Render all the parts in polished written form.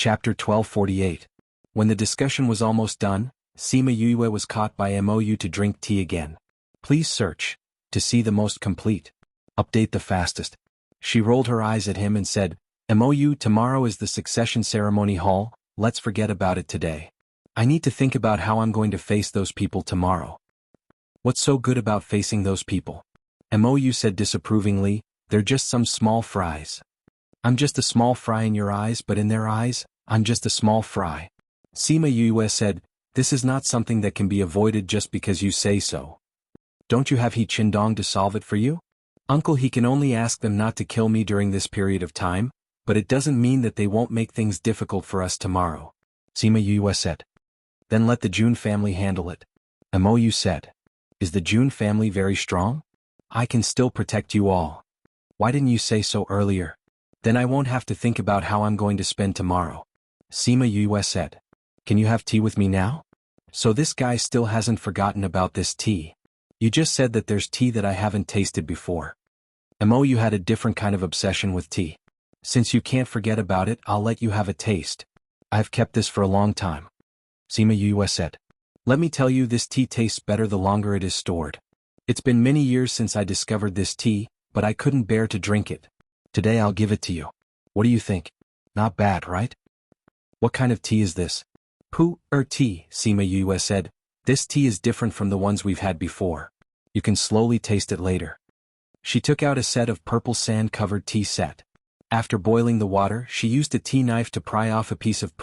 Chapter 1248. When the discussion was almost done, Sima Yue was caught by Mou to drink tea again. Please search to see the most complete. Update the fastest. She rolled her eyes at him and said, Mou, tomorrow is the succession ceremony hall, let's forget about it today. I need to think about how I'm going to face those people tomorrow. What's so good about facing those people? Mou said disapprovingly, they're just some small fries. I'm just a small fry in your eyes, but in their eyes, I'm just a small fry. Sima Yue said, this is not something that can be avoided just because you say so. Don't you have He Qindong to solve it for you? Uncle, he can only ask them not to kill me during this period of time, but it doesn't mean that they won't make things difficult for us tomorrow. Sima Yue said. Then let the Jun family handle it. Mou said. Is the Jun family very strong? I can still protect you all. Why didn't you say so earlier? Then I won't have to think about how I'm going to spend tomorrow. Sima Yue said. Can you have tea with me now? So this guy still hasn't forgotten about this tea. You just said that there's tea that I haven't tasted before. Mou had a different kind of obsession with tea. Since you can't forget about it, I'll let you have a taste. I've kept this for a long time. Sima Yue said. Let me tell you, this tea tastes better the longer it is stored. It's been many years since I discovered this tea, but I couldn't bear to drink it. Today I'll give it to you. What do you think? Not bad, right? What kind of tea is this? Tea, Sima Yue said. This tea is different from the ones we've had before. You can slowly taste it later. She took out a set of purple sand-covered tea set. After boiling the water, she used a tea knife to pry off a piece of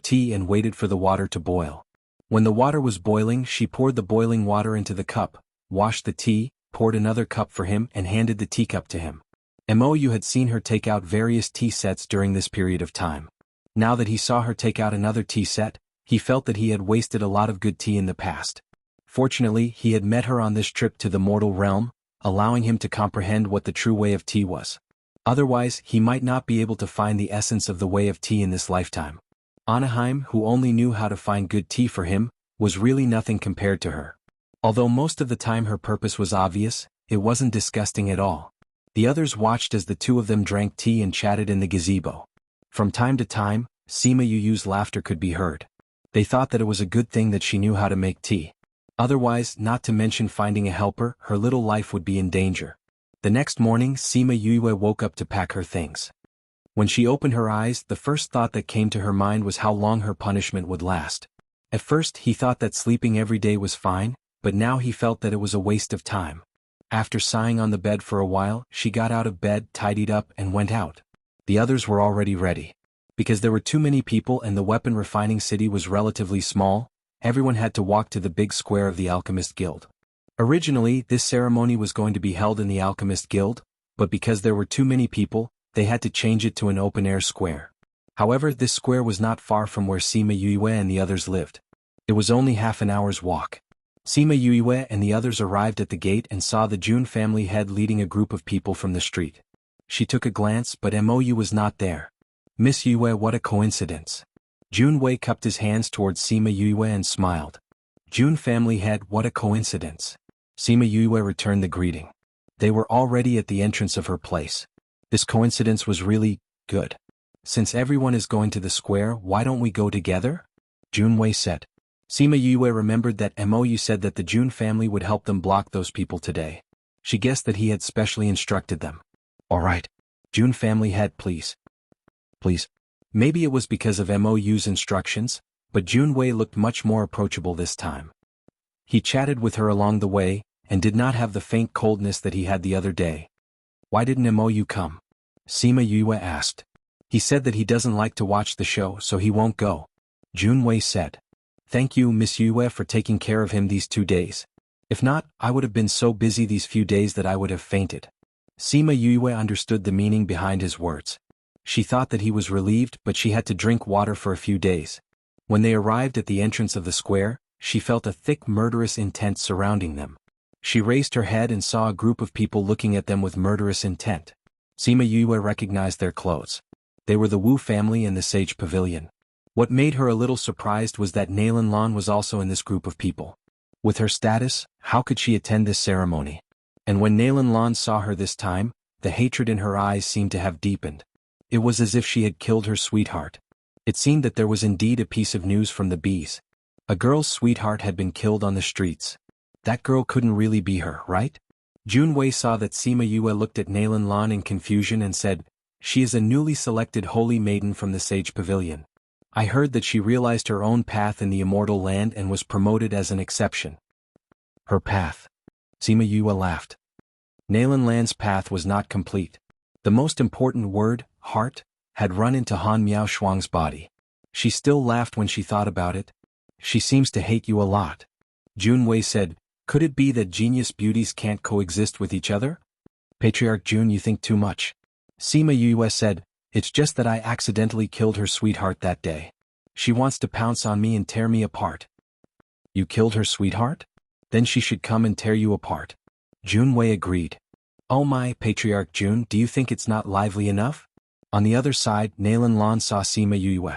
tea and waited for the water to boil. When the water was boiling, she poured the boiling water into the cup, washed the tea, poured another cup for him and handed the teacup to him. Mou had seen her take out various tea sets during this period of time. Now that he saw her take out another tea set, he felt that he had wasted a lot of good tea in the past. Fortunately, he had met her on this trip to the mortal realm, allowing him to comprehend what the true way of tea was. Otherwise, he might not be able to find the essence of the way of tea in this lifetime. Anaheim, who only knew how to find good tea for him, was really nothing compared to her. Although most of the time her purpose was obvious, it wasn't disgusting at all. The others watched as the two of them drank tea and chatted in the gazebo. From time to time, Sima Yue's laughter could be heard. They thought that it was a good thing that she knew how to make tea. Otherwise, not to mention finding a helper, her little life would be in danger. The next morning, Sima Yue woke up to pack her things. When she opened her eyes, the first thought that came to her mind was how long her punishment would last. At first, he thought that sleeping every day was fine, but now he felt that it was a waste of time. After sighing on the bed for a while, she got out of bed, tidied up, and went out. The others were already ready. Because there were too many people and the weapon refining city was relatively small, everyone had to walk to the big square of the Alchemist Guild. Originally, this ceremony was going to be held in the Alchemist Guild, but because there were too many people, they had to change it to an open-air square. However, this square was not far from where Sima Yue and the others lived. It was only half an hour's walk. Sima Yue and the others arrived at the gate and saw the Jun family head leading a group of people from the street. She took a glance, but Mou was not there. Miss Yue, what a coincidence. Jun Wei cupped his hands towards Sima Yue and smiled. Jun family head, what a coincidence. Sima Yue returned the greeting. They were already at the entrance of her place. This coincidence was really good. Since everyone is going to the square, why don't we go together? Jun Wei said. Sima Yue remembered that Mou said that the Jun family would help them block those people today. She guessed that he had specially instructed them. All right. Jun family head, please. Please. Maybe it was because of Mou's instructions, but Jun Wei looked much more approachable this time. He chatted with her along the way, and did not have the faint coldness that he had the other day. Why didn't Mou come? Sima Yue asked. He said that he doesn't like to watch the show, so he won't go. Jun Wei said. Thank you, Miss Yue, for taking care of him these 2 days. If not, I would have been so busy these few days that I would have fainted. Sima Yue understood the meaning behind his words. She thought that he was relieved, but she had to drink water for a few days. When they arrived at the entrance of the square, she felt a thick murderous intent surrounding them. She raised her head and saw a group of people looking at them with murderous intent. Sima Yue recognized their clothes. They were the Wu family in the Sage Pavilion. What made her a little surprised was that Nalan Lan was also in this group of people. With her status, how could she attend this ceremony? And when Nalan Lan saw her this time, the hatred in her eyes seemed to have deepened. It was as if she had killed her sweetheart. It seemed that there was indeed a piece of news from the bees. A girl's sweetheart had been killed on the streets. That girl couldn't really be her, right? Junwei saw that Sima Yue looked at Nalan Lan in confusion and said, "She is a newly selected holy maiden from the Sage Pavilion. I heard that she realized her own path in the immortal land and was promoted as an exception." Her path. Sima Yue laughed. Nalan Lan's path was not complete. The most important word, heart, had run into Han Miao Shuang's body. She still laughed when she thought about it. "She seems to hate you a lot." Junwei said, "Could it be that genius beauties can't coexist with each other?" "Patriarch Jun, you think too much." Sima Yue said, "It's just that I accidentally killed her sweetheart that day. She wants to pounce on me and tear me apart." "You killed her sweetheart? Then she should come and tear you apart." Junwei agreed. "Oh my, Patriarch Jun, do you think it's not lively enough?" On the other side, Nalan Lan saw Sima Yue.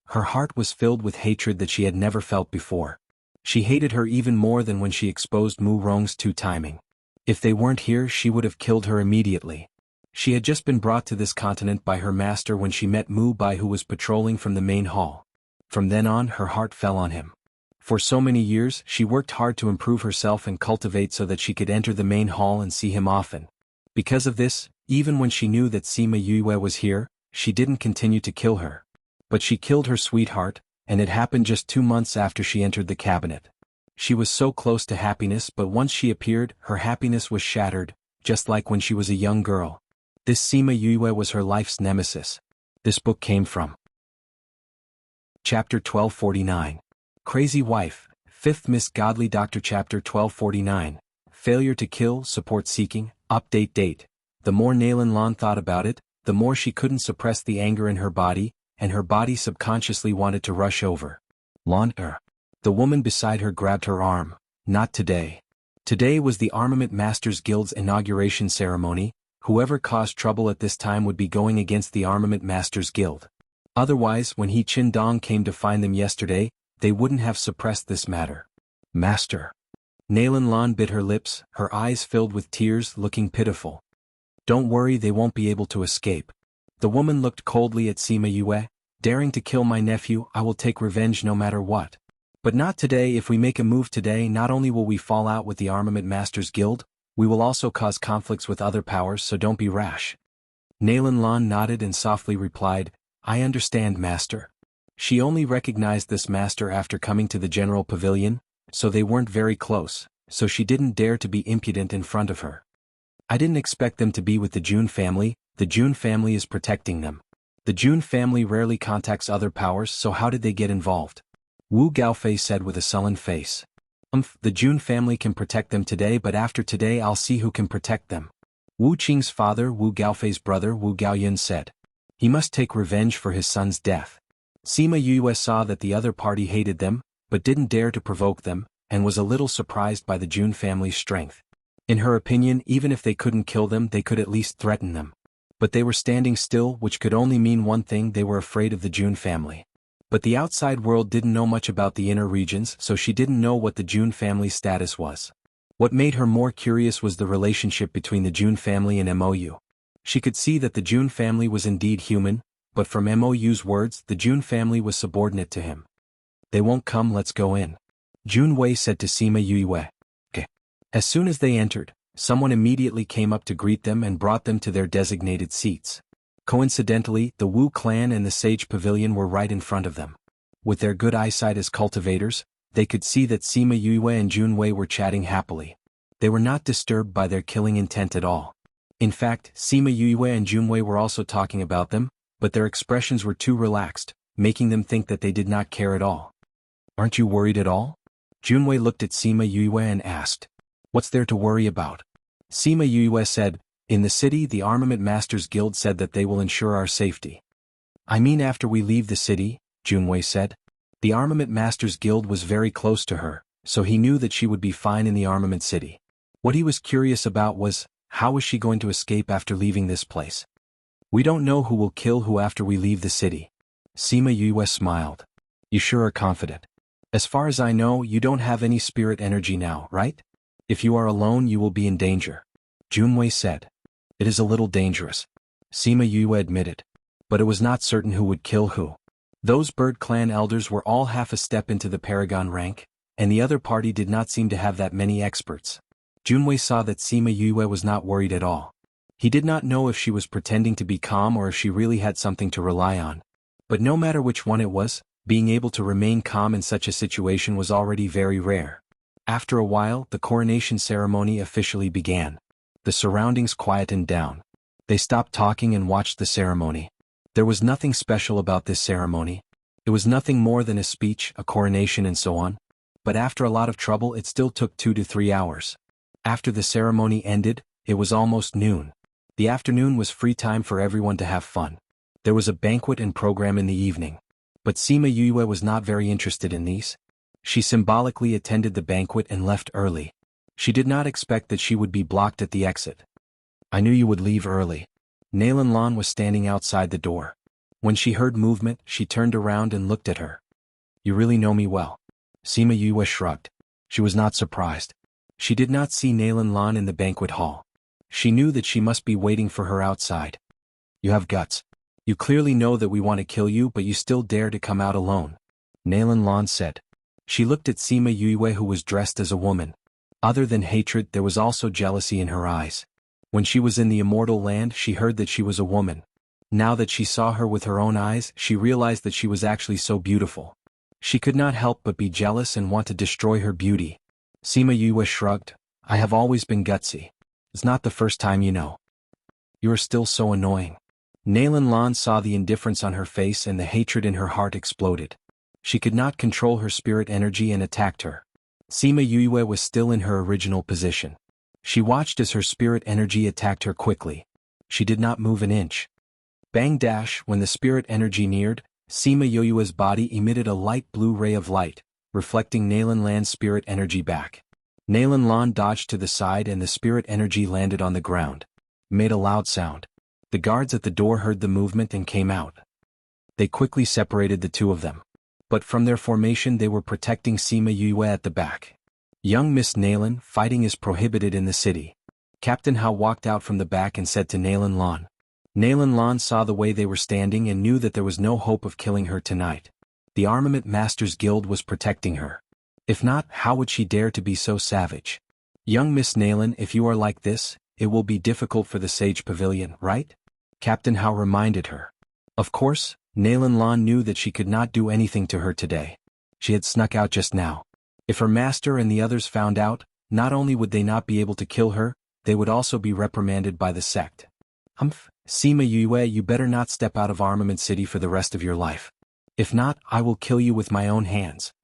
Her heart was filled with hatred that she had never felt before. She hated her even more than when she exposed Mu Rong's two-timing. If they weren't here, she would have killed her immediately. She had just been brought to this continent by her master when she met Mu Bai, who was patrolling from the main hall. From then on, her heart fell on him. For so many years, she worked hard to improve herself and cultivate so that she could enter the main hall and see him often. Because of this, even when she knew that Sima Yue was here, she didn't continue to kill her. But she killed her sweetheart, and it happened just 2 months after she entered the cabinet. She was so close to happiness, but once she appeared, her happiness was shattered, just like when she was a young girl. This Sima Yue was her life's nemesis. This book came from Chapter 1249. Crazy Wife, 5th Miss Godly Doctor. Chapter 1249. Failure to kill, support seeking, update date. The more Nalan Lan thought about it, the more she couldn't suppress the anger in her body, and her body subconsciously wanted to rush over. Lan. The woman beside her grabbed her arm. "Not today. Today was the Armament Masters Guild's inauguration ceremony. Whoever caused trouble at this time would be going against the Armament Masters Guild. Otherwise, when He Chin Dong came to find them yesterday, they wouldn't have suppressed this matter." "Master." Nalan Lan bit her lips, her eyes filled with tears, looking pitiful. "Don't worry, they won't be able to escape." The woman looked coldly at Sima Yue. "Daring to kill my nephew, I will take revenge no matter what. But not today. If we make a move today, not only will we fall out with the Armament Masters Guild, we will also cause conflicts with other powers, so don't be rash." Nalan Lan nodded and softly replied, "I understand, Master." She only recognized this master after coming to the General Pavilion, so they weren't very close, so she didn't dare to be impudent in front of her. "I didn't expect them to be with the Jun family. The Jun family is protecting them. The Jun family rarely contacts other powers, so how did they get involved?" Wu Gaofei said with a sullen face. The Jun family can protect them today, but after today I'll see who can protect them." Wu Qing's father, Wu Gaofei's brother, Wu Gaoyun said. He must take revenge for his son's death. Sima Yue saw that the other party hated them, but didn't dare to provoke them, and was a little surprised by the Jun family's strength. In her opinion, even if they couldn't kill them, they could at least threaten them. But they were standing still, which could only mean one thing: they were afraid of the Jun family. But the outside world didn't know much about the inner regions, so she didn't know what the Jun family's status was. What made her more curious was the relationship between the Jun family and MOU. She could see that the Jun family was indeed human, but from MOU's words, the Jun family was subordinate to him. "They won't come, let's go in," Junwei said to Sima Yue. "Okay." As soon as they entered, someone immediately came up to greet them and brought them to their designated seats. Coincidentally, the Wu clan and the Sage Pavilion were right in front of them. With their good eyesight as cultivators, they could see that Sima Yue and Junwei were chatting happily. They were not disturbed by their killing intent at all. In fact, Sima Yue and Junwei were also talking about them, but their expressions were too relaxed, making them think that they did not care at all. "Aren't you worried at all?" Junwei looked at Sima Yue and asked. "What's there to worry about?" Sima Yue said, "In the city, the Armament Masters Guild said that they will ensure our safety." "I mean after we leave the city," Junwei said. The Armament Masters Guild was very close to her, so he knew that she would be fine in the Armament City. What he was curious about was, how was she going to escape after leaving this place? "We don't know who will kill who after we leave the city." Sima Yue smiled. "You sure are confident. As far as I know, you don't have any spirit energy now, right? If you are alone, you will be in danger," Junwei said. "It is a little dangerous," Sima Yue admitted. "But it was not certain who would kill who." Those Bird Clan elders were all half a step into the Paragon rank, and the other party did not seem to have that many experts. Junwei saw that Sima Yue was not worried at all. He did not know if she was pretending to be calm or if she really had something to rely on. But no matter which one it was, being able to remain calm in such a situation was already very rare. After a while, the coronation ceremony officially began. The surroundings quietened down. They stopped talking and watched the ceremony. There was nothing special about this ceremony. It was nothing more than a speech, a coronation and so on. But after a lot of trouble it still took 2 to 3 hours. After the ceremony ended, it was almost noon. The afternoon was free time for everyone to have fun. There was a banquet and program in the evening. But Sima Yue was not very interested in these. She symbolically attended the banquet and left early. She did not expect that she would be blocked at the exit. I knew you would leave early. Nalan Lan was standing outside the door. When she heard movement, she turned around and looked at her. You really know me well. Sima Yue shrugged. She was not surprised. She did not see Nalan Lan in the banquet hall. She knew that she must be waiting for her outside. You have guts. You clearly know that we want to kill you, but you still dare to come out alone. Nalan Lan said. She looked at Sima Yue, who was dressed as a woman. Other than hatred, there was also jealousy in her eyes. When she was in the immortal land, she heard that she was a woman. Now that she saw her with her own eyes, she realized that she was actually so beautiful. She could not help but be jealous and want to destroy her beauty. Sima Yue shrugged. I have always been gutsy. It's not the first time, you know. You are still so annoying. Nalan Lan saw the indifference on her face and the hatred in her heart exploded. She could not control her spirit energy and attacked her. Sima Yue was still in her original position. She watched as her spirit energy attacked her quickly. She did not move an inch. Bang dash, when the spirit energy neared, Sima Yue's body emitted a light blue ray of light, reflecting Nalan Lan's spirit energy back. Nalan Lan dodged to the side and the spirit energy landed on the ground. Made a loud sound. The guards at the door heard the movement and came out. They quickly separated the two of them. But from their formation they were protecting Sima Yue at the back. Young Miss Nalan, fighting is prohibited in the city. Captain Hao walked out from the back and said to Nalan Lan. Nalan Lan saw the way they were standing and knew that there was no hope of killing her tonight. The Armament Masters Guild was protecting her. If not, how would she dare to be so savage? Young Miss Nalan, if you are like this, it will be difficult for the Sage Pavilion, right? Captain Hao reminded her. Of course, Nalan Lan knew that she could not do anything to her today. She had snuck out just now. If her master and the others found out, not only would they not be able to kill her, they would also be reprimanded by the sect. Sima Yue, you better not step out of Armament City for the rest of your life. If not, I will kill you with my own hands.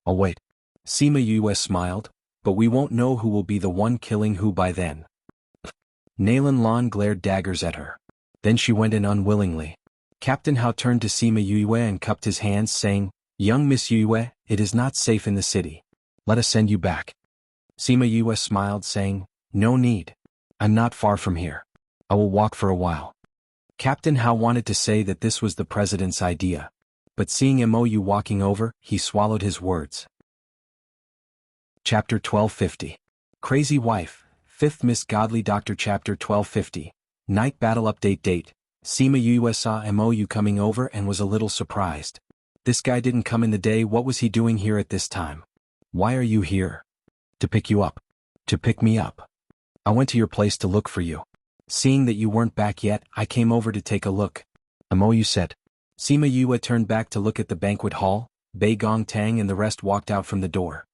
Oh wait. Sima Yue smiled, but we won't know who will be the one killing who by then. Nalan Lan glared daggers at her. Then she went in unwillingly. Captain Hao turned to Sima Yue and cupped his hands, saying, Young Miss Yue, it is not safe in the city. Let us send you back. Sima Yue smiled, saying, No need. I'm not far from here. I will walk for a while. Captain Hao wanted to say that this was the president's idea. But seeing Mou walking over, he swallowed his words. Chapter 1250. Crazy Wife, 5th Miss Godly Doctor. Chapter 1250. Night Battle Update Date. Sima Yue saw Mou coming over and was a little surprised. This guy didn't come in the day. What was he doing here at this time? Why are you here? To pick you up. To pick me up. I went to your place to look for you. Seeing that you weren't back yet, I came over to take a look. Mou said. Sima Yue turned back to look at the banquet hall. Bei Gong Tang and the rest walked out from the door.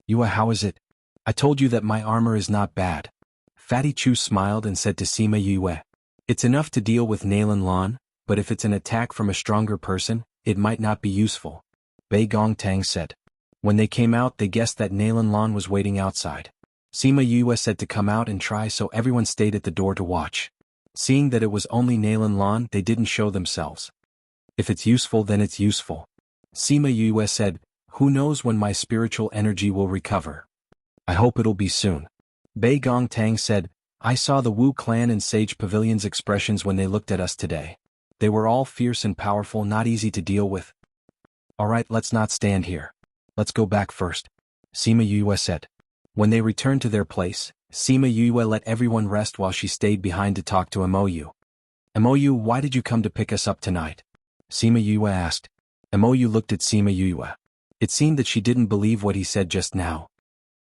Yue, how is it? I told you that my armor is not bad. Fatty Chu smiled and said to Sima Yue. It's enough to deal with Nalan Lan, but if it's an attack from a stronger person, it might not be useful. Bei Gong Tang said. When they came out they guessed that Nalan Lan was waiting outside. Sima Yue said to come out and try, so everyone stayed at the door to watch. Seeing that it was only Nalan Lan, they didn't show themselves. If it's useful then it's useful. Sima Yue said, who knows when my spiritual energy will recover. I hope it'll be soon. Bei Gong Tang said, I saw the Wu Clan and Sage Pavilion's expressions when they looked at us today. They were all fierce and powerful, not easy to deal with. Alright, let's not stand here. Let's go back first. Sima Yue said. When they returned to their place, Sima Yue let everyone rest while she stayed behind to talk to Mou. Mou, why did you come to pick us up tonight? Sima Yue asked. Mou looked at Sima Yue. It seemed that she didn't believe what he said just now.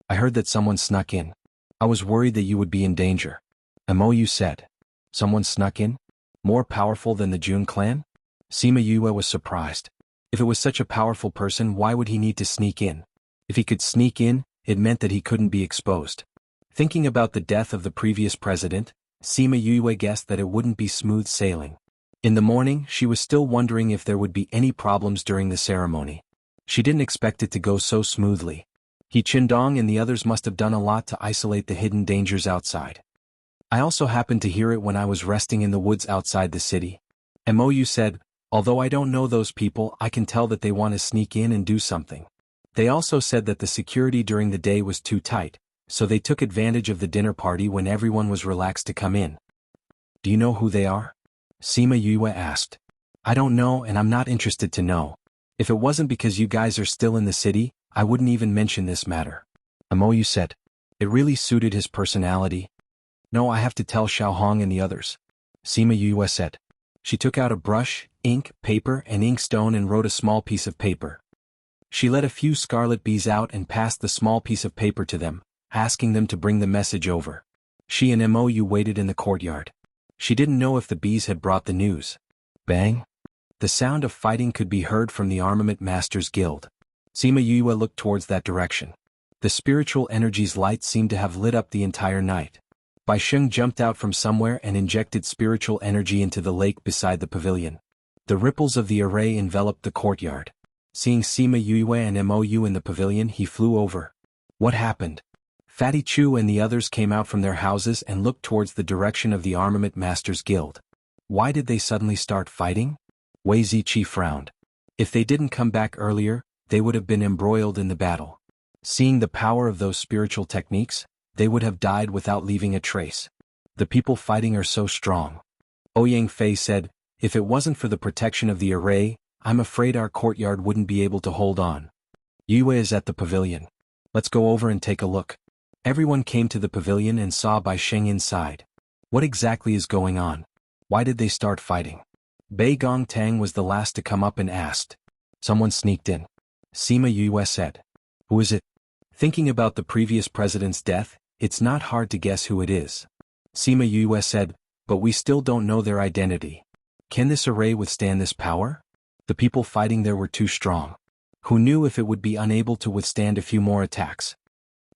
I heard that someone snuck in. I was worried that you would be in danger. Mou said. Someone snuck in? More powerful than the Jun clan? Sima Yue was surprised. If it was such a powerful person, why would he need to sneak in? If he could sneak in, it meant that he couldn't be exposed. Thinking about the death of the previous president, Sima Yue guessed that it wouldn't be smooth sailing. In the morning, she was still wondering if there would be any problems during the ceremony. She didn't expect it to go so smoothly. He Qindong and the others must have done a lot to isolate the hidden dangers outside. I also happened to hear it when I was resting in the woods outside the city. Mou said, although I don't know those people, I can tell that they want to sneak in and do something. They also said that the security during the day was too tight, so they took advantage of the dinner party when everyone was relaxed to come in. Do you know who they are? Sima Yue asked. I don't know and I'm not interested to know. If it wasn't because you guys are still in the city, I wouldn't even mention this matter. Mou said. It really suited his personality. No, I have to tell Xiaohong and the others. Sima Yue said. She took out a brush, ink, paper and inkstone and wrote a small piece of paper. She let a few scarlet bees out and passed the small piece of paper to them, asking them to bring the message over. She and Mou waited in the courtyard. She didn't know if the bees had brought the news. Bang! The sound of fighting could be heard from the Armament Masters Guild. Sima Yue looked towards that direction. The spiritual energy's light seemed to have lit up the entire night. Bai Sheng jumped out from somewhere and injected spiritual energy into the lake beside the pavilion. The ripples of the array enveloped the courtyard. Seeing Sima Yue and Mou in the pavilion, he flew over. What happened? Fatty Chu and the others came out from their houses and looked towards the direction of the Armament Masters Guild. Why did they suddenly start fighting? Wei Ziqi frowned. If they didn't come back earlier, they would have been embroiled in the battle. Seeing the power of those spiritual techniques, they would have died without leaving a trace. The people fighting are so strong. Ouyang Fei said, if it wasn't for the protection of the array, I'm afraid our courtyard wouldn't be able to hold on. Yue is at the pavilion. Let's go over and take a look. Everyone came to the pavilion and saw Bai Sheng inside. What exactly is going on? Why did they start fighting? Bei Gongtang was the last to come up and asked. Someone sneaked in. Sima Yue said. Who is it? Thinking about the previous president's death, it's not hard to guess who it is. Sima Yue said, but we still don't know their identity. Can this array withstand this power? The people fighting there were too strong. Who knew if it would be unable to withstand a few more attacks?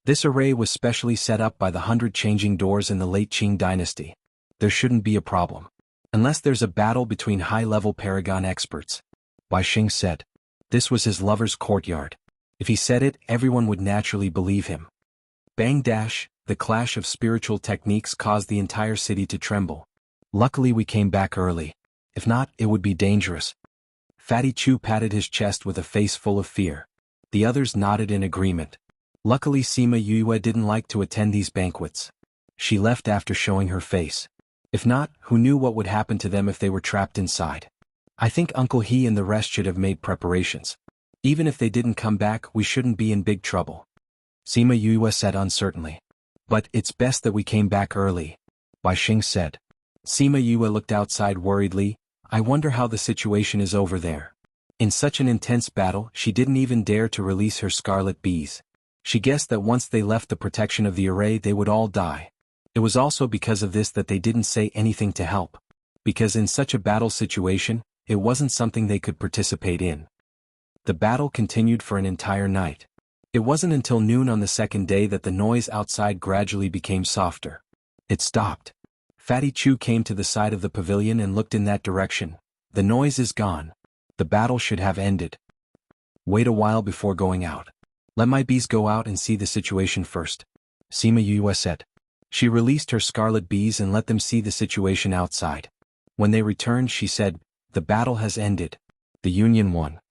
This array was specially set up by the 100 changing doors in the late Qing dynasty. There shouldn't be a problem. Unless there's a battle between high-level Paragon experts. Bai Sheng said. This was his lover's courtyard. If he said it, everyone would naturally believe him. Bang dash, the clash of spiritual techniques caused the entire city to tremble. Luckily we came back early. If not, it would be dangerous. Fatty Chu patted his chest with a face full of fear. The others nodded in agreement. Luckily Sima Yue didn't like to attend these banquets. She left after showing her face. If not, who knew what would happen to them if they were trapped inside? I think Uncle He and the rest should have made preparations. Even if they didn't come back, we shouldn't be in big trouble. Sima Yue said uncertainly. But it's best that we came back early. Bai Sheng said. Sima Yue looked outside worriedly. I wonder how the situation is over there. In such an intense battle, she didn't even dare to release her scarlet bees. She guessed that once they left the protection of the array they would all die. It was also because of this that they didn't say anything to help. Because in such a battle situation, it wasn't something they could participate in. The battle continued for an entire night. It wasn't until noon on the second day that the noise outside gradually became softer. It stopped. Fatty Chu came to the side of the pavilion and looked in that direction. The noise is gone. The battle should have ended. Wait a while before going out. Let my bees go out and see the situation first. Sima Yue said. She released her scarlet bees and let them see the situation outside. When they returned she said, the battle has ended. The Union won.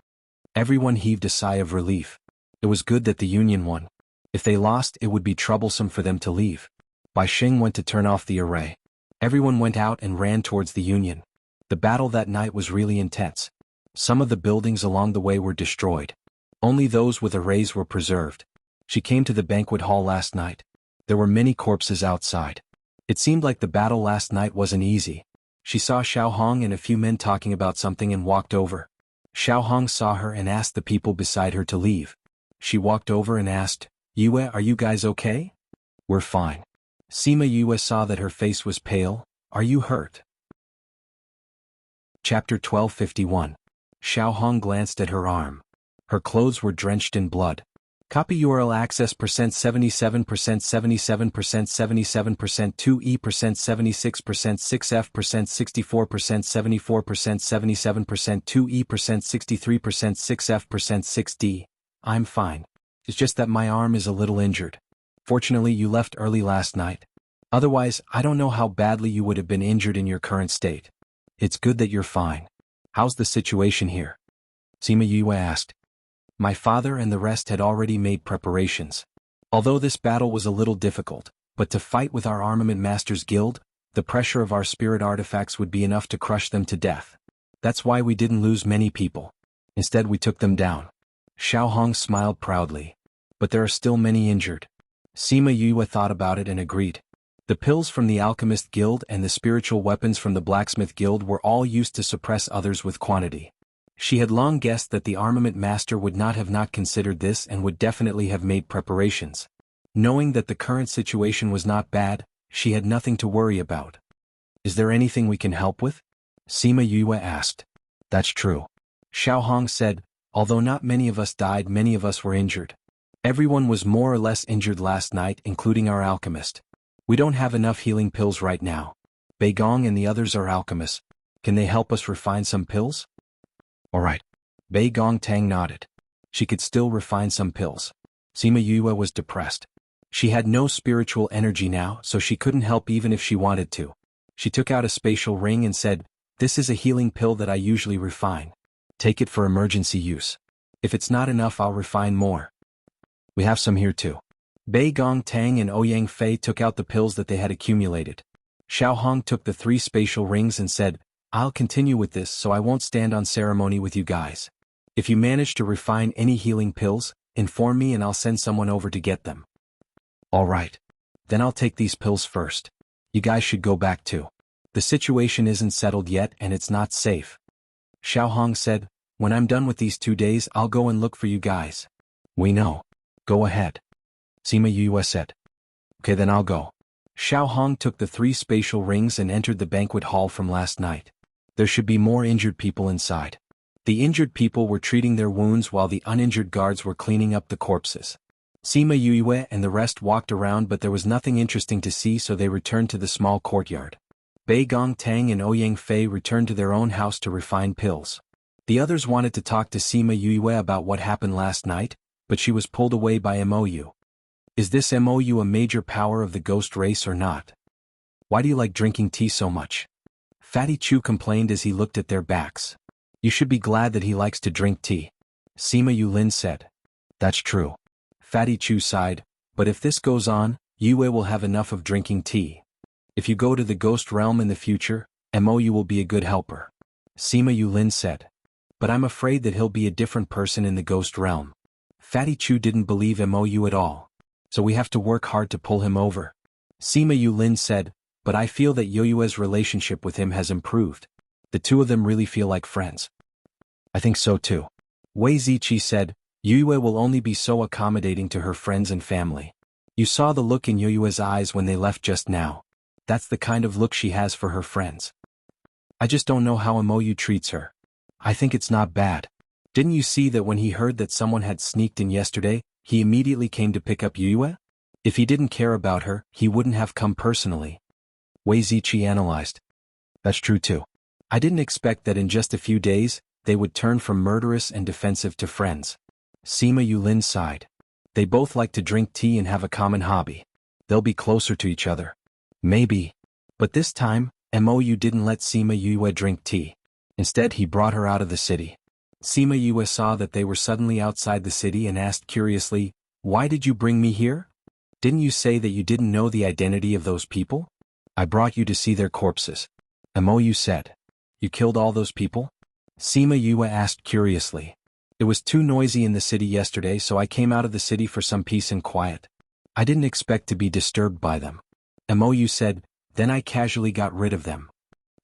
Everyone heaved a sigh of relief. It was good that the Union won. If they lost it would be troublesome for them to leave. Bai Sheng went to turn off the array. Everyone went out and ran towards the Union. The battle that night was really intense. Some of the buildings along the way were destroyed. Only those with arrays were preserved. She came to the banquet hall last night. There were many corpses outside. It seemed like the battle last night wasn't easy. She saw Xiaohong and a few men talking about something and walked over. Xiaohong saw her and asked the people beside her to leave. She walked over and asked, Yue, are you guys okay? We're fine. Sima Yue saw that her face was pale. Are you hurt? Chapter 1251. Xiaohong glanced at her arm. Her clothes were drenched in blood. Copy URL access %77%, 77%, 77%, 2E%, 76%, 6F%, 64%, 74%, 77%, 2E%, 63%, 6F%, 6D. I'm fine. It's just that my arm is a little injured. Fortunately, you left early last night. Otherwise, I don't know how badly you would have been injured in your current state. It's good that you're fine. How's the situation here? Sima Yue asked. My father and the rest had already made preparations. Although this battle was a little difficult, but to fight with our Armament Masters Guild, the pressure of our spirit artifacts would be enough to crush them to death. That's why we didn't lose many people. Instead, we took them down. Xiaohong smiled proudly. But there are still many injured. Sima Yue thought about it and agreed. The pills from the Alchemist Guild and the spiritual weapons from the Blacksmith Guild were all used to suppress others with quantity. She had long guessed that the Armament Master would not have not considered this and would definitely have made preparations. Knowing that the current situation was not bad, she had nothing to worry about. Is there anything we can help with? Sima Yue asked. That's true. Xiaohong said, although not many of us died, many of us were injured. Everyone was more or less injured last night, including our alchemist. We don't have enough healing pills right now. Beigong and the others are alchemists. Can they help us refine some pills? All right. Bei Gong Tang nodded. She could still refine some pills. Sima Yue was depressed. She had no spiritual energy now, so she couldn't help even if she wanted to. She took out a spatial ring and said, This is a healing pill that I usually refine. Take it for emergency use. If it's not enough, I'll refine more. We have some here too. Bei Gong Tang and Ouyang Fei took out the pills that they had accumulated. Xiaohong took the 3 spatial rings and said, I'll continue with this so I won't stand on ceremony with you guys. If you manage to refine any healing pills, inform me and I'll send someone over to get them. All right. Then I'll take these pills first. You guys should go back too. The situation isn't settled yet and it's not safe. Xiaohong said, when I'm done with these 2 days, I'll go and look for you guys. We know. Go ahead. Sima Yue said. Okay, then I'll go. Xiaohong took the 3 spatial rings and entered the banquet hall from last night. There should be more injured people inside. The injured people were treating their wounds while the uninjured guards were cleaning up the corpses. Sima Yue and the rest walked around, but there was nothing interesting to see, so they returned to the small courtyard. Bei Gong Tang and Ouyang Fei returned to their own house to refine pills. The others wanted to talk to Sima Yue about what happened last night, but she was pulled away by Mou. Is this Mou a major power of the ghost race or not? Why do you like drinking tea so much? Fatty Chu complained as he looked at their backs. You should be glad that he likes to drink tea. Sima Yulin said. That's true. Fatty Chu sighed, but if this goes on, Yue will have enough of drinking tea. If you go to the ghost realm in the future, Mou will be a good helper. Sima Yulin said. But I'm afraid that he'll be a different person in the ghost realm. Fatty Chu didn't believe Mou at all. So we have to work hard to pull him over. Sima Yulin said, but I feel that Yoyue's relationship with him has improved. The two of them really feel like friends. I think so too. Wei Ziqi said, Yue will only be so accommodating to her friends and family. You saw the look in Yoyue's eyes when they left just now. That's the kind of look she has for her friends. I just don't know how Mou treats her. I think it's not bad. Didn't you see that when he heard that someone had sneaked in yesterday, he immediately came to pick up Yue? If he didn't care about her, he wouldn't have come personally. Wei Ziqi analyzed. That's true too. I didn't expect that in just a few days, they would turn from murderous and defensive to friends. Sima Yulin sighed. They both like to drink tea and have a common hobby. They'll be closer to each other. Maybe. But this time, Mou didn't let Sima Yue drink tea. Instead, he brought her out of the city. Sima Yue saw that they were suddenly outside the city and asked curiously, Why did you bring me here? Didn't you say that you didn't know the identity of those people? I brought you to see their corpses. Mou said. You killed all those people? Sima Yue asked curiously. It was too noisy in the city yesterday, so I came out of the city for some peace and quiet. I didn't expect to be disturbed by them. Mou said, then I casually got rid of them.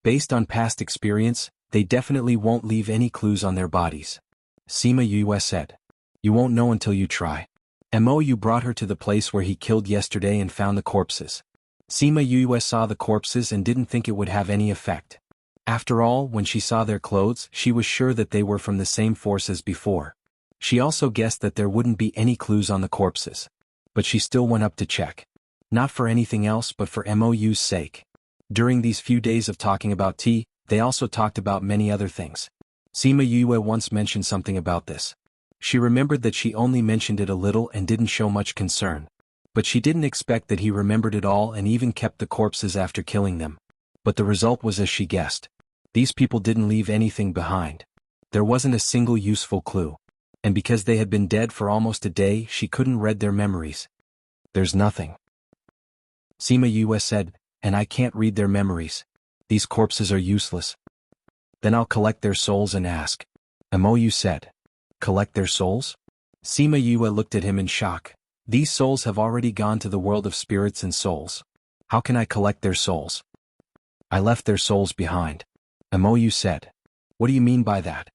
Based on past experience, they definitely won't leave any clues on their bodies. Sima Yue said. You won't know until you try. Mou brought her to the place where he killed yesterday and found the corpses. Sima Yue saw the corpses and didn't think it would have any effect. After all, when she saw their clothes, she was sure that they were from the same force as before. She also guessed that there wouldn't be any clues on the corpses. But she still went up to check. Not for anything else but for Mou's sake. During these few days of talking about tea, they also talked about many other things. Sima Yue once mentioned something about this. She remembered that she only mentioned it a little and didn't show much concern. But she didn't expect that he remembered it all and even kept the corpses after killing them. But the result was as she guessed. These people didn't leave anything behind. There wasn't a single useful clue. And because they had been dead for almost a day, she couldn't read their memories. There's nothing. Sima Yue said, and I can't read their memories. These corpses are useless. Then I'll collect their souls and ask. Mou said. Collect their souls? Sima Yue looked at him in shock. These souls have already gone to the world of spirits and souls. How can I collect their souls? I left their souls behind. Mou said. What do you mean by that?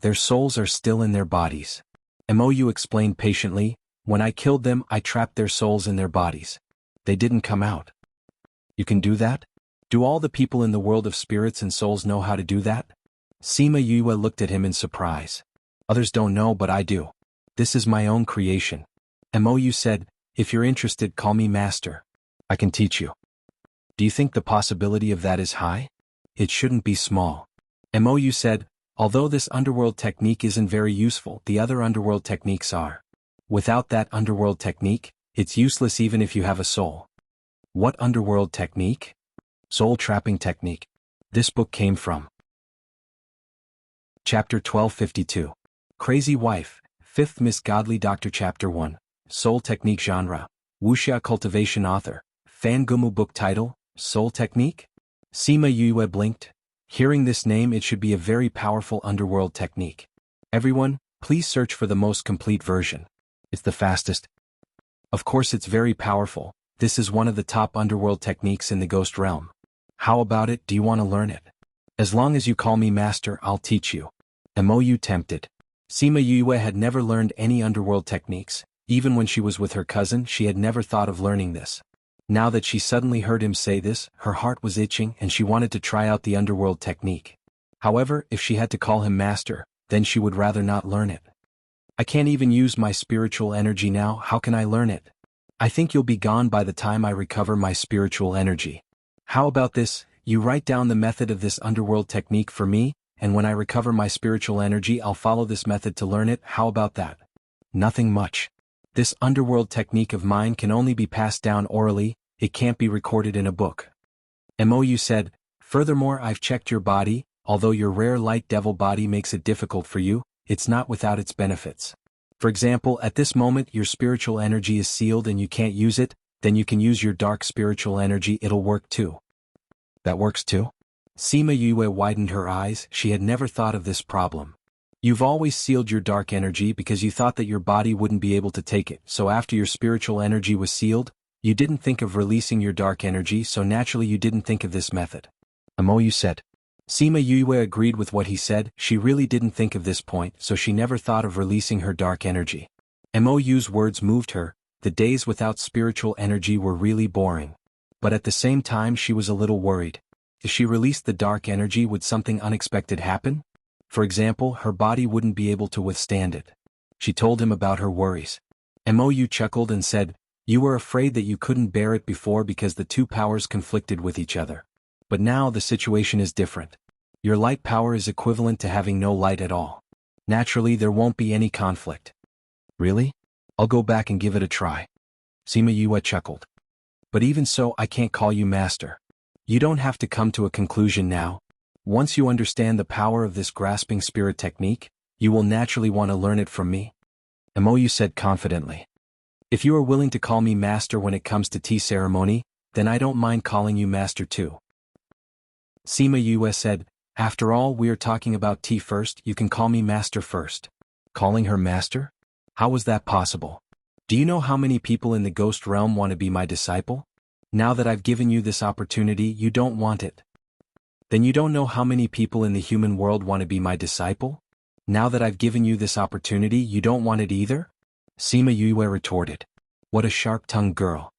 Their souls are still in their bodies. Mou explained patiently, when I killed them I trapped their souls in their bodies. They didn't come out. You can do that? Do all the people in the world of spirits and souls know how to do that? Sima Yue looked at him in surprise. Others don't know but I do. This is my own creation. Mou said, if you're interested call me master. I can teach you. Do you think the possibility of that is high? It shouldn't be small. Mou said, although this underworld technique isn't very useful, the other underworld techniques are. Without that underworld technique, it's useless even if you have a soul. What underworld technique? Soul trapping technique. This book came from. Chapter 1252. Crazy Wife, 5th Miss Godly Doctor Chapter 1. Soul Technique Genre. Wuxia Cultivation Author. Fangumu Book Title, Soul Technique? Sima Yue blinked. Hearing this name, it should be a very powerful underworld technique. Everyone, please search for the most complete version. It's the fastest. Of course it's very powerful. This is one of the top underworld techniques in the ghost realm. How about it, do you want to learn it? As long as you call me master, I'll teach you. Mou tempted. Sima Yue had never learned any underworld techniques. Even when she was with her cousin, she had never thought of learning this. Now that she suddenly heard him say this, her heart was itching and she wanted to try out the underworld technique. However, if she had to call him master, then she would rather not learn it. I can't even use my spiritual energy now, how can I learn it? I think you'll be gone by the time I recover my spiritual energy. How about this, you write down the method of this underworld technique for me, and when I recover my spiritual energy I'll follow this method to learn it, how about that? Nothing much. This underworld technique of mine can only be passed down orally, it can't be recorded in a book. Mou said, furthermore I've checked your body, although your rare light devil body makes it difficult for you, it's not without its benefits. For example, at this moment your spiritual energy is sealed and you can't use it, then you can use your dark spiritual energy, it'll work too. That works too? Sima Yue widened her eyes, she had never thought of this problem. You've always sealed your dark energy because you thought that your body wouldn't be able to take it, so after your spiritual energy was sealed, you didn't think of releasing your dark energy, so naturally you didn't think of this method. Mou said. Sima Yue agreed with what he said, she really didn't think of this point, so she never thought of releasing her dark energy. Mou's words moved her, the days without spiritual energy were really boring. But at the same time she was a little worried. If she released the dark energy, would something unexpected happen? For example, her body wouldn't be able to withstand it. She told him about her worries. Mou chuckled and said, you were afraid that you couldn't bear it before because the two powers conflicted with each other. But now the situation is different. Your light power is equivalent to having no light at all. Naturally there won't be any conflict. Really? I'll go back and give it a try. Sima Yue chuckled. But even so I can't call you master. You don't have to come to a conclusion now. Once you understand the power of this grasping spirit technique, you will naturally want to learn it from me. Mou said confidently. If you are willing to call me master when it comes to tea ceremony, then I don't mind calling you master too. Sima Yue said, after all we are talking about tea first, you can call me master first. Calling her master? How was that possible? Do you know how many people in the ghost realm want to be my disciple? Now that I've given you this opportunity, you don't want it. Then you don't know how many people in the human world want to be my disciple? Now that I've given you this opportunity, you don't want it either? Sima Yue retorted. What a sharp-tongued girl.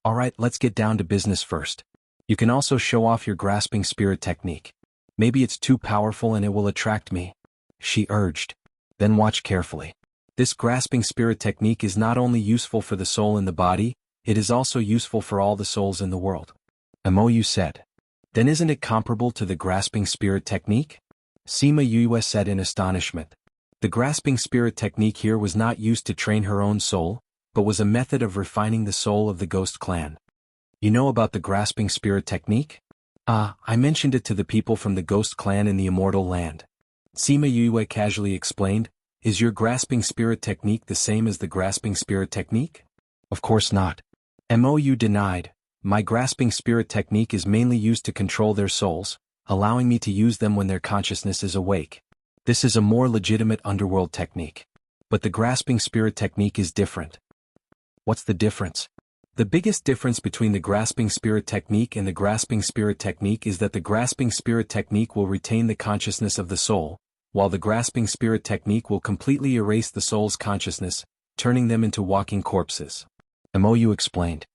Alright, let's get down to business first. You can also show off your grasping spirit technique. Maybe it's too powerful and it will attract me, she urged. Then watch carefully. This grasping spirit technique is not only useful for the soul in the body, it is also useful for all the souls in the world. Mou said. Then isn't it comparable to the grasping spirit technique? Sima Yue said in astonishment. The grasping spirit technique here was not used to train her own soul, but was a method of refining the soul of the ghost clan. You know about the grasping spirit technique? I mentioned it to the people from the ghost clan in the immortal land. Sima Yue casually explained. Is your grasping spirit technique the same as the grasping spirit technique? Of course not. Mou denied. My grasping spirit technique is mainly used to control their souls, allowing me to use them when their consciousness is awake. This is a more legitimate underworld technique. But the grasping spirit technique is different. What's the difference? The biggest difference between the grasping spirit technique and the grasping spirit technique is that the grasping spirit technique will retain the consciousness of the soul, while the grasping spirit technique will completely erase the soul's consciousness, turning them into walking corpses. Mou explained.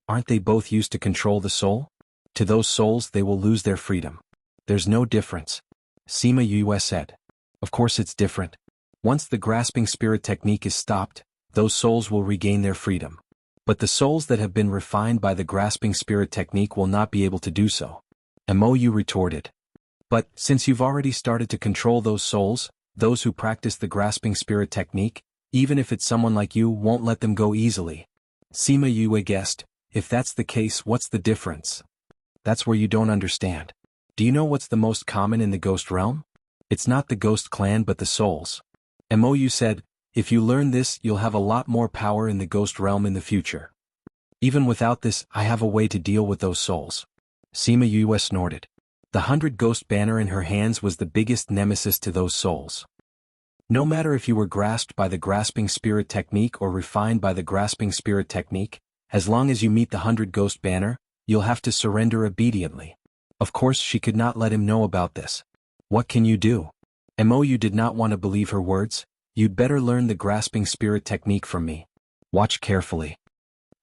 Aren't they both used to control the soul? To those souls they will lose their freedom. There's no difference. Sima Yue said. Of course it's different. Once the grasping spirit technique is stopped, those souls will regain their freedom. But the souls that have been refined by the grasping spirit technique will not be able to do so. Mou retorted. But, since you've already started to control those souls, those who practice the grasping spirit technique, even if it's someone like you, won't let them go easily. Sima Yue guessed. If that's the case, what's the difference? That's where you don't understand. Do you know what's the most common in the ghost realm? It's not the ghost clan but the souls. Mou said, if you learn this, you'll have a lot more power in the ghost realm in the future. Even without this, I have a way to deal with those souls. Sima Yue snorted. The 100 ghost banner in her hands was the biggest nemesis to those souls. No matter if you were grasped by the grasping spirit technique or refined by the grasping spirit technique, as long as you meet the 100 ghost banner, you'll have to surrender obediently. Of course she could not let him know about this. What can you do? Mou did not want to believe her words. You'd better learn the grasping spirit technique from me. Watch carefully.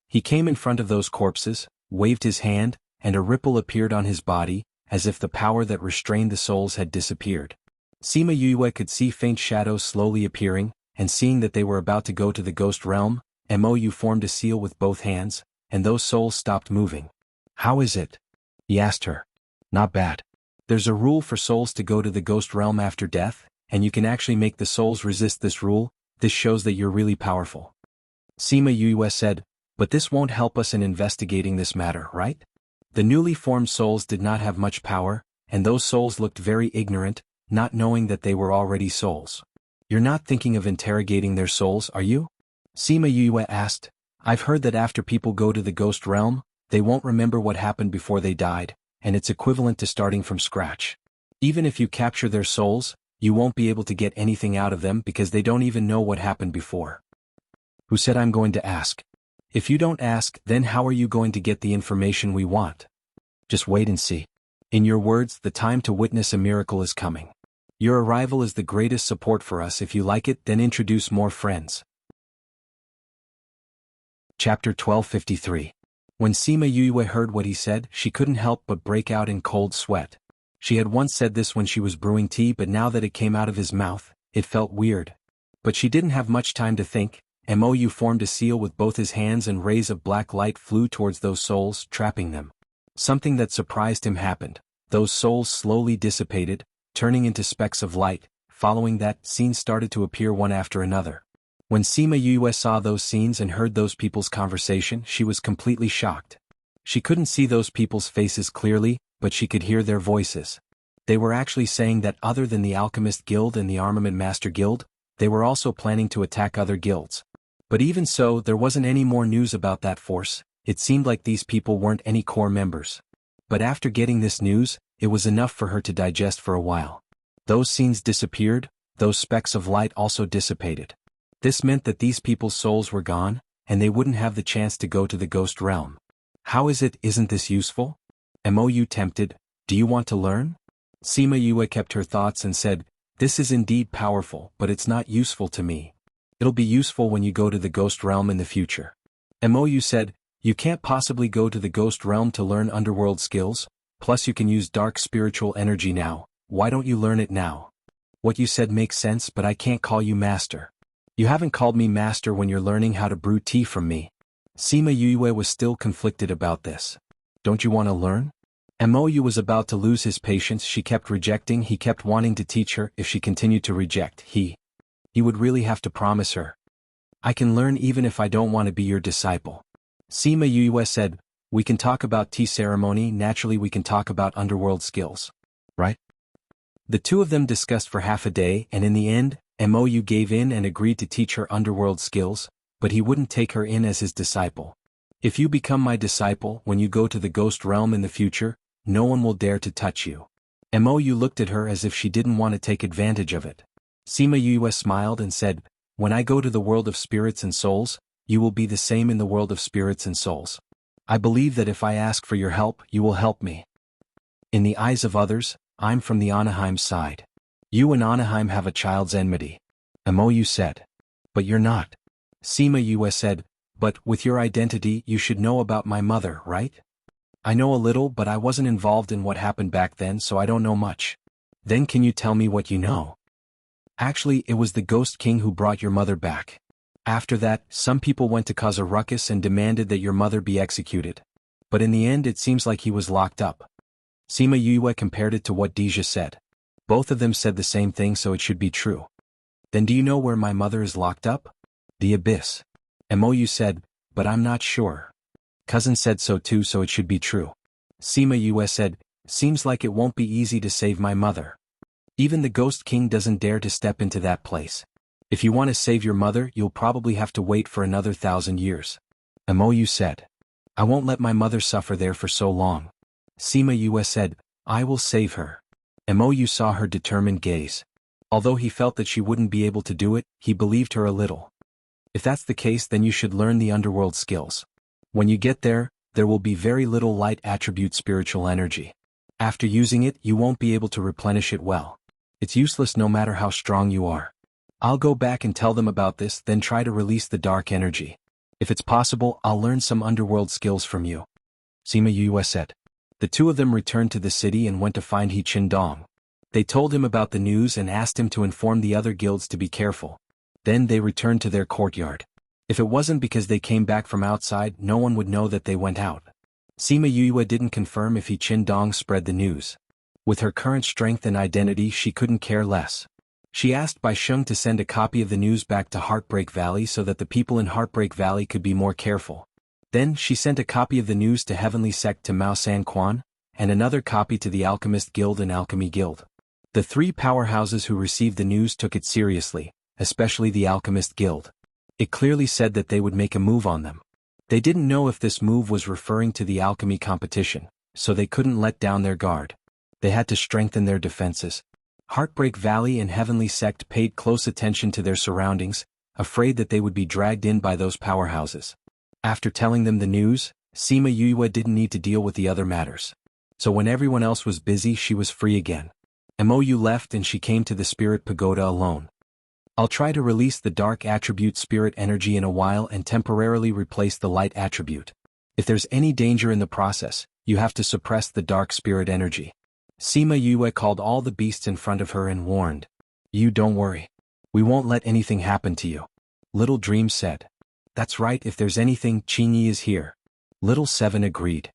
He came in front of those corpses, waved his hand, and a ripple appeared on his body, as if the power that restrained the souls had disappeared. Sima Yue could see faint shadows slowly appearing, and seeing that they were about to go to the ghost realm, Mou formed a seal with both hands, and those souls stopped moving. How is it? He asked her. Not bad. There's a rule for souls to go to the ghost realm after death, and you can actually make the souls resist this rule. This shows that you're really powerful. Sima Yue said, but this won't help us in investigating this matter, right? The newly formed souls did not have much power, and those souls looked very ignorant, not knowing that they were already souls. You're not thinking of interrogating their souls, are you? Sima Yue asked. I've heard that after people go to the ghost realm, they won't remember what happened before they died, and it's equivalent to starting from scratch. Even if you capture their souls, you won't be able to get anything out of them because they don't even know what happened before. Who said I'm going to ask? If you don't ask, then how are you going to get the information we want? Just wait and see. In your words, the time to witness a miracle is coming. Your arrival is the greatest support for us. If you like it, then introduce more friends. Chapter 1253. When Sima Yue heard what he said, she couldn't help but break out in cold sweat. She had once said this when she was brewing tea, but now that it came out of his mouth, it felt weird. But she didn't have much time to think. Mou formed a seal with both his hands and rays of black light flew towards those souls, trapping them. Something that surprised him happened. Those souls slowly dissipated, turning into specks of light. Following that, scenes started to appear one after another. When Sima Yue saw those scenes and heard those people's conversation, she was completely shocked. She couldn't see those people's faces clearly, but she could hear their voices. They were actually saying that other than the Alchemist Guild and the Armament Master Guild, they were also planning to attack other guilds. But even so, there wasn't any more news about that force. It seemed like these people weren't any core members. But after getting this news, it was enough for her to digest for a while. Those scenes disappeared, those specks of light also dissipated. This meant that these people's souls were gone, and they wouldn't have the chance to go to the ghost realm. How is it? Isn't this useful? Mou tempted. Do you want to learn? Sima Yue kept her thoughts and said, this is indeed powerful, but it's not useful to me. It'll be useful when you go to the ghost realm in the future. Mou said, you can't possibly go to the ghost realm to learn underworld skills, plus you can use dark spiritual energy now, why don't you learn it now? What you said makes sense, but I can't call you master. You haven't called me master when you're learning how to brew tea from me. Sima Yue was still conflicted about this. Don't you want to learn? Mou was about to lose his patience. She kept rejecting. He kept wanting to teach her. If she continued to reject, he would really have to promise her. I can learn even if I don't want to be your disciple. Sima Yue said, we can talk about tea ceremony. Naturally we can talk about underworld skills. Right? The two of them discussed for half a day, and in the end, Mou gave in and agreed to teach her underworld skills, but he wouldn't take her in as his disciple. If you become my disciple, when you go to the ghost realm in the future, no one will dare to touch you. Mou looked at her as if she didn't want to take advantage of it. Sima Yue smiled and said, when I go to the world of spirits and souls, you will be the same in the world of spirits and souls. I believe that if I ask for your help, you will help me. In the eyes of others, I'm from the Anaheim side. You and Anaheim have a child's enmity. Mou said. But you're not. Sima Yue said, but with your identity you should know about my mother, right? I know a little, but I wasn't involved in what happened back then, so I don't know much. Then can you tell me what you know? Actually, it was the Ghost King who brought your mother back. After that, some people went to cause a ruckus and demanded that your mother be executed. But in the end it seems like he was locked up. Sima Yue compared it to what Deja said. Both of them said the same thing, so it should be true. Then do you know where my mother is locked up? The abyss. Mou said, but I'm not sure. Cousin said so too, so it should be true. Sima Yue said, seems like it won't be easy to save my mother. Even the Ghost King doesn't dare to step into that place. If you want to save your mother, you'll probably have to wait for another 1,000 years. Mou said, I won't let my mother suffer there for so long. Sima Yue said, I will save her. Mou saw her determined gaze. Although he felt that she wouldn't be able to do it, he believed her a little. If that's the case, then you should learn the underworld skills. When you get there, there will be very little light attribute spiritual energy. After using it, you won't be able to replenish it well. It's useless no matter how strong you are. I'll go back and tell them about this, then try to release the dark energy. If it's possible, I'll learn some underworld skills from you. Sima Yue said. The two of them returned to the city and went to find He Qindong. They told him about the news and asked him to inform the other guilds to be careful. Then they returned to their courtyard. If it wasn't because they came back from outside, no one would know that they went out. Sima Yue didn't confirm if He Qindong spread the news. With her current strength and identity, she couldn't care less. She asked Bai Sheng to send a copy of the news back to Heartbreak Valley so that the people in Heartbreak Valley could be more careful. Then she sent a copy of the news to Heavenly Sect to Mao San Quan, and another copy to the Alchemist Guild and Alchemy Guild. The three powerhouses who received the news took it seriously, especially the Alchemist Guild. It clearly said that they would make a move on them. They didn't know if this move was referring to the alchemy competition, so they couldn't let down their guard. They had to strengthen their defenses. Heartbreak Valley and Heavenly Sect paid close attention to their surroundings, afraid that they would be dragged in by those powerhouses. After telling them the news, Sima Yue didn't need to deal with the other matters. So when everyone else was busy, she was free again. Mou left and she came to the Spirit Pagoda alone. I'll try to release the dark attribute spirit energy in a while and temporarily replace the light attribute. If there's any danger in the process, you have to suppress the dark spirit energy. Sima Yue called all the beasts in front of her and warned. You don't worry. We won't let anything happen to you. Little Dream said. That's right, if there's anything, Qingyi is here. Little Seven agreed.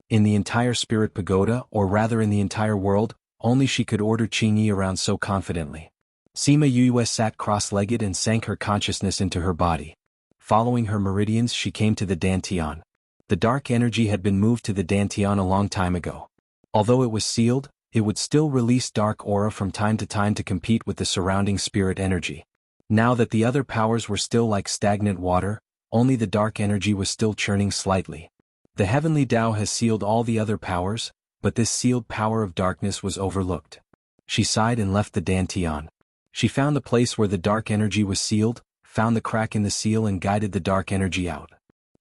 In the entire Spirit Pagoda, or rather in the entire world, only she could order Qingyi around so confidently. Sima Yue sat cross-legged and sank her consciousness into her body. Following her meridians, she came to the Dantian. The dark energy had been moved to the Dantian a long time ago. Although it was sealed, it would still release dark aura from time to compete with the surrounding spirit energy. Now that the other powers were still like stagnant water, only the dark energy was still churning slightly. The heavenly Tao has sealed all the other powers, but this sealed power of darkness was overlooked. She sighed and left the Dantian. She found the place where the dark energy was sealed, found the crack in the seal and guided the dark energy out.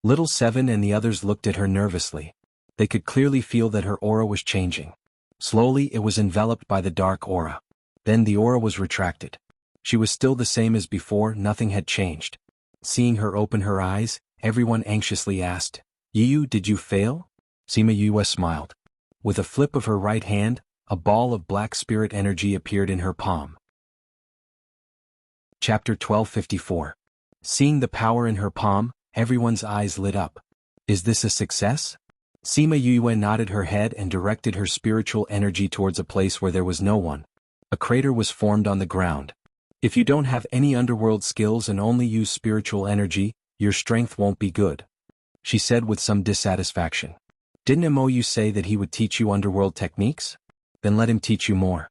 Little Seven and the others looked at her nervously. They could clearly feel that her aura was changing. Slowly it was enveloped by the dark aura. Then the aura was retracted. She was still the same as before, nothing had changed. Seeing her open her eyes, everyone anxiously asked, "Yu, did you fail?" Sima Yue smiled. With a flip of her right hand, a ball of black spirit energy appeared in her palm. Chapter 1254. Seeing the power in her palm, everyone's eyes lit up. Is this a success? Sima Yue nodded her head and directed her spiritual energy towards a place where there was no one. A crater was formed on the ground. If you don't have any underworld skills and only use spiritual energy, your strength won't be good, she said with some dissatisfaction. Didn't Mou say that he would teach you underworld techniques? Then let him teach you more.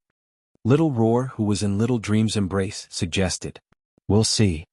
Little Roar, who was in Little Dream's embrace, suggested. We'll see.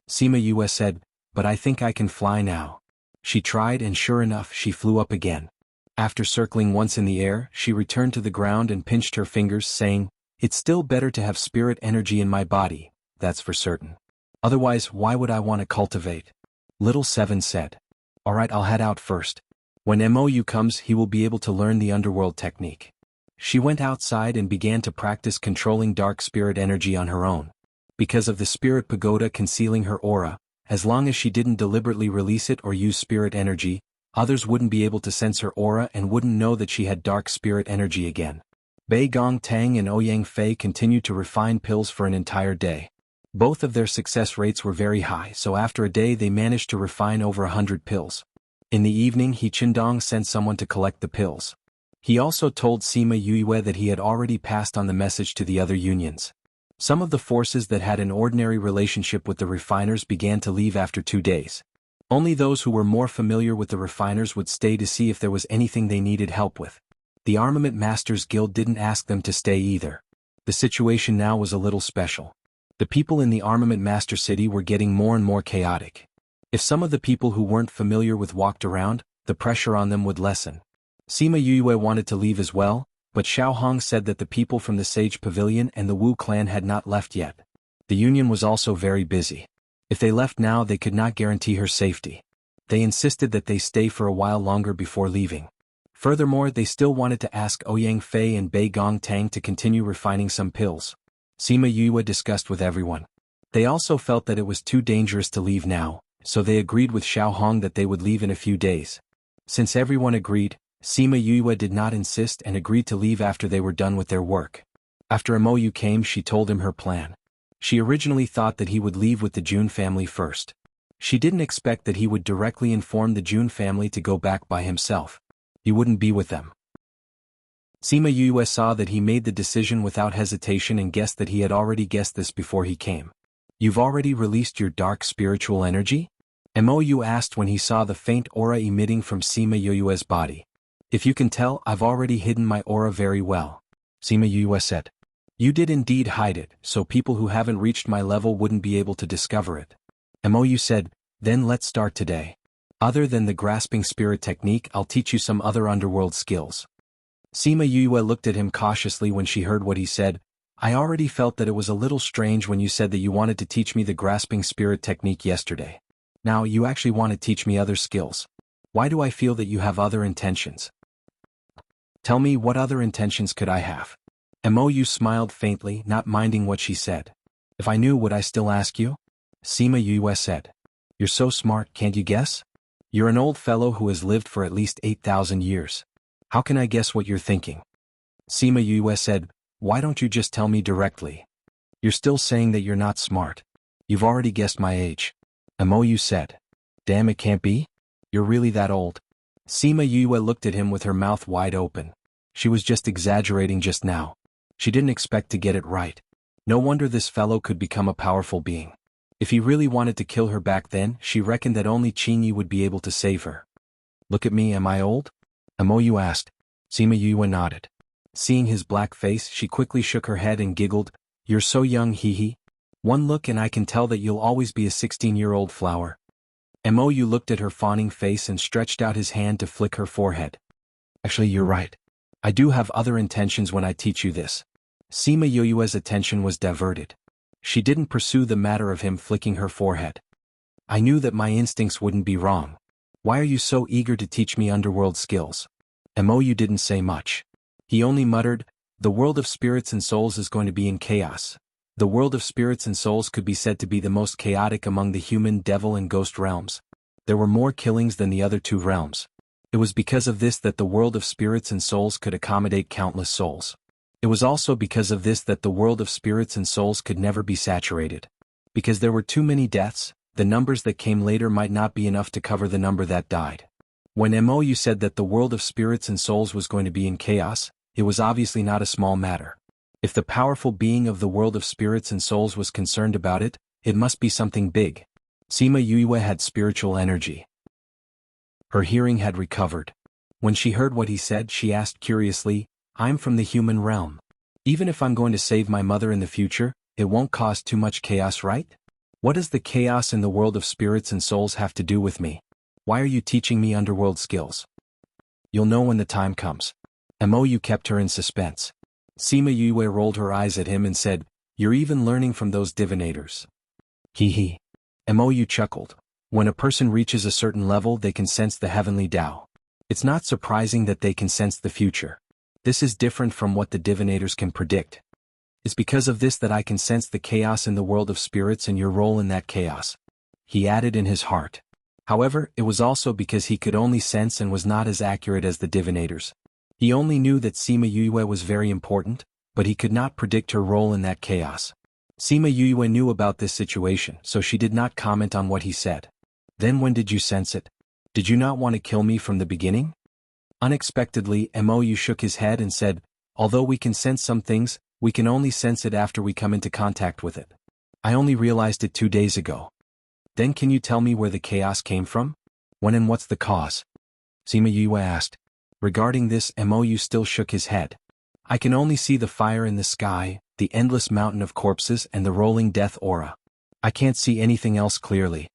Sima Yue said, but I think I can fly now. She tried and sure enough she flew up again. After circling once in the air, she returned to the ground and pinched her fingers, saying, it's still better to have spirit energy in my body, that's for certain. Otherwise, why would I want to cultivate? Little Seven said. Alright, I'll head out first. When Mou comes, he will be able to learn the underworld technique. She went outside and began to practice controlling dark spirit energy on her own. Because of the spirit pagoda concealing her aura, as long as she didn't deliberately release it or use spirit energy, others wouldn't be able to sense her aura and wouldn't know that she had dark spirit energy again. Bei Gong Tang and Ouyang Fei continued to refine pills for an entire day. Both of their success rates were very high, so after a day they managed to refine over 100 pills. In the evening, He Qindong sent someone to collect the pills. He also told Sima Yue that he had already passed on the message to the other unions. Some of the forces that had an ordinary relationship with the refiners began to leave after 2 days. Only those who were more familiar with the refiners would stay to see if there was anything they needed help with. The Armament Masters Guild didn't ask them to stay either. The situation now was a little special. The people in the Armament Master City were getting more and more chaotic. If some of the people who weren't familiar with walked around, the pressure on them would lessen. Sima Yue wanted to leave as well, but Xiao Hong said that the people from the Sage Pavilion and the Wu clan had not left yet. The union was also very busy. If they left now, they could not guarantee her safety. They insisted that they stay for a while longer before leaving. Furthermore, they still wanted to ask Ouyang Fei and Bei Gong Tang to continue refining some pills. Sima Yue discussed with everyone. They also felt that it was too dangerous to leave now, so they agreed with Xiao Hong that they would leave in a few days. Since everyone agreed, Sima Yue did not insist and agreed to leave after they were done with their work. After Mou came, she told him her plan. She originally thought that he would leave with the Jun family first. She didn't expect that he would directly inform the Jun family to go back by himself. He wouldn't be with them. Sima Yue saw that he made the decision without hesitation and guessed that he had already guessed this before he came. You've already released your dark spiritual energy? Mou asked when he saw the faint aura emitting from Sima Yue's body. If you can tell, I've already hidden my aura very well, Sima Yue said. You did indeed hide it, so people who haven't reached my level wouldn't be able to discover it. Mou said, then let's start today. Other than the grasping spirit technique, I'll teach you some other underworld skills. Sima Yue looked at him cautiously when she heard what he said. I already felt that it was a little strange when you said that you wanted to teach me the grasping spirit technique yesterday. Now you actually want to teach me other skills. Why do I feel that you have other intentions? Tell me, what other intentions could I have? Mou smiled faintly, not minding what she said. If I knew, would I still ask you? Sima Yue said. You're so smart, can't you guess? You're an old fellow who has lived for at least 8,000 years. How can I guess what you're thinking? Sima Yue said, why don't you just tell me directly? You're still saying that you're not smart. You've already guessed my age. Mou said. Damn, it can't be? You're really that old? Sima Yue looked at him with her mouth wide open. She was just exaggerating just now. She didn't expect to get it right. No wonder this fellow could become a powerful being. If he really wanted to kill her back then, she reckoned that only Qingyi would be able to save her. Look at me, am I old? Mou asked. Sima Yue nodded. Seeing his black face, she quickly shook her head and giggled. You're so young, hee. One look and I can tell that you'll always be a 16-year-old flower. Mou looked at her fawning face and stretched out his hand to flick her forehead. Actually, you're right. I do have other intentions when I teach you this. Sima Yue's attention was diverted. She didn't pursue the matter of him flicking her forehead. I knew that my instincts wouldn't be wrong. Why are you so eager to teach me underworld skills? Mou didn't say much. He only muttered, "The world of spirits and souls is going to be in chaos." The world of spirits and souls could be said to be the most chaotic among the human, devil and ghost realms. There were more killings than the other two realms. It was because of this that the world of spirits and souls could accommodate countless souls. It was also because of this that the world of spirits and souls could never be saturated. Because there were too many deaths, the numbers that came later might not be enough to cover the number that died. When Mou said that the world of spirits and souls was going to be in chaos, it was obviously not a small matter. If the powerful being of the world of spirits and souls was concerned about it, it must be something big. Sima Yue had spiritual energy. Her hearing had recovered. When she heard what he said, she asked curiously, "I'm from the human realm. Even if I'm going to save my mother in the future, it won't cause too much chaos, right? What does the chaos in the world of spirits and souls have to do with me? Why are you teaching me underworld skills?" "You'll know when the time comes." Mou kept her in suspense. Sima Yue rolled her eyes at him and said, "You're even learning from those divinators." Hee. Mou chuckled. When a person reaches a certain level, they can sense the heavenly Tao. It's not surprising that they can sense the future. This is different from what the divinators can predict. It's because of this that I can sense the chaos in the world of spirits and your role in that chaos. He added in his heart. However, it was also because he could only sense and was not as accurate as the divinators. He only knew that Sima Yue was very important, but he could not predict her role in that chaos. Sima Yue knew about this situation, so she did not comment on what he said. "Then when did you sense it? Did you not want to kill me from the beginning?" Unexpectedly, Mou shook his head and said, "Although we can sense some things, we can only sense it after we come into contact with it. I only realized it 2 days ago." "Then can you tell me where the chaos came from? When and what's the cause?" Sima Yue asked. Regarding this, Mou still shook his head. "I can only see the fire in the sky, the endless mountain of corpses and the rolling death aura. I can't see anything else clearly."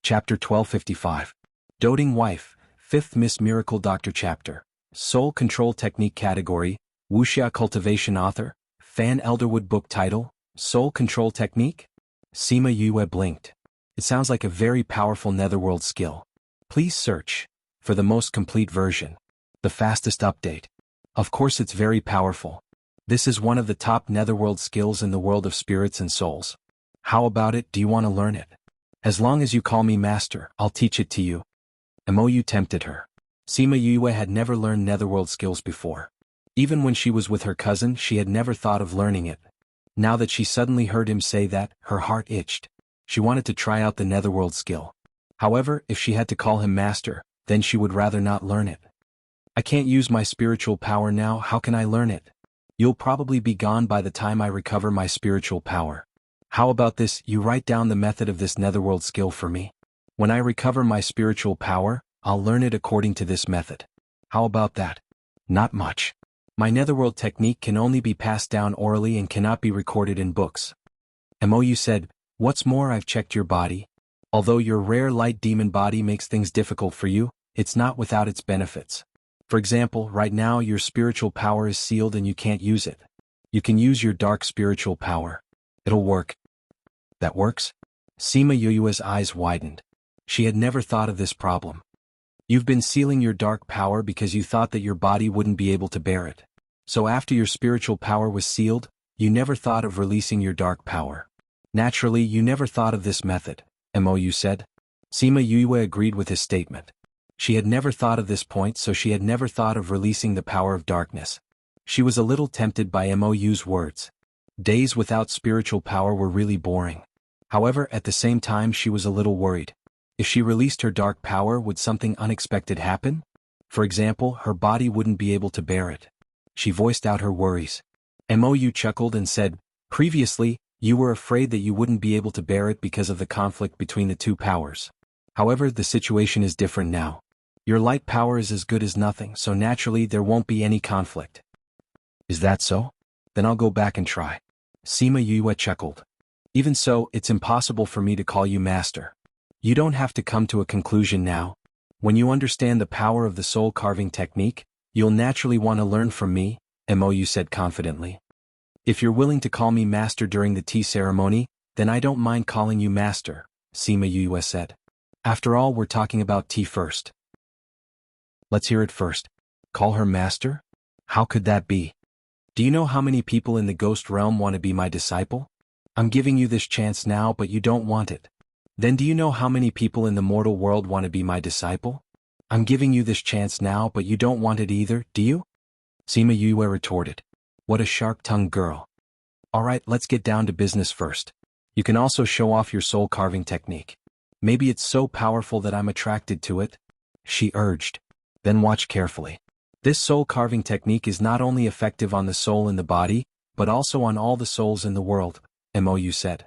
Chapter 1255. Doting Wife, 5th Miss Miracle Doctor Chapter. Soul Control Technique Category, Wuxia Cultivation Author, Fan Elderwood Book Title, Soul Control Technique? Sima Yue blinked. It sounds like a very powerful netherworld skill. Please search for the most complete version. The fastest update. Of course it's very powerful. This is one of the top netherworld skills in the world of spirits and souls. How about it? Do you want to learn it? As long as you call me master, I'll teach it to you. Mou tempted her. Sima Yue had never learned netherworld skills before. Even when she was with her cousin, she had never thought of learning it. Now that she suddenly heard him say that, her heart itched. She wanted to try out the netherworld skill. However, if she had to call him master, then she would rather not learn it. "I can't use my spiritual power now, how can I learn it? You'll probably be gone by the time I recover my spiritual power. How about this, you write down the method of this netherworld skill for me? When I recover my spiritual power, I'll learn it according to this method. How about that?" "Not much. My netherworld technique can only be passed down orally and cannot be recorded in books." Mou said, "What's more, I've checked your body. Although your rare light demon body makes things difficult for you, it's not without its benefits. For example, right now your spiritual power is sealed and you can't use it. You can use your dark spiritual power. It'll work." "That works?" Sima Yue's eyes widened. She had never thought of this problem. "You've been sealing your dark power because you thought that your body wouldn't be able to bear it. So after your spiritual power was sealed, you never thought of releasing your dark power. Naturally, you never thought of this method," Mou said. Sima Yue agreed with his statement. She had never thought of this point, so she had never thought of releasing the power of darkness. She was a little tempted by Mou's words. Days without spiritual power were really boring. However, at the same time she was a little worried. If she released her dark power, would something unexpected happen? For example, her body wouldn't be able to bear it. She voiced out her worries. Mou chuckled and said, "Previously, you were afraid that you wouldn't be able to bear it because of the conflict between the two powers. However, the situation is different now. Your light power is as good as nothing, so naturally there won't be any conflict." "Is that so? Then I'll go back and try." Sima Yue chuckled. "Even so, it's impossible for me to call you master. You don't have to come to a conclusion now. When you understand the power of the soul carving technique, you'll naturally want to learn from me," Mou said confidently. "If you're willing to call me master during the tea ceremony, then I don't mind calling you master," Sima Yue said. "After all, we're talking about tea first. Let's hear it first. Call her master? How could that be? Do you know how many people in the ghost realm want to be my disciple? I'm giving you this chance now, but you don't want it. Then do you know how many people in the mortal world want to be my disciple? I'm giving you this chance now, but you don't want it either, do you? Sima Yue retorted. What a sharp-tongued girl. Alright, let's get down to business first. You can also show off your soul carving technique. Maybe it's so powerful that I'm attracted to it, she urged. Then watch carefully. This soul carving technique is not only effective on the soul in the body, but also on all the souls in the world, Mou said.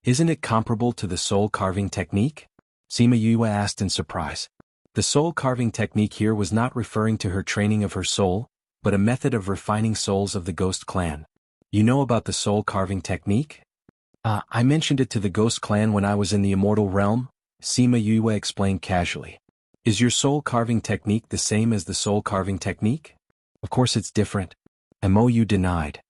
Isn't it comparable to the soul carving technique? Sima Yue asked in surprise. The soul carving technique here was not referring to her training of her soul, but a method of refining souls of the ghost clan. You know about the soul carving technique? I mentioned it to the ghost clan when I was in the immortal realm, Sima Yue explained casually. Is your soul carving technique the same as the soul carving technique? Of course it's different. Mou denied.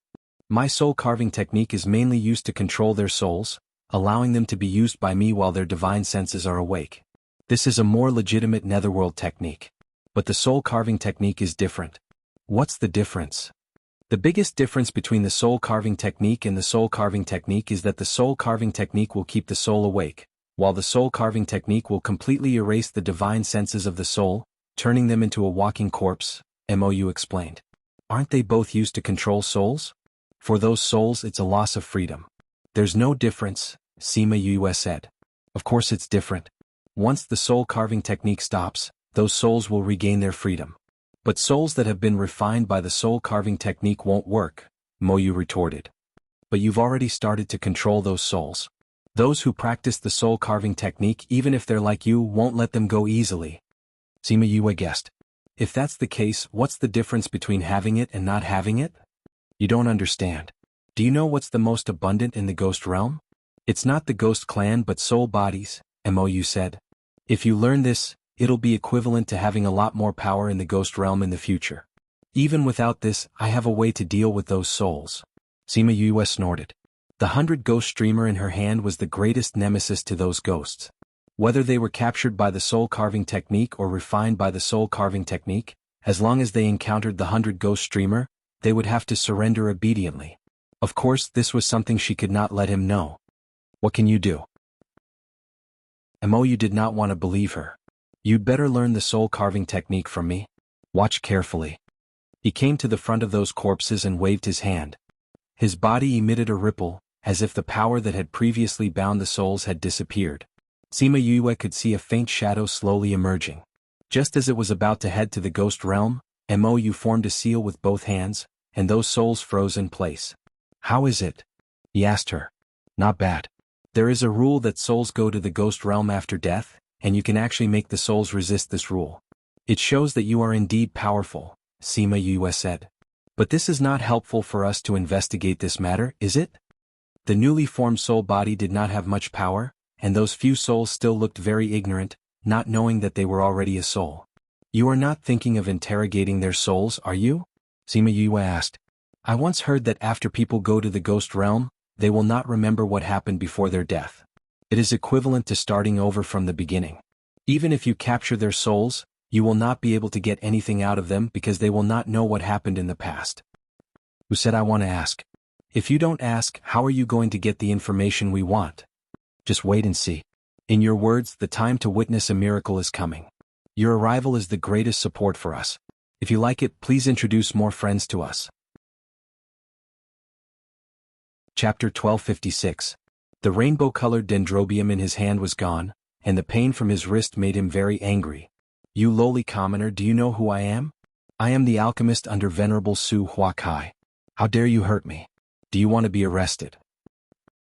My soul carving technique is mainly used to control their souls, allowing them to be used by me while their divine senses are awake. This is a more legitimate netherworld technique. But the soul carving technique is different. What's the difference? The biggest difference between the soul carving technique and the soul carving technique is that the soul carving technique will keep the soul awake, while the soul carving technique will completely erase the divine senses of the soul, turning them into a walking corpse, Mou explained. Aren't they both used to control souls? For those souls it's a loss of freedom. There's no difference, Sima Yue said. Of course it's different. Once the soul carving technique stops, those souls will regain their freedom. But souls that have been refined by the soul carving technique won't work, Mou retorted. But you've already started to control those souls. Those who practice the soul carving technique, even if they're like you, won't let them go easily. Sima Yue guessed. If that's the case, what's the difference between having it and not having it? You don't understand. Do you know what's the most abundant in the ghost realm? It's not the ghost clan but soul bodies, Mou said. If you learn this, it'll be equivalent to having a lot more power in the ghost realm in the future. Even without this, I have a way to deal with those souls. Sima Yue snorted. The 100 ghost streamer in her hand was the greatest nemesis to those ghosts. Whether they were captured by the soul carving technique or refined by the soul carving technique, as long as they encountered the 100 ghost streamer, they would have to surrender obediently. Of course, this was something she could not let him know. What can you do? Mou did not want to believe her. You'd better learn the soul carving technique from me. Watch carefully. He came to the front of those corpses and waved his hand. His body emitted a ripple, as if the power that had previously bound the souls had disappeared. Sima Yue could see a faint shadow slowly emerging. Just as it was about to head to the ghost realm, Mou formed a seal with both hands, and those souls froze in place. How is it? He asked her. Not bad. There is a rule that souls go to the ghost realm after death, and you can actually make the souls resist this rule. It shows that you are indeed powerful, Sima Yue said. But this is not helpful for us to investigate this matter, is it? The newly formed soul body did not have much power, and those few souls still looked very ignorant, not knowing that they were already a soul. You are not thinking of interrogating their souls, are you? Sima Yue asked. I once heard that after people go to the ghost realm, they will not remember what happened before their death. It is equivalent to starting over from the beginning. Even if you capture their souls, you will not be able to get anything out of them because they will not know what happened in the past. Who said I want to ask? If you don't ask, how are you going to get the information we want? Just wait and see. In your words, the time to witness a miracle is coming. Your arrival is the greatest support for us. If you like it, please introduce more friends to us. Chapter 1256. The rainbow-colored dendrobium in his hand was gone, and the pain from his wrist made him very angry. You lowly commoner, do you know who I am? I am the alchemist under Venerable Su Huakai. How dare you hurt me? Do you want to be arrested?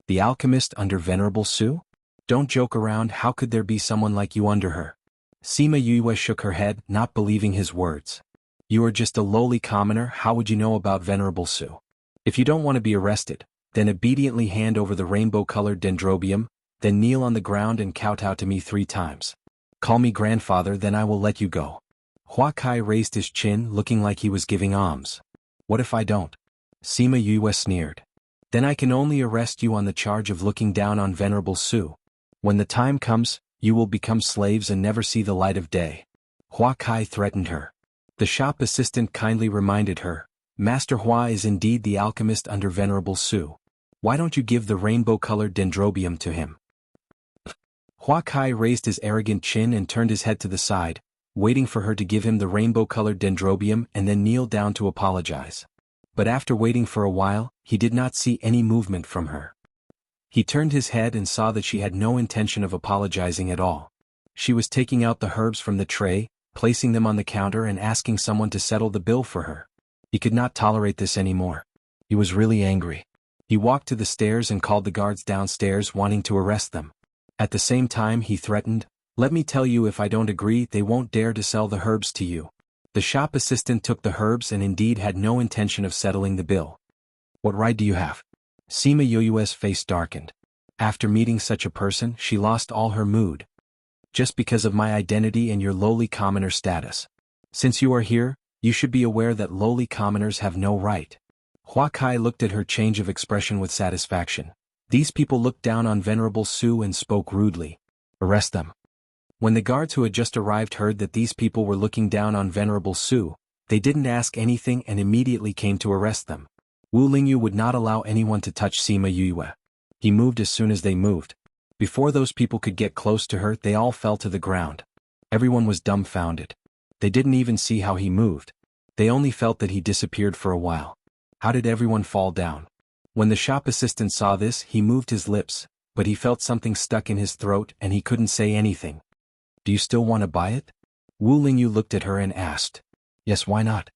The alchemist under Venerable Su? Don't joke around, how could there be someone like you under her? Sima Yue shook her head, not believing his words. You are just a lowly commoner, how would you know about Venerable Su? If you don't want to be arrested, then obediently hand over the rainbow-colored dendrobium, then kneel on the ground and kowtow to me 3 times. Call me grandfather, then I will let you go. Huakai raised his chin, looking like he was giving alms. What if I don't? Sima Yue sneered. Then I can only arrest you on the charge of looking down on Venerable Su. When the time comes, you will become slaves and never see the light of day. Hua Kai threatened her. The shop assistant kindly reminded her, Master Hua is indeed the alchemist under Venerable Su. Why don't you give the rainbow-colored dendrobium to him? Hua Kai raised his arrogant chin and turned his head to the side, waiting for her to give him the rainbow-colored dendrobium and then kneel down to apologize. But after waiting for a while, he did not see any movement from her. He turned his head and saw that she had no intention of apologizing at all. She was taking out the herbs from the tray, placing them on the counter and asking someone to settle the bill for her. He could not tolerate this anymore. He was really angry. He walked to the stairs and called the guards downstairs, wanting to arrest them. At the same time he threatened, let me tell you, if I don't agree they won't dare to sell the herbs to you. The shop assistant took the herbs and indeed had no intention of settling the bill. What right do you have? Sima Yoyue's face darkened. After meeting such a person, she lost all her mood. Just because of my identity and your lowly commoner status. Since you are here, you should be aware that lowly commoners have no right. Hua Kai looked at her change of expression with satisfaction. These people looked down on Venerable Su and spoke rudely. Arrest them. When the guards who had just arrived heard that these people were looking down on Venerable Su, they didn't ask anything and immediately came to arrest them. Wu Lingyu would not allow anyone to touch Sima Yue. He moved as soon as they moved. Before those people could get close to her, they all fell to the ground. Everyone was dumbfounded. They didn't even see how he moved. They only felt that he disappeared for a while. How did everyone fall down? When the shop assistant saw this, he moved his lips, but he felt something stuck in his throat and he couldn't say anything. Do you still want to buy it? Wu Lingyu looked at her and asked. Yes, why not?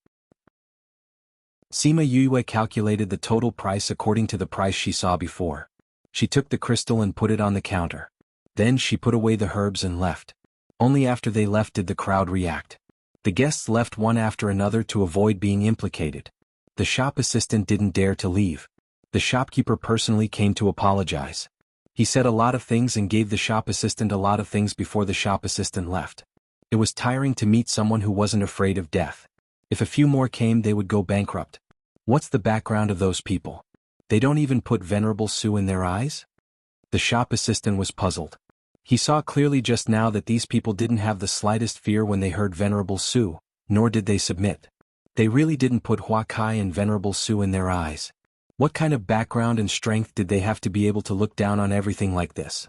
Sima Yue calculated the total price according to the price she saw before. She took the crystal and put it on the counter. Then she put away the herbs and left. Only after they left did the crowd react. The guests left one after another to avoid being implicated. The shop assistant didn't dare to leave. The shopkeeper personally came to apologize. He said a lot of things and gave the shop assistant a lot of things before the shop assistant left. It was tiring to meet someone who wasn't afraid of death. If a few more came, they would go bankrupt. What's the background of those people? They don't even put Venerable Su in their eyes? The shop assistant was puzzled. He saw clearly just now that these people didn't have the slightest fear when they heard Venerable Su, nor did they submit. They really didn't put Hua Kai and Venerable Su in their eyes. What kind of background and strength did they have to be able to look down on everything like this?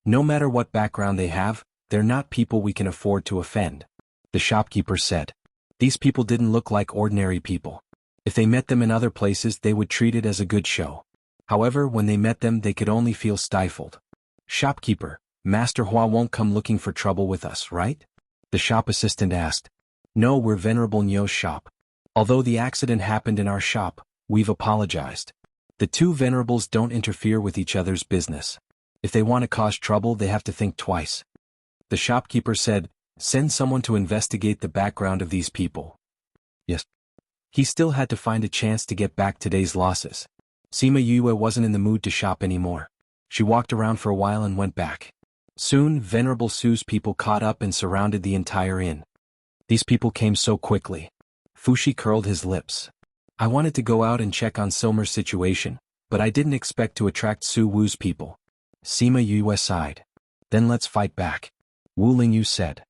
No matter what background they have, they're not people we can afford to offend. The shopkeeper said. These people didn't look like ordinary people. If they met them in other places, they would treat it as a good show. However, when they met them, they could only feel stifled. Shopkeeper, Master Hua won't come looking for trouble with us, right? The shop assistant asked. No, we're Venerable Nyo's shop. Although the accident happened in our shop, we've apologized. The two venerables don't interfere with each other's business. If they want to cause trouble, they have to think twice. The shopkeeper said, send someone to investigate the background of these people. Yes. He still had to find a chance to get back today's losses. Sima Yue wasn't in the mood to shop anymore. She walked around for a while and went back. Soon, Venerable Su's people caught up and surrounded the entire inn. These people came so quickly. Fushi curled his lips. I wanted to go out and check on Silmer's situation, but I didn't expect to attract Su Wu's people. Sima Yue sighed. Then let's fight back. Wu Lingyu said.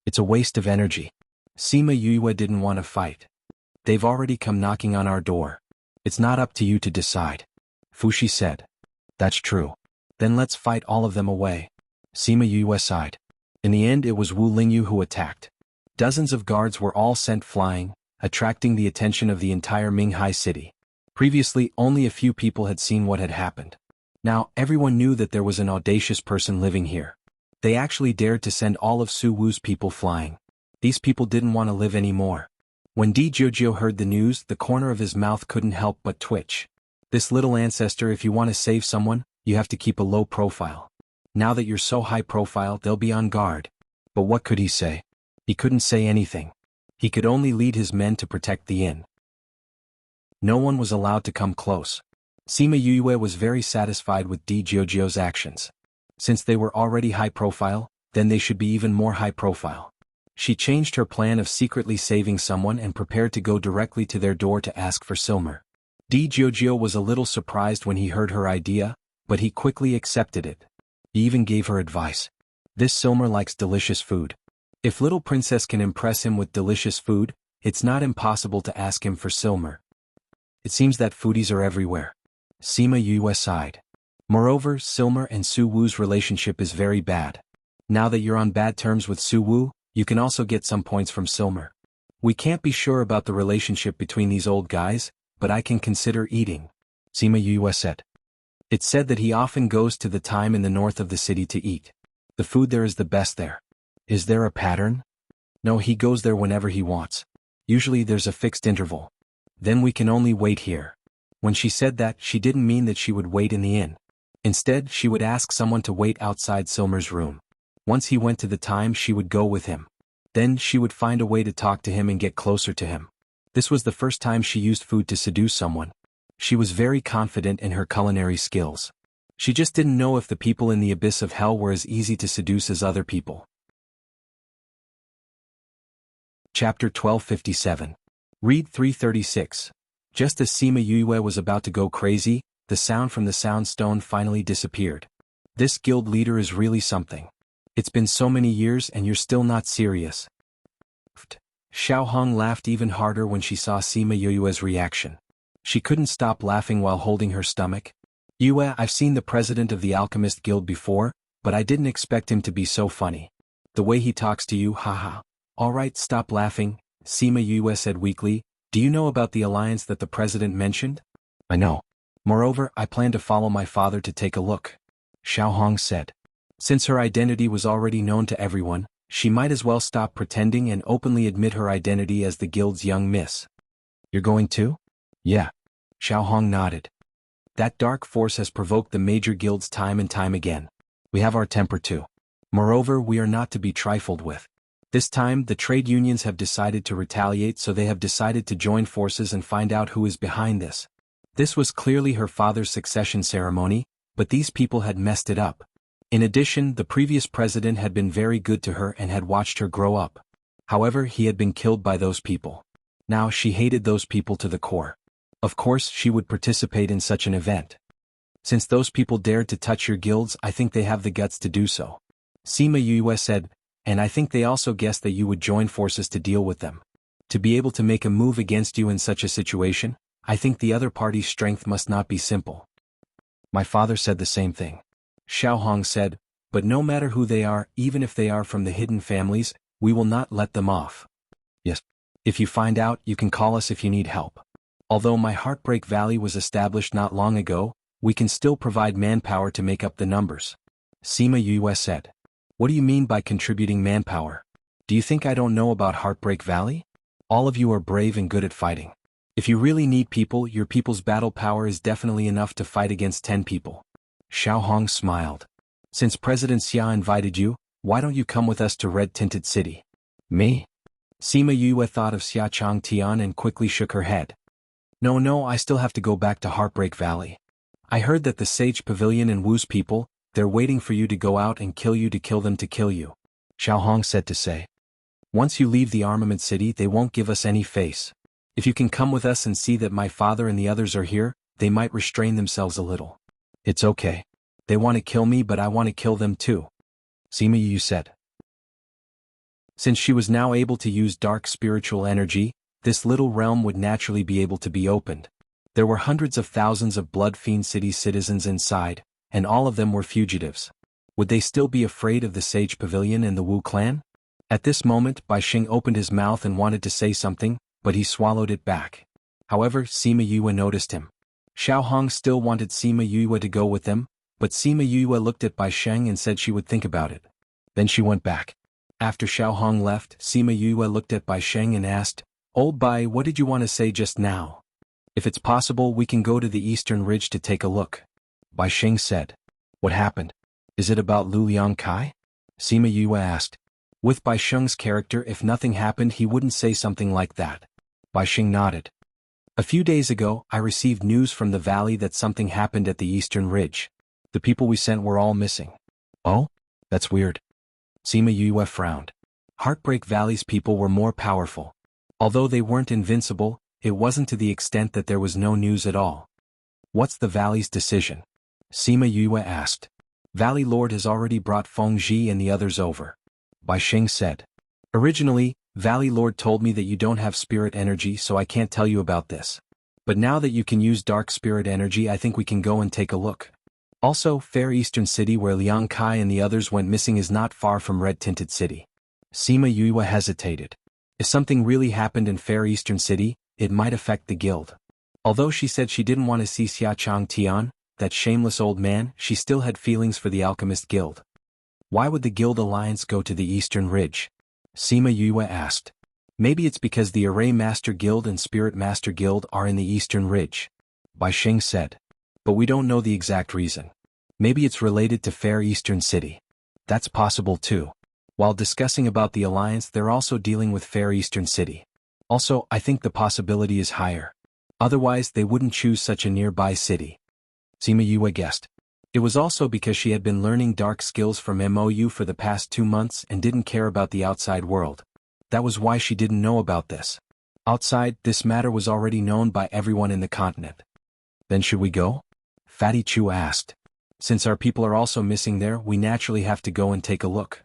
It's a waste of energy. Sima Yue didn't want to fight. They've already come knocking on our door. It's not up to you to decide. Fushi said. That's true. Then let's fight all of them away. Sima Yue sighed. In the end, it was Wu Lingyu who attacked. Dozens of guards were all sent flying, attracting the attention of the entire Minghai city. Previously, only a few people had seen what had happened. Now, everyone knew that there was an audacious person living here. They actually dared to send all of Su Wu's people flying. These people didn't want to live anymore. When Di Jojo heard the news, the corner of his mouth couldn't help but twitch. This little ancestor, if you want to save someone, you have to keep a low profile. Now that you're so high profile, they'll be on guard. But what could he say? He couldn't say anything. He could only lead his men to protect the inn. No one was allowed to come close. Sima Yue was very satisfied with Di Jojo's actions. Since they were already high profile, then they should be even more high profile. She changed her plan of secretly saving someone and prepared to go directly to their door to ask for Silmer. Di Jojo was a little surprised when he heard her idea, but he quickly accepted it. He even gave her advice. This Silmer likes delicious food. If little princess can impress him with delicious food, it's not impossible to ask him for Silmer. It seems that foodies are everywhere. Sima Yue sighed. Moreover, Silmer and Su Wu's relationship is very bad. Now that you're on bad terms with Su Wu, you can also get some points from Silmer. We can't be sure about the relationship between these old guys, but I can consider eating, Sima Yue said. It's said that he often goes to the time in the north of the city to eat. The food there is the best there. Is there a pattern? No, he goes there whenever he wants. Usually there's a fixed interval. Then we can only wait here. When she said that, she didn't mean that she would wait in the inn. Instead, she would ask someone to wait outside Silmer's room. Once he went to the time, she would go with him. Then she would find a way to talk to him and get closer to him. This was the first time she used food to seduce someone. She was very confident in her culinary skills. She just didn't know if the people in the abyss of hell were as easy to seduce as other people. Chapter 1257. Read 336. Just as Sima Yue was about to go crazy, the sound from the sound stone finally disappeared. This guild leader is really something. It's been so many years and you're still not serious. Xiao Hong laughed even harder when she saw Sima Yue's reaction. She couldn't stop laughing while holding her stomach. Yue, I've seen the president of the Alchemist Guild before, but I didn't expect him to be so funny. The way he talks to you, haha. Alright, stop laughing, Sima Yue said weakly. Do you know about the alliance that the president mentioned? I know. Moreover, I plan to follow my father to take a look, Xiao Hong said. Since her identity was already known to everyone, she might as well stop pretending and openly admit her identity as the guild's young miss. You're going too? Yeah. Xiao Hong nodded. That dark force has provoked the major guilds time and time again. We have our temper too. Moreover, we are not to be trifled with. This time, the trade unions have decided to retaliate, so they have decided to join forces and find out who is behind this. This was clearly her father's succession ceremony, but these people had messed it up. In addition, the previous president had been very good to her and had watched her grow up. However, he had been killed by those people. Now she hated those people to the core. Of course, she would participate in such an event. Since those people dared to touch your guilds, I think they have the guts to do so. Sima Yue said, and I think they also guessed that you would join forces to deal with them. To be able to make a move against you in such a situation, I think the other party's strength must not be simple. My father said the same thing. Xiao Hong said, but no matter who they are, even if they are from the hidden families, we will not let them off. Yes. If you find out, you can call us if you need help. Although my Heartbreak Valley was established not long ago, we can still provide manpower to make up the numbers. Sima Yue said. What do you mean by contributing manpower? Do you think I don't know about Heartbreak Valley? All of you are brave and good at fighting. If you really need people, your people's battle power is definitely enough to fight against 10 people. Xiao Hong smiled. Since President Xia invited you, why don't you come with us to Red Tinted City? Me? Sima Yue thought of Xia Chang Tian and quickly shook her head. No, I still have to go back to Heartbreak Valley. I heard that the Sage Pavilion and Wu's people, they're waiting for you to go out and kill you to kill them to kill you. Xiao Hong said to say. Once you leave the Armament City, they won't give us any face. If you can come with us and see that my father and the others are here, they might restrain themselves a little. It's okay. They want to kill me, but I want to kill them too. Sima Yue said. Since she was now able to use dark spiritual energy, this little realm would naturally be able to be opened. There were hundreds of thousands of Blood Fiend City citizens inside, and all of them were fugitives. Would they still be afraid of the Sage Pavilion and the Wu clan? At this moment, Bai Xing opened his mouth and wanted to say something, but he swallowed it back. However, Sima Yue noticed him. Xiao Hong still wanted Sima Yue to go with them, but Sima Yue looked at Bai Sheng and said she would think about it. Then she went back. After Xiao Hong left, Sima Yue looked at Bai Sheng and asked, Old Bai, what did you want to say just now? If it's possible, we can go to the Eastern Ridge to take a look. Bai Sheng said. What happened? Is it about Lu Liang Kai? Sima Yue asked. With Bai Sheng's character, if nothing happened, he wouldn't say something like that. Bai Sheng nodded. A few days ago, I received news from the valley that something happened at the Eastern Ridge. The people we sent were all missing. Oh? That's weird. Sima Yue frowned. Heartbreak Valley's people were more powerful. Although they weren't invincible, it wasn't to the extent that there was no news at all. What's the valley's decision? Sima Yue asked. Valley Lord has already brought Feng Ji and the others over. Bai Xing said. Originally, Valley Lord told me that you don't have spirit energy, so I can't tell you about this. But now that you can use dark spirit energy, I think we can go and take a look. Also, Fair Eastern City where Liang Kai and the others went missing is not far from Red Tinted City. Sima Yue hesitated. If something really happened in Fair Eastern City, it might affect the guild. Although she said she didn't want to see Xiaochang Tian, that shameless old man, she still had feelings for the Alchemist Guild. Why would the Guild Alliance go to the Eastern Ridge? Sima Yue asked. Maybe it's because the Array Master Guild and Spirit Master Guild are in the Eastern Ridge. Bai Sheng said. But we don't know the exact reason. Maybe it's related to Fair Eastern City. That's possible too. While discussing about the alliance, they're also dealing with Fair Eastern City. Also, I think the possibility is higher. Otherwise, they wouldn't choose such a nearby city. Sima Yue guessed. It was also because she had been learning dark skills from MOU for the past 2 months and didn't care about the outside world. That was why she didn't know about this. Outside, this matter was already known by everyone in the continent. Then should we go? Fatty Chu asked. Since our people are also missing there, we naturally have to go and take a look.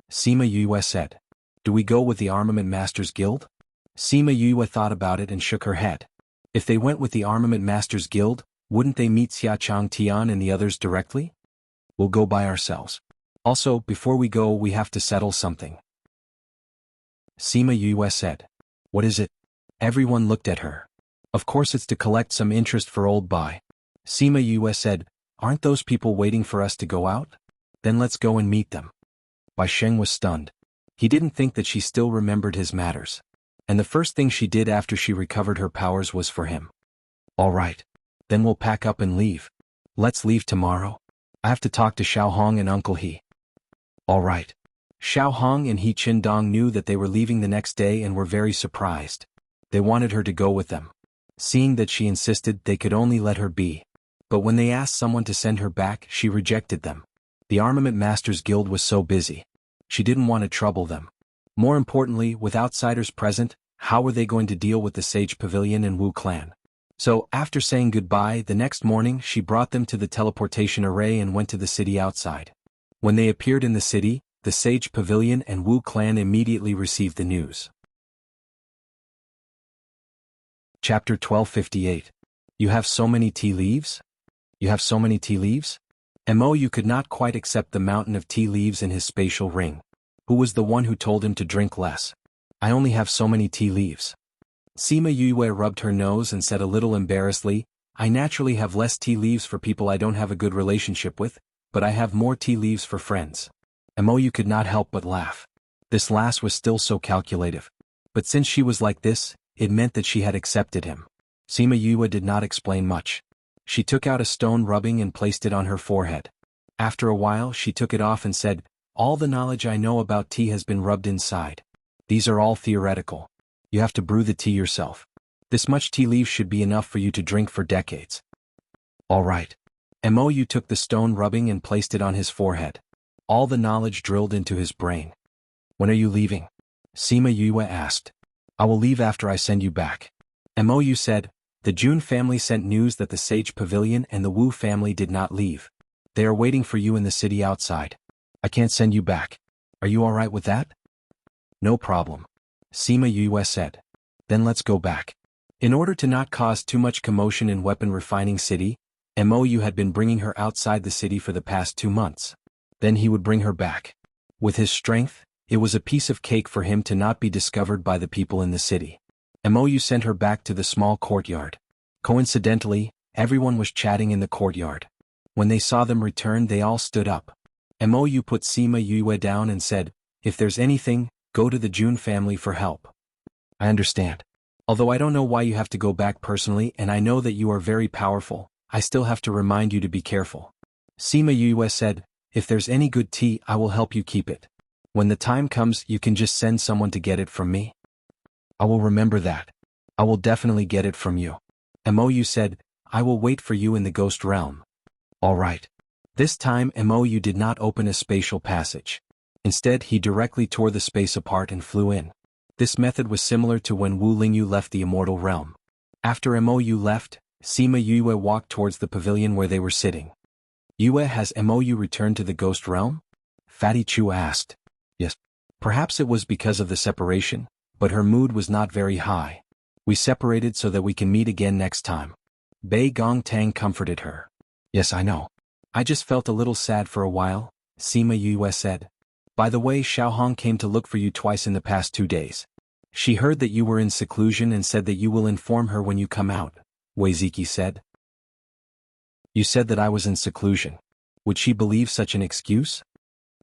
Sima Yue said. Do we go with the Armament Masters Guild? Sima Yue thought about it and shook her head. If they went with the Armament Masters Guild, wouldn't they meet Xiaochang Tian and the others directly? We'll go by ourselves. Also, before we go, we have to settle something. Sima Yue said. What is it? Everyone looked at her. Of course it's to collect some interest for old Bai. Sima Yue said, aren't those people waiting for us to go out? Then let's go and meet them. Bai Sheng was stunned. He didn't think that she still remembered his matters. And the first thing she did after she recovered her powers was for him. All right. Then we'll pack up and leave. Let's leave tomorrow. I have to talk to Xiao Hong and Uncle He. All right. Xiao Hong and He Qindong knew that they were leaving the next day and were very surprised. They wanted her to go with them. Seeing that she insisted, they could only let her be. But when they asked someone to send her back, she rejected them. The Armament Masters Guild was so busy. She didn't want to trouble them. More importantly, with outsiders present, how were they going to deal with the Sage Pavilion and Wu clan? So, after saying goodbye, the next morning she brought them to the teleportation array and went to the city outside. When they appeared in the city, the Sage Pavilion and Wu clan immediately received the news. Chapter 1258. You have so many tea leaves? You have so many tea leaves? MOU could not quite accept the mountain of tea leaves in his spatial ring. Who was the one who told him to drink less? I only have so many tea leaves. Sima Yue rubbed her nose and said a little embarrassedly, I naturally have less tea leaves for people I don't have a good relationship with, but I have more tea leaves for friends. MOU could not help but laugh. This last was still so calculative. But since she was like this, it meant that she had accepted him. Sima Yue did not explain much. She took out a stone rubbing and placed it on her forehead. After a while she took it off and said, all the knowledge I know about tea has been rubbed inside. These are all theoretical. You have to brew the tea yourself. This much tea leaves should be enough for you to drink for decades. All right. MOU took the stone rubbing and placed it on his forehead. All the knowledge drilled into his brain. When are you leaving? Sima Yue asked. I will leave after I send you back. MOU said, the Jun family sent news that the Sage Pavilion and the Wu family did not leave. They are waiting for you in the city outside. I can't send you back. Are you all right with that? No problem. Sima Yue said. Then let's go back. In order to not cause too much commotion in Weapon Refining City, MOU had been bringing her outside the city for the past 2 months. Then he would bring her back. With his strength, it was a piece of cake for him to not be discovered by the people in the city. MOU sent her back to the small courtyard. Coincidentally, everyone was chatting in the courtyard. When they saw them return, they all stood up. MOU put Sima Yue down and said, if there's anything, go to the Jun family for help. I understand. Although I don't know why you have to go back personally and I know that you are very powerful, I still have to remind you to be careful. Sima Yue said, if there's any good tea, I will help you keep it. When the time comes, you can just send someone to get it from me. I will remember that. I will definitely get it from you. MOU said, I will wait for you in the ghost realm. All right. This time MOU did not open a spatial passage. Instead, he directly tore the space apart and flew in. This method was similar to when Wu Lingyu left the immortal realm. After MOU left, Sima Yue walked towards the pavilion where they were sitting. Yue, has MOU returned to the ghost realm? Fatty Chu asked. Yes. Perhaps it was because of the separation, but her mood was not very high. We separated so that we can meet again next time. Bei Gongtang comforted her. Yes, I know. I just felt a little sad for a while, Sima Yue said. By the way, Xiaohong came to look for you twice in the past 2 days. She heard that you were in seclusion and said that you will inform her when you come out, Wei Ziki said. You said that I was in seclusion. Would she believe such an excuse?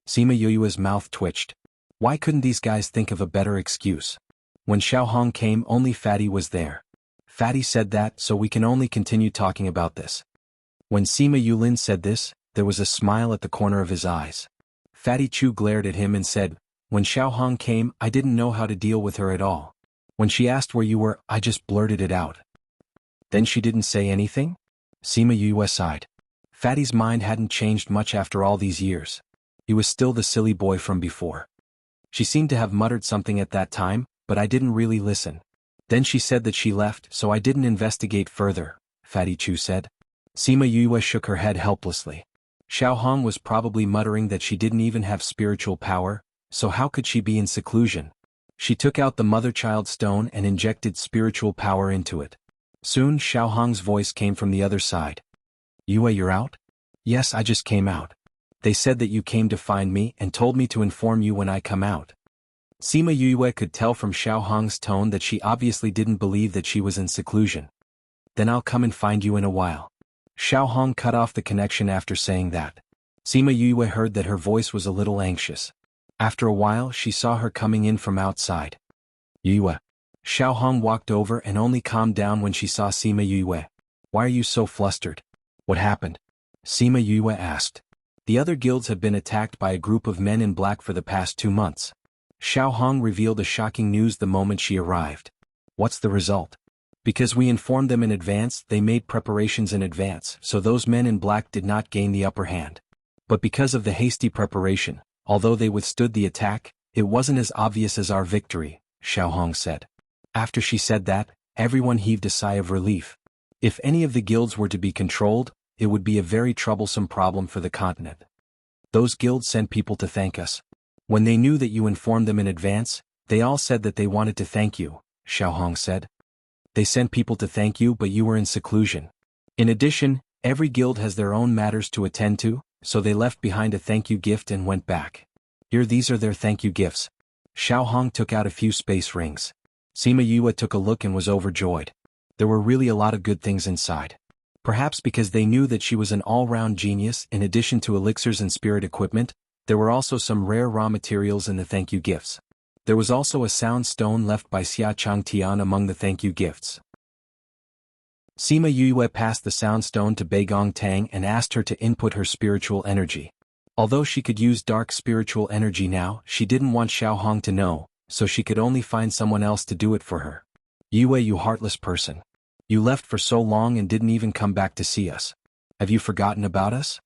Sima Yue's mouth twitched. Why couldn't these guys think of a better excuse? When Xiaohong came, only Fatty was there. Fatty said that, so we can only continue talking about this. When Sima Yulin said this, there was a smile at the corner of his eyes. Fatty Chu glared at him and said, when Xiaohong came, I didn't know how to deal with her at all. When she asked where you were, I just blurted it out. Then she didn't say anything? Sima Yue sighed. Fatty's mind hadn't changed much after all these years. He was still the silly boy from before. She seemed to have muttered something at that time, but I didn't really listen. Then she said that she left, so I didn't investigate further, Fatty Chu said. Sima Yue shook her head helplessly. Xiaohong was probably muttering that she didn't even have spiritual power, so how could she be in seclusion? She took out the mother-child stone and injected spiritual power into it. Soon Xiaohong's voice came from the other side. Yue, you're out? Yes, I just came out. They said that you came to find me and told me to inform you when I come out. Sima Yue could tell from Xiaohong's tone that she obviously didn't believe that she was in seclusion. Then I'll come and find you in a while. Xiaohong cut off the connection after saying that. Sima Yue heard that her voice was a little anxious. After a while she saw her coming in from outside. Yue. Xiaohong walked over and only calmed down when she saw Sima Yue. Why are you so flustered? What happened? Sima Yue asked. The other guilds have been attacked by a group of men in black for the past 2 months. Xiaohong revealed a shocking news the moment she arrived. What's the result? Because we informed them in advance, they made preparations in advance, so those men in black did not gain the upper hand. But because of the hasty preparation, although they withstood the attack, it wasn't as obvious as our victory, Xiaohong said. After she said that, everyone heaved a sigh of relief. If any of the guilds were to be controlled, it would be a very troublesome problem for the continent. Those guilds sent people to thank us. When they knew that you informed them in advance, they all said that they wanted to thank you, Xiaohong said. They sent people to thank you, but you were in seclusion. In addition, every guild has their own matters to attend to, so they left behind a thank you gift and went back. Here, these are their thank you gifts. Xiaohong took out a few space rings. Sima Yue took a look and was overjoyed. There were really a lot of good things inside. Perhaps because they knew that she was an all-round genius. In addition to elixirs and spirit equipment, there were also some rare raw materials in the thank you gifts. There was also a sound stone left by Xia Changtian among the thank you gifts. Sima Yue passed the sound stone to Bei Gongtang and asked her to input her spiritual energy. Although she could use dark spiritual energy now, she didn't want Xiaohong to know, so she could only find someone else to do it for her. Yue, you heartless person. You left for so long and didn't even come back to see us. Have you forgotten about us?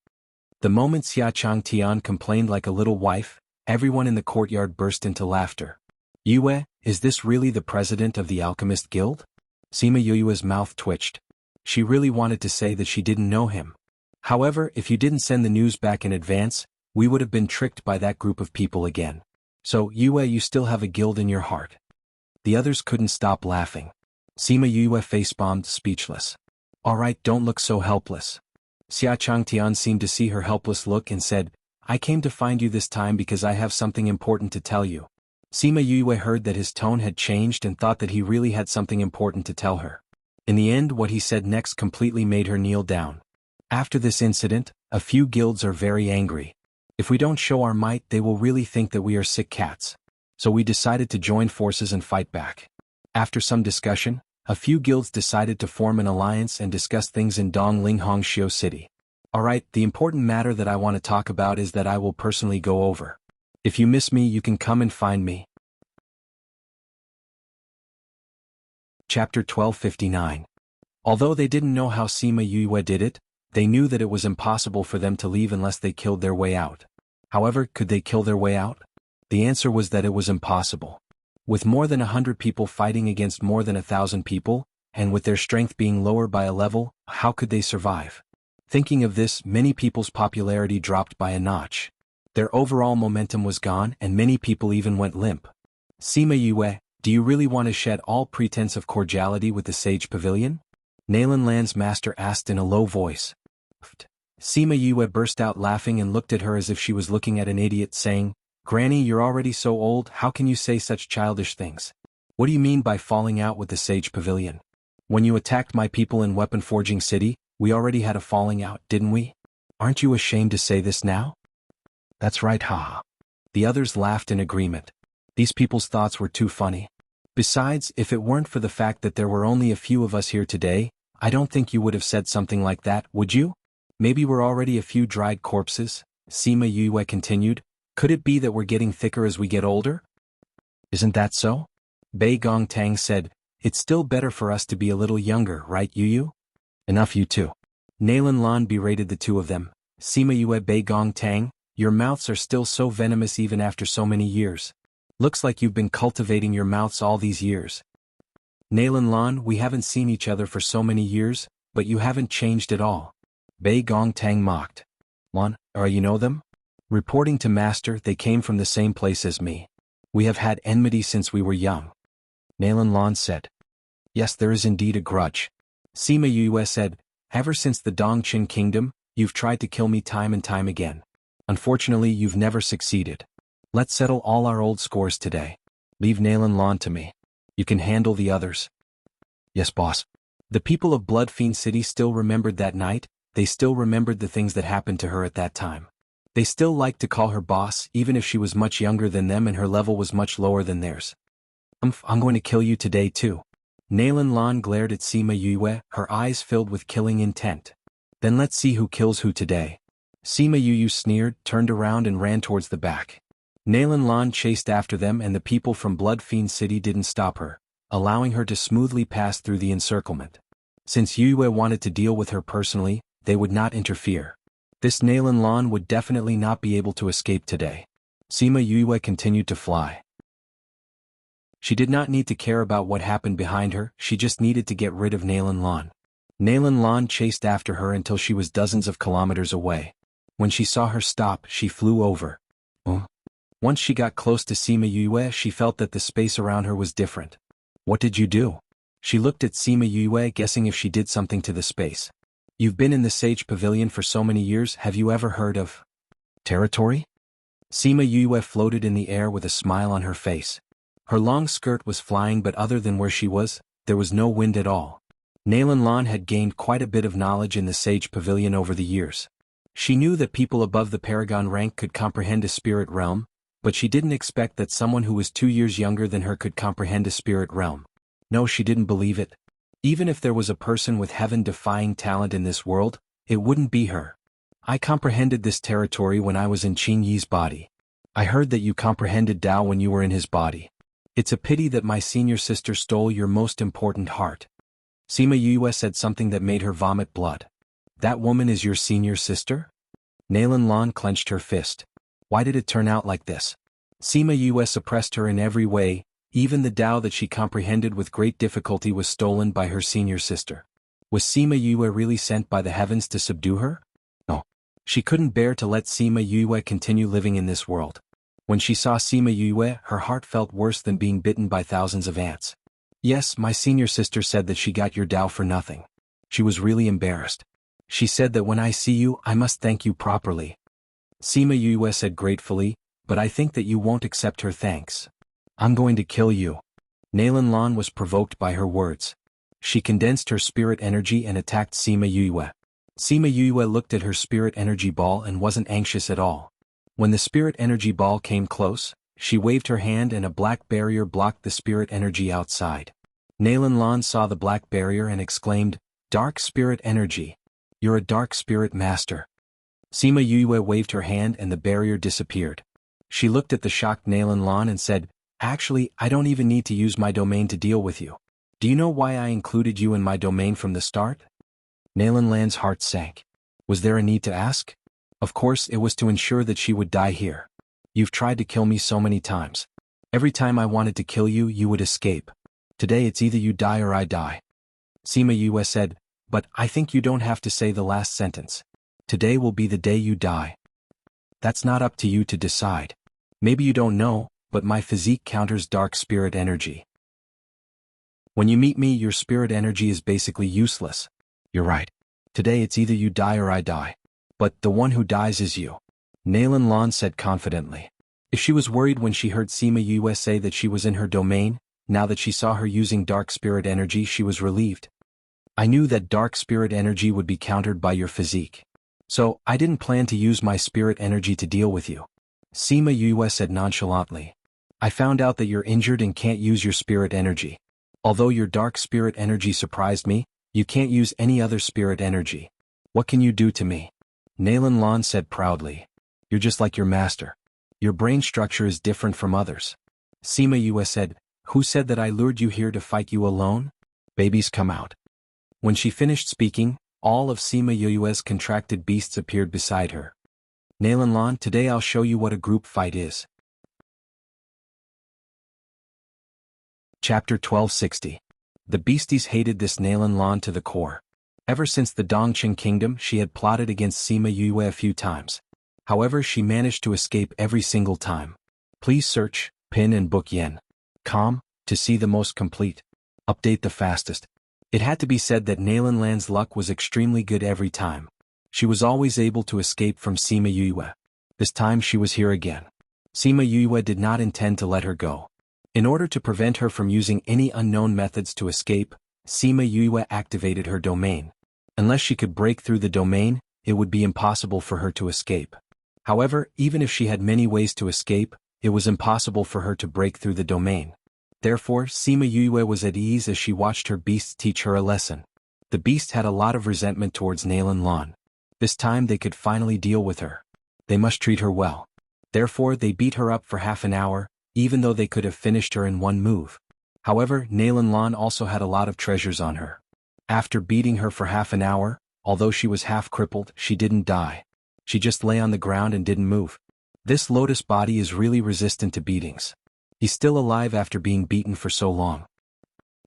The moment Xia Changtian complained like a little wife, everyone in the courtyard burst into laughter. Yue, is this really the president of the Alchemist Guild? Sima Yue's mouth twitched. She really wanted to say that she didn't know him. However, if you didn't send the news back in advance, we would have been tricked by that group of people again. So, Yue, you still have a guild in your heart. The others couldn't stop laughing. Sima Yue face-bombed, speechless. Alright, don't look so helpless. Xia Changtian seemed to see her helpless look and said, I came to find you this time because I have something important to tell you. Sima Yue heard that his tone had changed and thought that he really had something important to tell her. In the end, what he said next completely made her kneel down. After this incident, a few guilds are very angry. If we don't show our might, they will really think that we are sick cats. So we decided to join forces and fight back. After some discussion, a few guilds decided to form an alliance and discuss things in Donglinghongxiu City. Alright, the important matter that I want to talk about is that I will personally go over. If you miss me, you can come and find me. Chapter 1259. Although they didn't know how Sima Yue did it, they knew that it was impossible for them to leave unless they killed their way out. However, could they kill their way out? The answer was that it was impossible. With more than 100 people fighting against more than 1,000 people, and with their strength being lower by a level, how could they survive? Thinking of this, many people's popularity dropped by a notch. Their overall momentum was gone and many people even went limp. Sima Yue, do you really want to shed all pretense of cordiality with the Sage Pavilion? Nalan Lan's master asked in a low voice. Sima Yue burst out laughing and looked at her as if she was looking at an idiot, saying, Granny, you're already so old, how can you say such childish things? What do you mean by falling out with the Sage Pavilion? When you attacked my people in Weapon Forging City, we already had a falling out, didn't we? Aren't you ashamed to say this now? That's right, haha. The others laughed in agreement. These people's thoughts were too funny. Besides, if it weren't for the fact that there were only a few of us here today, I don't think you would have said something like that, would you? Maybe we're already a few dried corpses, Sima Yue continued. Could it be that we're getting thicker as we get older? Isn't that so? Bei Gong Tang said, It's still better for us to be a little younger, right, Yu? Enough, you two. Nalan Lan berated the two of them. Sima Yue, Bei Gong Tang, your mouths are still so venomous even after so many years. Looks like you've been cultivating your mouths all these years. Nalan Lan, we haven't seen each other for so many years, but you haven't changed at all. Bei Gong Tang mocked. Lan, you know them? Reporting to Master, they came from the same place as me. We have had enmity since we were young. Nalan Lan said. Yes, there is indeed a grudge. Sima Yue said, Ever since the Dongqing Kingdom, you've tried to kill me time and time again. Unfortunately, you've never succeeded. Let's settle all our old scores today. Leave Nalan Lan to me. You can handle the others. Yes, boss. The people of Bloodfiend City still remembered that night. They still remembered the things that happened to her at that time. They still liked to call her boss, even if she was much younger than them and her level was much lower than theirs. I'm going to kill you today too. Nalan Lan glared at Sima Yue, her eyes filled with killing intent. Then let's see who kills who today. Sima Yue sneered, turned around and ran towards the back. Nalan Lan chased after them and the people from Bloodfiend City didn't stop her, allowing her to smoothly pass through the encirclement. Since Yue wanted to deal with her personally, they would not interfere. This Nalan Lan would definitely not be able to escape today. Sima Yue continued to fly. She did not need to care about what happened behind her, she just needed to get rid of Nalan Lan. Nalan Lan chased after her until she was dozens of kilometers away. When she saw her stop, she flew over. Once she got close to Sima Yue, she felt that the space around her was different. What did you do? She looked at Sima Yue, guessing if she did something to the space. You've been in the Sage Pavilion for so many years, have you ever heard of territory? Sima Yue floated in the air with a smile on her face. Her long skirt was flying, but other than where she was, there was no wind at all. Nalan Lan had gained quite a bit of knowledge in the Sage Pavilion over the years. She knew that people above the Paragon rank could comprehend a spirit realm, but she didn't expect that someone who was 2 years younger than her could comprehend a spirit realm. No, she didn't believe it. Even if there was a person with heaven-defying talent in this world, it wouldn't be her. I comprehended this territory when I was in Qing Yi's body. I heard that you comprehended Tao when you were in his body. It's a pity that my senior sister stole your most important heart. Sima Yue said something that made her vomit blood. That woman is your senior sister? Nalan Lan clenched her fist. Why did it turn out like this? Sima Yue suppressed her in every way. Even the Tao that she comprehended with great difficulty was stolen by her senior sister. Was Sima Yue really sent by the heavens to subdue her? No. She couldn't bear to let Sima Yue continue living in this world. When she saw Sima Yue, her heart felt worse than being bitten by thousands of ants. Yes, my senior sister said that she got your Tao for nothing. She was really embarrassed. She said that when I see you, I must thank you properly. Sima Yue said gratefully, but I think that you won't accept her thanks. I'm going to kill you. Nalan Lan was provoked by her words. She condensed her spirit energy and attacked Sima Yue. Sima Yue looked at her spirit energy ball and wasn't anxious at all. When the spirit energy ball came close, she waved her hand and a black barrier blocked the spirit energy outside. Nalan Lan saw the black barrier and exclaimed, Dark spirit energy. You're a dark spirit master. Sima Yue waved her hand and the barrier disappeared. She looked at the shocked Nalan Lan and said, Actually, I don't even need to use my domain to deal with you. Do you know why I included you in my domain from the start? Nalan Lan's heart sank. Was there a need to ask? Of course, it was to ensure that she would die here. You've tried to kill me so many times. Every time I wanted to kill you, you would escape. Today it's either you die or I die. Sima Yue said, But I think you don't have to say the last sentence. Today will be the day you die. That's not up to you to decide. Maybe you don't know, but my physique counters dark spirit energy. When you meet me, your spirit energy is basically useless. You're right. Today it's either you die or I die. But the one who dies is you. Nalan Lan said confidently. If she was worried when she heard Sima Yue say that she was in her domain, now that she saw her using dark spirit energy, she was relieved. I knew that dark spirit energy would be countered by your physique. So, I didn't plan to use my spirit energy to deal with you. Sima Yue said nonchalantly. I found out that you're injured and can't use your spirit energy. Although your dark spirit energy surprised me, you can't use any other spirit energy. What can you do to me? Nalan Lan said proudly. You're just like your master. Your brain structure is different from others. Sima Yue said, who said that I lured you here to fight you alone? Babies come out. When she finished speaking, all of Sima Yue's contracted beasts appeared beside her. Nalan Lan, today I'll show you what a group fight is. Chapter 1260. The beasties hated this Nalan Lan to the core. Ever since the Dongqing kingdom, she had plotted against Sima Yue a few times. However, she managed to escape every single time. Please search, pin and book yen. Com, to see the most complete. Update the fastest. It had to be said that Nalan Lan's luck was extremely good every time. She was always able to escape from Sima Yue. This time she was here again. Sima Yue did not intend to let her go. In order to prevent her from using any unknown methods to escape, Sima Yue activated her domain. Unless she could break through the domain, it would be impossible for her to escape. However, even if she had many ways to escape, it was impossible for her to break through the domain. Therefore, Sima Yue was at ease as she watched her beasts teach her a lesson. The beast had a lot of resentment towards Nalan Lan. This time they could finally deal with her. They must treat her well. Therefore, they beat her up for half an hour, even though they could have finished her in one move. However, Nalan Lan also had a lot of treasures on her. After beating her for half an hour, although she was half crippled, she didn't die. She just lay on the ground and didn't move. This lotus body is really resistant to beatings. He's still alive after being beaten for so long.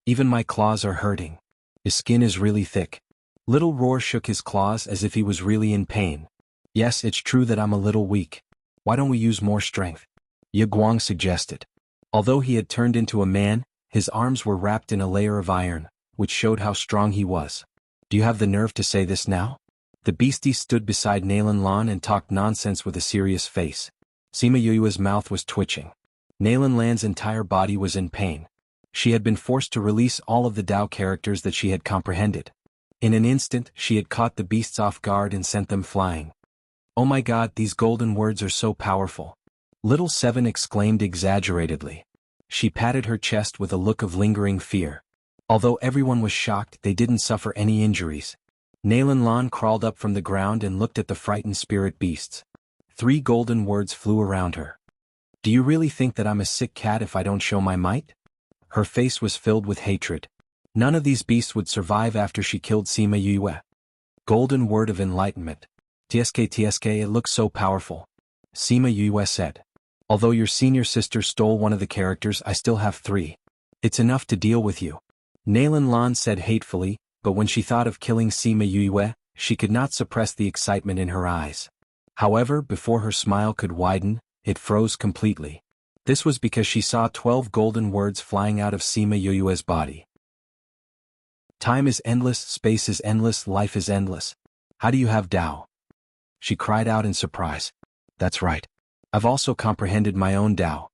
Even my claws are hurting. His skin is really thick. Little Roar shook his claws as if he was really in pain. Yes, it's true that I'm a little weak. Why don't we use more strength? Ye Guang suggested. Although he had turned into a man, his arms were wrapped in a layer of iron, which showed how strong he was. Do you have the nerve to say this now? The beastie stood beside Nalan Lan and talked nonsense with a serious face. Sima Yue's mouth was twitching. Nalan Lan's entire body was in pain. She had been forced to release all of the Dao characters that she had comprehended. In an instant, she had caught the beasts off guard and sent them flying. Oh my God, these golden words are so powerful. Little Seven exclaimed exaggeratedly. She patted her chest with a look of lingering fear. Although everyone was shocked, they didn't suffer any injuries. Nalan Lan crawled up from the ground and looked at the frightened spirit beasts. 3 golden words flew around her. Do you really think that I'm a sick cat if I don't show my might? Her face was filled with hatred. None of these beasts would survive after she killed Sima Yue. Golden word of enlightenment. TSK, it looks so powerful. Sima Yue said. Although your senior sister stole one of the characters, I still have 3. It's enough to deal with you. Nalan Lan said hatefully, but when she thought of killing Sima Yue, she could not suppress the excitement in her eyes. However, before her smile could widen, it froze completely. This was because she saw 12 golden words flying out of Sima Yue's body. Time is endless, space is endless, life is endless. How do you have Dao? She cried out in surprise. That's right. I've also comprehended my own Dao.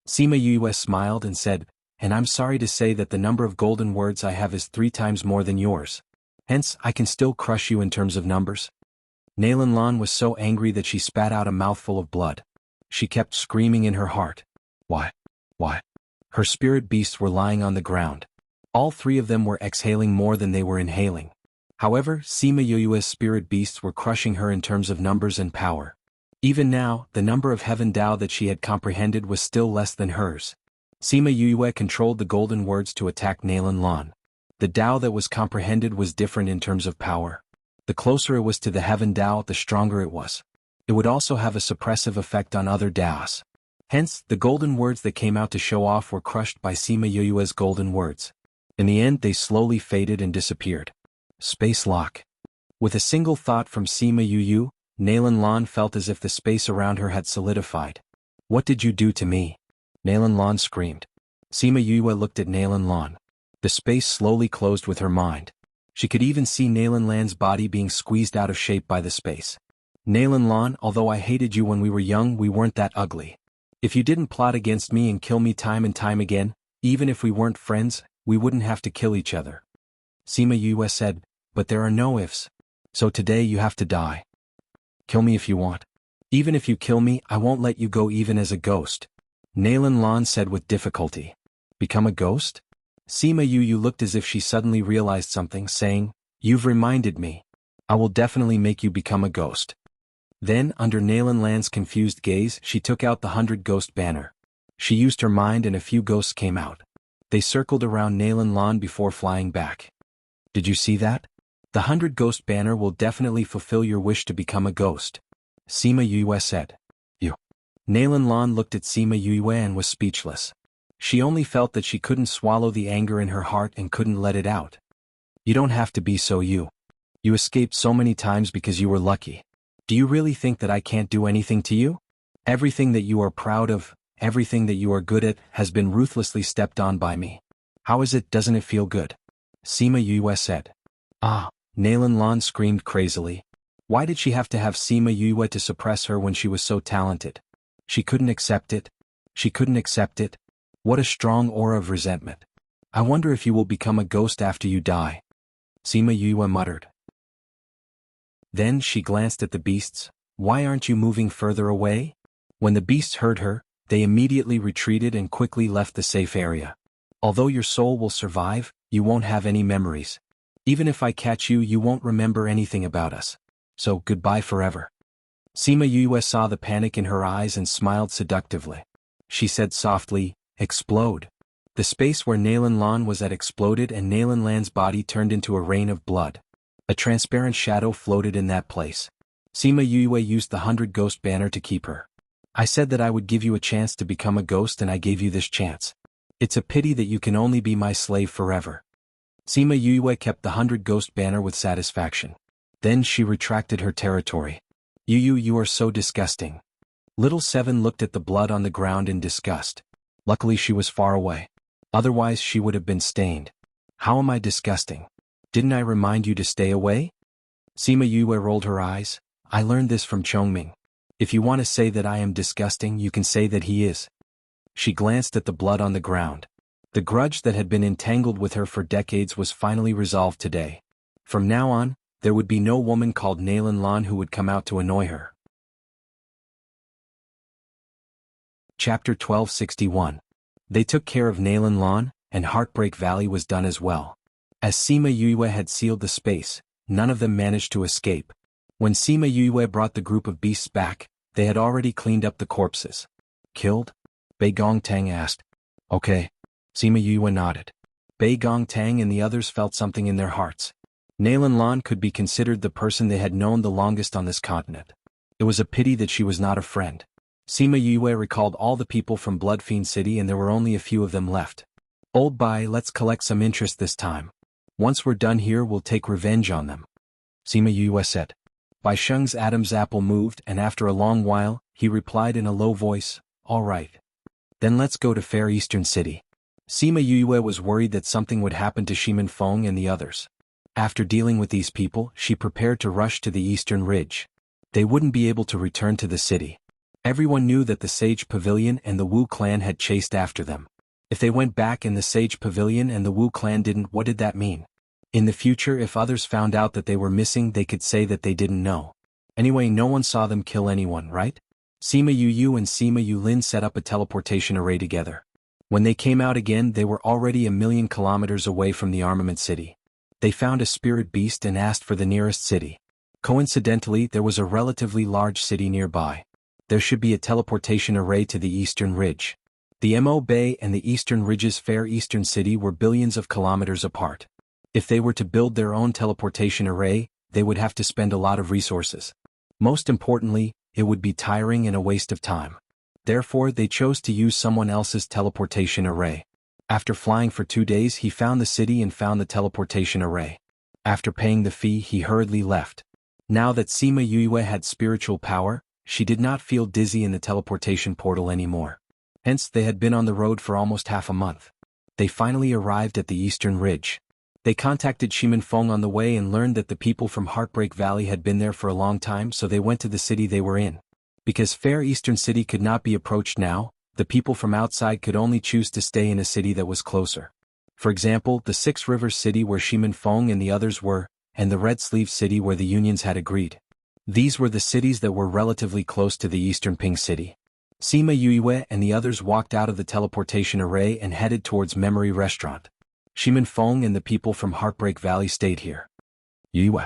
Sima Yue smiled and said, and I'm sorry to say that the number of golden words I have is 3 times more than yours. Hence, I can still crush you in terms of numbers. Nalan Lan was so angry that she spat out a mouthful of blood. She kept screaming in her heart. Why? Her spirit beasts were lying on the ground. All 3 of them were exhaling more than they were inhaling. However, Sima Yue's spirit beasts were crushing her in terms of numbers and power. Even now, the number of heaven Dao that she had comprehended was still less than hers. Sima Yue controlled the golden words to attack Nalan Lan. The Dao that was comprehended was different in terms of power. The closer it was to the heaven Dao, the stronger it was. It would also have a suppressive effect on other Daos. Hence, the golden words that came out to show off were crushed by Sima Yue's golden words. In the end, they slowly faded and disappeared. Space lock. With a single thought from Sima Yue, Nalan Lan felt as if the space around her had solidified. What did you do to me? Nalan Lan screamed. Sima Yue looked at Nalan Lan. The space slowly closed with her mind. She could even see Nalan Lan's body being squeezed out of shape by the space. Nalan Lan, although I hated you when we were young, we weren't that ugly. If you didn't plot against me and kill me time and time again, even if we weren't friends, we wouldn't have to kill each other. Sima Yue said, but there are no ifs. So today you have to die. Kill me if you want. Even if you kill me, I won't let you go even as a ghost. Nalan Lan said with difficulty. Become a ghost? Sima Yue looked as if she suddenly realized something, saying, You've reminded me. I will definitely make you become a ghost. Then, under Nalan Lan's confused gaze, she took out the 100 ghost banner. She used her mind and a few ghosts came out. They circled around Nalan Lan before flying back. Did you see that? The 100 ghost banner will definitely fulfill your wish to become a ghost. Sima Yue said. You. Nalan Lan looked at Sima Yue and was speechless. She only felt that she couldn't swallow the anger in her heart and couldn't let it out. You don't have to be so you. You escaped so many times because you were lucky. Do you really think that I can't do anything to you? Everything that you are proud of, everything that you are good at, has been ruthlessly stepped on by me. How is it, doesn't it feel good? Sima Yue said. Ah, Nalan Lan screamed crazily. Why did she have to have Sima Yue to suppress her when she was so talented? She couldn't accept it. She couldn't accept it. What a strong aura of resentment. I wonder if you will become a ghost after you die. Sima Yue muttered. Then she glanced at the beasts. Why aren't you moving further away? When the beasts heard her, they immediately retreated and quickly left the safe area. Although your soul will survive, you won't have any memories. Even if I catch you, you won't remember anything about us. So goodbye forever. Sima Yue saw the panic in her eyes and smiled seductively. She said softly, Explode. The space where Nalan Lan was at exploded and Nalan Lan's body turned into a rain of blood. A transparent shadow floated in that place. Sima Yue used the 100 ghost banner to keep her. I said that I would give you a chance to become a ghost and I gave you this chance. It's a pity that you can only be my slave forever. Sima Yue kept the 100 ghost banner with satisfaction. Then she retracted her territory. You are so disgusting. Little Seven looked at the blood on the ground in disgust. Luckily she was far away. Otherwise she would have been stained. How am I disgusting? Didn't I remind you to stay away? Sima Yue rolled her eyes. I learned this from Chongming. If you want to say that I am disgusting, you can say that he is. She glanced at the blood on the ground. The grudge that had been entangled with her for decades was finally resolved today. From now on, there would be no woman called Nalan Lan who would come out to annoy her. Chapter 1261. They took care of Nalan Lan, and Heartbreak Valley was done as well. As Sima Yue had sealed the space, none of them managed to escape. When Sima Yue brought the group of beasts back, they had already cleaned up the corpses. Killed? Bei Gongtang asked. Okay. Sima Yue nodded. Bei Gongtang and the others felt something in their hearts. Nalan Lan could be considered the person they had known the longest on this continent. It was a pity that she was not a friend. Sima Yue recalled all the people from Bloodfiend City and there were only a few of them left. Old Bai, let's collect some interest this time. Once we're done here, we'll take revenge on them. Sima Yue said. Bai Sheng's Adam's apple moved and after a long while, he replied in a low voice, all right. Then let's go to Fair Eastern City. Sima Yue was worried that something would happen to Shimin Feng and the others. After dealing with these people, she prepared to rush to the Eastern Ridge. They wouldn't be able to return to the city. Everyone knew that the Sage Pavilion and the Wu clan had chased after them. If they went back and the Sage Pavilion and the Wu clan didn't, what did that mean? In the future, if others found out that they were missing, they could say that they didn't know. Anyway, no one saw them kill anyone, right? Sima Yu and Sima Yulin set up a teleportation array together. When they came out again, they were already 1,000,000 kilometers away from the Armament City. They found a spirit beast and asked for the nearest city. Coincidentally, there was a relatively large city nearby. There should be a teleportation array to the Eastern Ridge. The Mo Bay and the Eastern Ridge's Fair Eastern City were billions of kilometers apart. If they were to build their own teleportation array, they would have to spend a lot of resources. Most importantly, it would be tiring and a waste of time. Therefore, they chose to use someone else's teleportation array. After flying for 2 days, he found the city and found the teleportation array. After paying the fee, he hurriedly left. Now that Sima Yue had spiritual power, she did not feel dizzy in the teleportation portal anymore. Hence, they had been on the road for almost half a month. They finally arrived at the eastern ridge. They contacted Shimin Feng on the way and learned that the people from Heartbreak Valley had been there for a long time, so they went to the city they were in. Because Fair Eastern City could not be approached now, the people from outside could only choose to stay in a city that was closer. For example, the Six Rivers City where Shimin Feng and the others were, and the Red Sleeve City where the unions had agreed. These were the cities that were relatively close to the Eastern Ping City. Sima Yue and the others walked out of the teleportation array and headed towards Memory Restaurant. Shimin Feng and the people from Heartbreak Valley stayed here. Yue.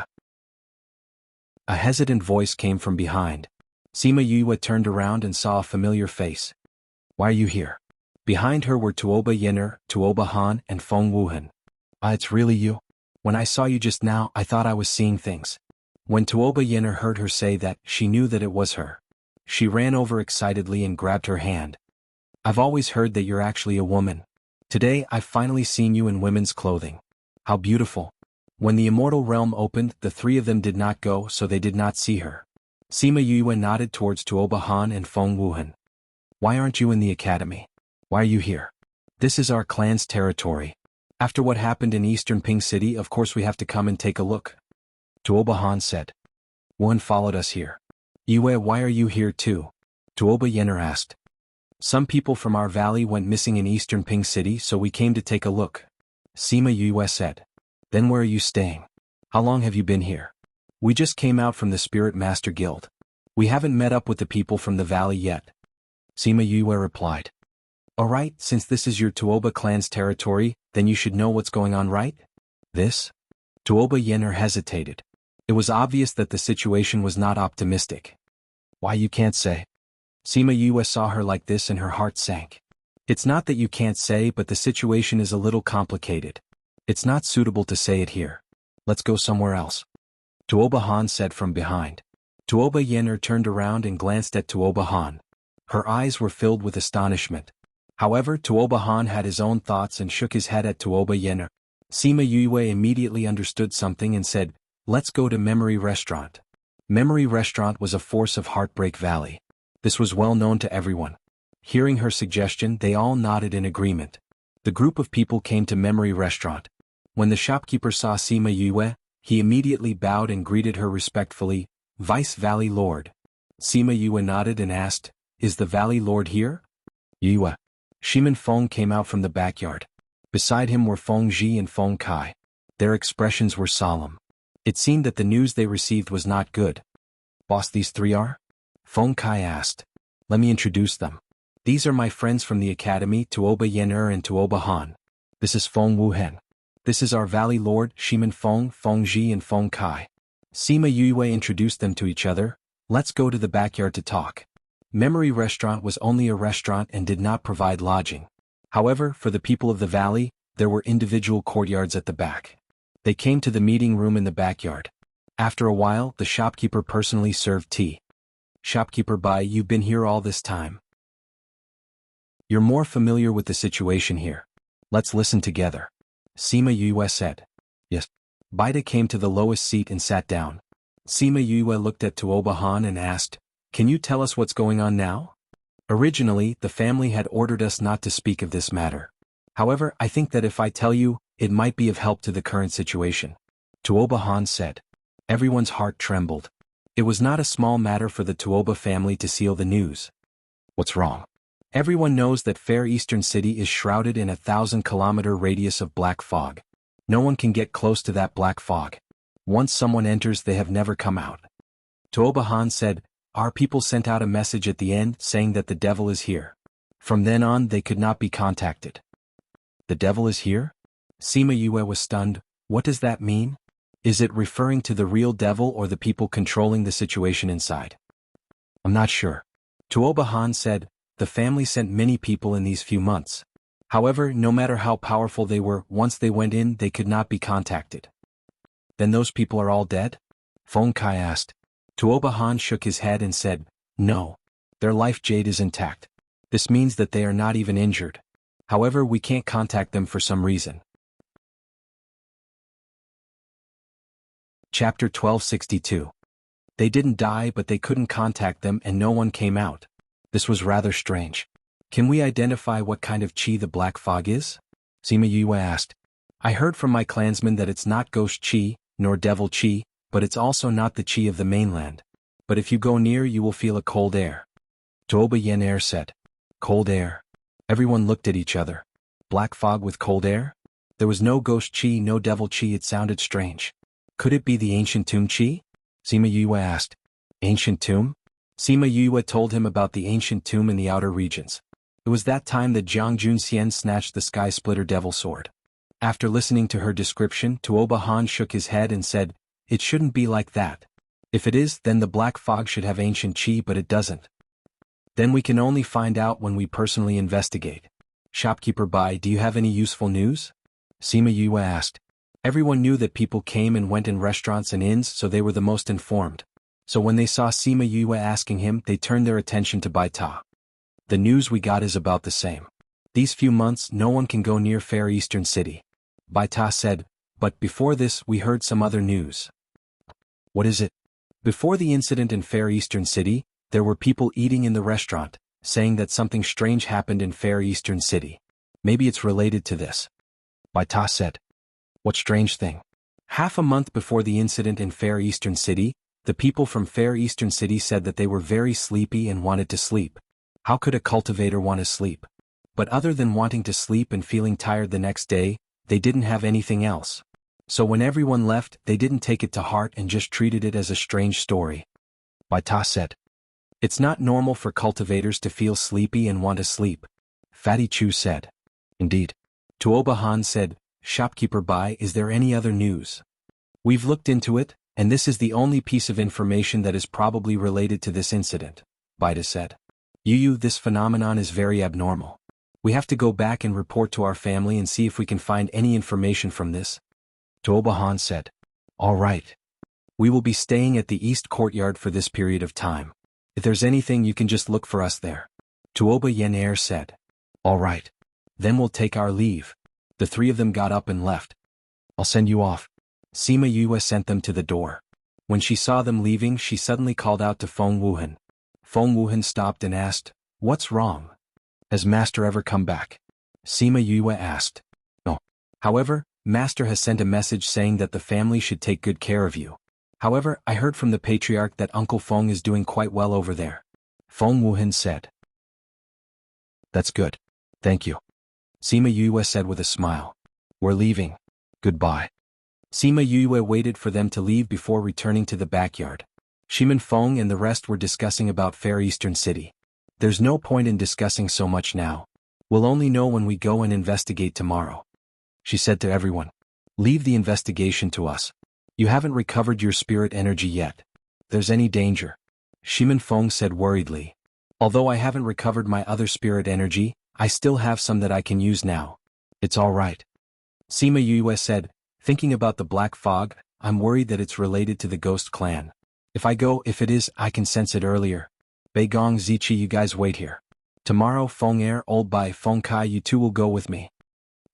A hesitant voice came from behind. Sima Yue turned around and saw a familiar face. Why are you here? Behind her were Tuoba Yenner, Tuoba Han, and Feng Wuhan. It's really you? When I saw you just now, I thought I was seeing things. When Tuoba Yenner heard her say that, she knew that it was her. She ran over excitedly and grabbed her hand. I've always heard that you're actually a woman. Today I've finally seen you in women's clothing. How beautiful. When the immortal realm opened, the three of them did not go, so they did not see her. Sima Yue nodded towards Tuoba Han and Feng Wuhan. Why aren't you in the academy? Why are you here? This is our clan's territory. After what happened in Eastern Ping City, of course we have to come and take a look. Tuoba Han said. Wuhan followed us here. Yue, why are you here too? Tuoba Yenner asked. Some people from our valley went missing in Eastern Ping City, so we came to take a look. Sima Yue said. Then where are you staying? How long have you been here? We just came out from the Spirit Master Guild. We haven't met up with the people from the valley yet. Sima Yue replied. Alright, since this is your Tuoba clan's territory, then you should know what's going on, right? This? Tuoba Yenner hesitated. It was obvious that the situation was not optimistic. Why you can't say? Sima Yue saw her like this and her heart sank. It's not that you can't say, but the situation is a little complicated. It's not suitable to say it here. Let's go somewhere else. Tuoba Han said from behind. Tuoba Yenner turned around and glanced at Tuoba Han. Her eyes were filled with astonishment. However, Tuoba Han had his own thoughts and shook his head at Tuoba Yenner. Sima Yue immediately understood something and said, Let's go to Memory Restaurant. Memory Restaurant was a force of Heartbreak Valley. This was well known to everyone. Hearing her suggestion, they all nodded in agreement. The group of people came to Memory Restaurant. When the shopkeeper saw Sima Yue, he immediately bowed and greeted her respectfully, Vice Valley Lord. Sima Yue nodded and asked, Is the Valley Lord here? Yue. Shimin Feng came out from the backyard. Beside him were Feng Ji and Feng Kai. Their expressions were solemn. It seemed that the news they received was not good. Boss, these three are? Feng Kai asked. Let me introduce them. These are my friends from the academy, Tuoba Yenner and Tuoba Han. This is Feng Wuhan. This is our Valley Lord, Shimin Feng, Feng Ji and Feng Kai. Sima Yue introduced them to each other. Let's go to the backyard to talk. Memory Restaurant was only a restaurant and did not provide lodging. However, for the people of the valley, there were individual courtyards at the back. They came to the meeting room in the backyard. After a while, the shopkeeper personally served tea. Shopkeeper Bai, you've been here all this time. You're more familiar with the situation here. Let's listen together. Sima Yue said. Yes. Baida came to the lowest seat and sat down. Sima Yue looked at Tuoba Han and asked, Can you tell us what's going on now? Originally, the family had ordered us not to speak of this matter. However, I think that if I tell you, it might be of help to the current situation. Tuoba Han said. Everyone's heart trembled. It was not a small matter for the Tuoba family to seal the news. What's wrong? Everyone knows that Fair Eastern City is shrouded in a 1,000-kilometer radius of black fog. No one can get close to that black fog. Once someone enters, they have never come out. Tuoba Han said, Our people sent out a message at the end saying that the devil is here. From then on, they could not be contacted. The devil is here? Sima Yue was stunned. What does that mean? Is it referring to the real devil or the people controlling the situation inside? I'm not sure. Tuoba Han said, The family sent many people in these few months. However, no matter how powerful they were, once they went in, they could not be contacted. Then those people are all dead? Feng Kai asked. Tuoba Han shook his head and said, No. Their life jade is intact. This means that they are not even injured. However, we can't contact them for some reason. Chapter 1262. They didn't die, but they couldn't contact them and no one came out. This was rather strange. Can we identify what kind of chi the black fog is? Sima Yue asked. I heard from my clansmen that it's not ghost chi, nor devil chi, but it's also not the chi of the mainland. But if you go near you will feel a cold air. Tuoba Yen Air said. Cold air. Everyone looked at each other. Black fog with cold air? There was no ghost chi, no devil chi. It sounded strange. Could it be the ancient tomb chi? Sima Yue asked. Ancient tomb? Sima Yue told him about the ancient tomb in the outer regions. It was that time that Jiang Junxian snatched the sky splitter devil sword. After listening to her description, Tuoba Han shook his head and said, it shouldn't be like that. If it is, then the black fog should have ancient chi, but it doesn't. Then we can only find out when we personally investigate. Shopkeeper Bai, do you have any useful news? Sima Yue asked. Everyone knew that people came and went in restaurants and inns, so they were the most informed. So when they saw Sima Yue asking him, they turned their attention to Bai Ta. The news we got is about the same. These few months no one can go near Fair Eastern City. Bai Ta said, but before this we heard some other news. What is it? Before the incident in Fair Eastern City, there were people eating in the restaurant, saying that something strange happened in Fair Eastern City. Maybe it's related to this. Bai Ta said. What strange thing? Half a month before the incident in Fair Eastern City, the people from Fair Eastern City said that they were very sleepy and wanted to sleep. How could a cultivator want to sleep? But other than wanting to sleep and feeling tired the next day, they didn't have anything else. So when everyone left, they didn't take it to heart and just treated it as a strange story. Bai Ta said. It's not normal for cultivators to feel sleepy and want to sleep. Fatty Chu said. Indeed. Tuoba Han said, Shopkeeper Bai, is there any other news? We've looked into it, and this is the only piece of information that is probably related to this incident, Bai Ta said. Yu, this phenomenon is very abnormal. We have to go back and report to our family and see if we can find any information from this. Tuoba Han said. All right. We will be staying at the East Courtyard for this period of time. If there's anything you can just look for us there. Tuoba Yen Air said. All right. Then we'll take our leave. The three of them got up and left. I'll send you off. Sima Yue sent them to the door. When she saw them leaving, she suddenly called out to Feng Wuhan. Feng Wuhan stopped and asked, What's wrong? Has Master ever come back? Sima Yue asked. No. However, Master has sent a message saying that the family should take good care of you. However, I heard from the patriarch that Uncle Feng is doing quite well over there. Feng Wuhan said. That's good. Thank you. Sima Yue said with a smile. We're leaving. Goodbye. Sima Yue waited for them to leave before returning to the backyard. Shimin Feng and the rest were discussing about Fair Eastern City. There's no point in discussing so much now. We'll only know when we go and investigate tomorrow. She said to everyone. Leave the investigation to us. You haven't recovered your spirit energy yet. There's any danger? Shimin Feng said worriedly. Although I haven't recovered my other spirit energy, I still have some that I can use now. It's all right. Sima Yue said, thinking about the black fog, I'm worried that it's related to the ghost clan. If it is, I can sense it earlier. Bei Gong Zichi, you guys wait here. Tomorrow Feng Er, Old Bai, Feng Kai, you two will go with me.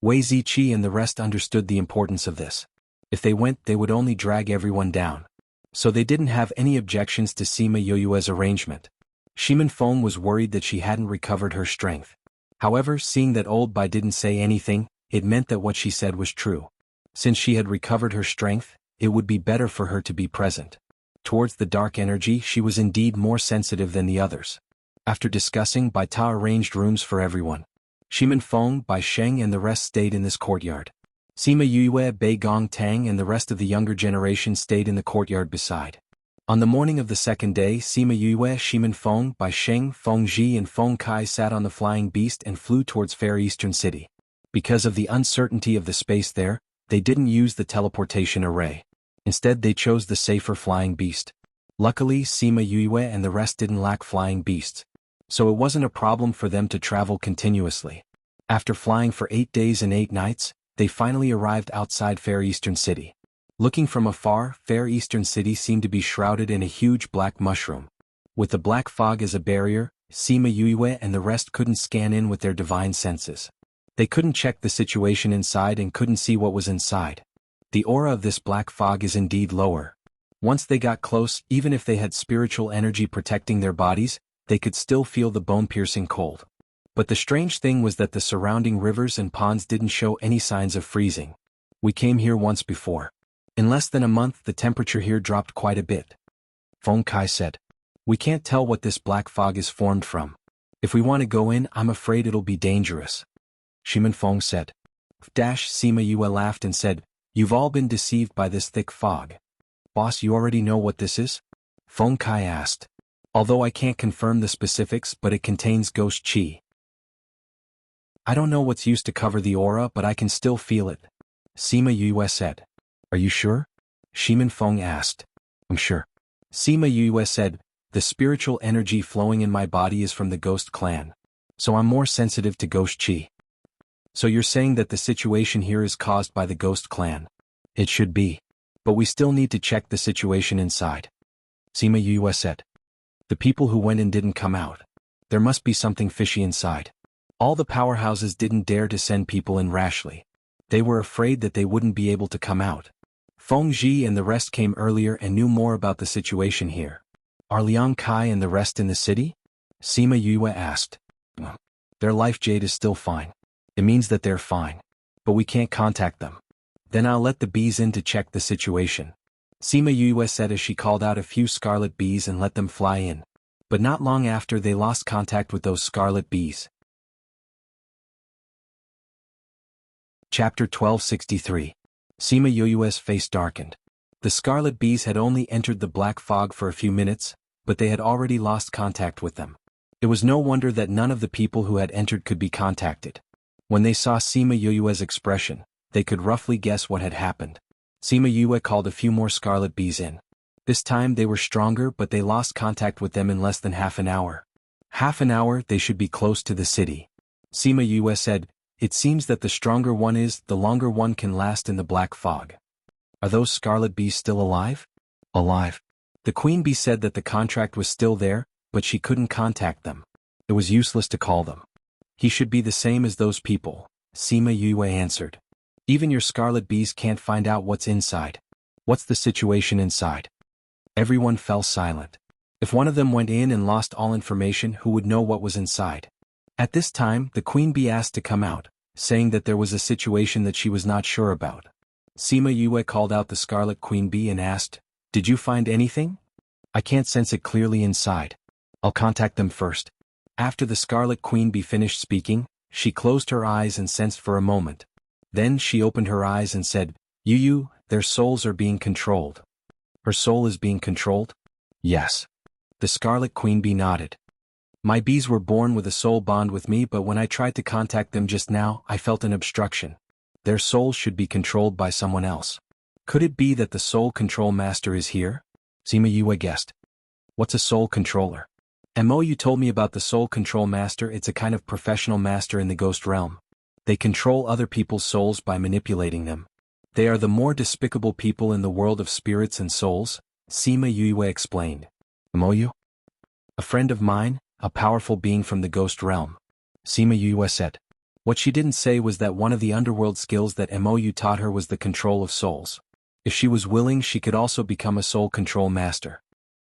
Wei Zichi and the rest understood the importance of this. If they went, they would only drag everyone down. So they didn't have any objections to Sima Yue's arrangement. Shimin Feng was worried that she hadn't recovered her strength. However, seeing that Old Bai didn't say anything, it meant that what she said was true. Since she had recovered her strength, it would be better for her to be present. Towards the dark energy, she was indeed more sensitive than the others. After discussing, Bai Ta arranged rooms for everyone. Shimin Feng, Bai Sheng and the rest stayed in this courtyard. Sima Yue, Bei Gong Tang and the rest of the younger generation stayed in the courtyard beside. On the morning of the second day, Sima Yue, Shimin Feng, Bai Sheng, Feng Ji and Feng Kai sat on the flying beast and flew towards Fair Eastern City. Because of the uncertainty of the space there, they didn't use the teleportation array. Instead they chose the safer flying beast. Luckily, Sima Yue and the rest didn't lack flying beasts. So it wasn't a problem for them to travel continuously. After flying for 8 days and 8 nights, they finally arrived outside Fair Eastern City. Looking from afar, Fair Eastern City seemed to be shrouded in a huge black mushroom. With the black fog as a barrier, Sima Yue and the rest couldn't scan in with their divine senses. They couldn't check the situation inside and couldn't see what was inside. The aura of this black fog is indeed lower. Once they got close, even if they had spiritual energy protecting their bodies, they could still feel the bone-piercing cold. But the strange thing was that the surrounding rivers and ponds didn't show any signs of freezing. We came here once before. In less than a month the temperature here dropped quite a bit. Feng Kai said. We can't tell what this black fog is formed from. If we want to go in, I'm afraid it'll be dangerous. Shimin Feng said. Sima Yue laughed and said, You've all been deceived by this thick fog. Boss, you already know what this is? Feng Kai asked. Although I can't confirm the specifics, but it contains ghost qi. I don't know what's used to cover the aura, but I can still feel it. Sima Yue said. Are you sure? Shimin Feng asked. I'm sure. Sima Yue said, The spiritual energy flowing in my body is from the ghost clan. So I'm more sensitive to ghost qi. So you're saying that the situation here is caused by the ghost clan? It should be. But we still need to check the situation inside. Sima Yue said. The people who went in didn't come out. There must be something fishy inside. All the powerhouses didn't dare to send people in rashly. They were afraid that they wouldn't be able to come out. Feng Zhi and the rest came earlier and knew more about the situation here. Are Liang Kai and the rest in the city? Sima Yue asked. Their life jade is still fine. It means that they're fine. But we can't contact them. Then I'll let the bees in to check the situation. Sima Yue said as she called out a few scarlet bees and let them fly in. But not long after they lost contact with those scarlet bees. Chapter 1263. Sima Yue's face darkened. The scarlet bees had only entered the black fog for a few minutes, but they had already lost contact with them. It was no wonder that none of the people who had entered could be contacted. When they saw Sima Yue's expression, they could roughly guess what had happened. Sima Yue called a few more scarlet bees in. This time they were stronger, but they lost contact with them in less than half an hour. Half an hour, they should be close to the city. Sima Yue said, It seems that the stronger one is, the longer one can last in the black fog. Are those scarlet bees still alive? Alive. The queen bee said that the contract was still there, but she couldn't contact them. It was useless to call them. He should be the same as those people, Sima Yue answered. Even your scarlet bees can't find out what's inside. What's the situation inside? Everyone fell silent. If one of them went in and lost all information, who would know what was inside? At this time, the queen bee asked to come out, saying that there was a situation that she was not sure about. Sima Yue called out the scarlet queen bee and asked, Did you find anything? I can't sense it clearly inside. I'll contact them first. After the scarlet queen bee finished speaking, she closed her eyes and sensed for a moment. Then she opened her eyes and said, Yu, their souls are being controlled. Her soul is being controlled? Yes. The scarlet queen bee nodded. My bees were born with a soul bond with me, but when I tried to contact them just now, I felt an obstruction. Their souls should be controlled by someone else. Could it be that the soul control master is here? Sima Yue guessed. What's a soul controller? You told me about the soul control master. It's a kind of professional master in the ghost realm. They control other people's souls by manipulating them. They are the more despicable people in the world of spirits and souls, Sima Yue explained. You? A friend of mine, a powerful being from the ghost realm. Sima Yue said. What she didn't say was that one of the underworld skills that Mou taught her was the control of souls. If she was willing, she could also become a soul control master.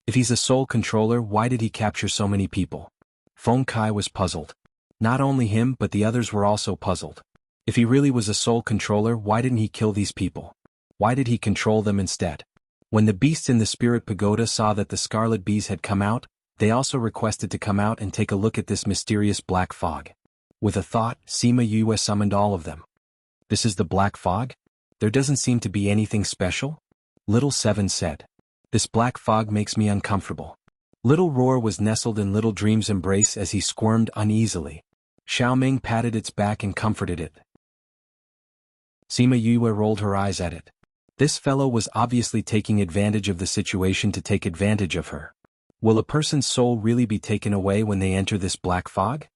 If he's a soul controller, why did he capture so many people? Feng Kai was puzzled. Not only him, but the others were also puzzled. If he really was a soul controller, why didn't he kill these people? Why did he control them instead? When the beasts in the spirit pagoda saw that the scarlet bees had come out, they also requested to come out and take a look at this mysterious black fog. With a thought, Sima Yue summoned all of them. This is the black fog? There doesn't seem to be anything special? Little Seven said. This black fog makes me uncomfortable. Little Roar was nestled in Little Dream's embrace as he squirmed uneasily. Xiaoming patted its back and comforted it. Sima Yue rolled her eyes at it. This fellow was obviously taking advantage of the situation to take advantage of her. Will a person's soul really be taken away when they enter this black fog?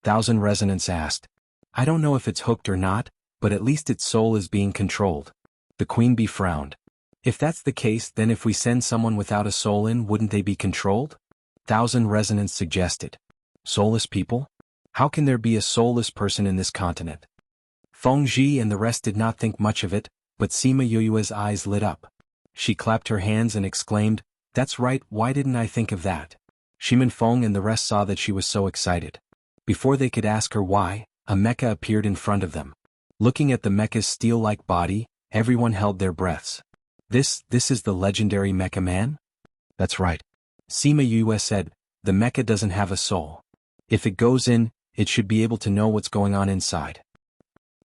Thousand Resonance asked. I don't know if it's hooked or not, but at least its soul is being controlled. The queen bee frowned. If that's the case, then if we send someone without a soul in, wouldn't they be controlled? Thousand Resonance suggested. Soulless people? How can there be a soulless person in this continent? Feng Zhi and the rest did not think much of it, but Sima Yue's eyes lit up. She clapped her hands and exclaimed, "That's right, why didn't I think of that?" Shimin Feng and the rest saw that she was so excited. Before they could ask her why, a mecha appeared in front of them. Looking at the mecha's steel-like body, everyone held their breaths. This is the legendary Mecha Man? That's right. Sima Yue said, the mecha doesn't have a soul. If it goes in, it should be able to know what's going on inside.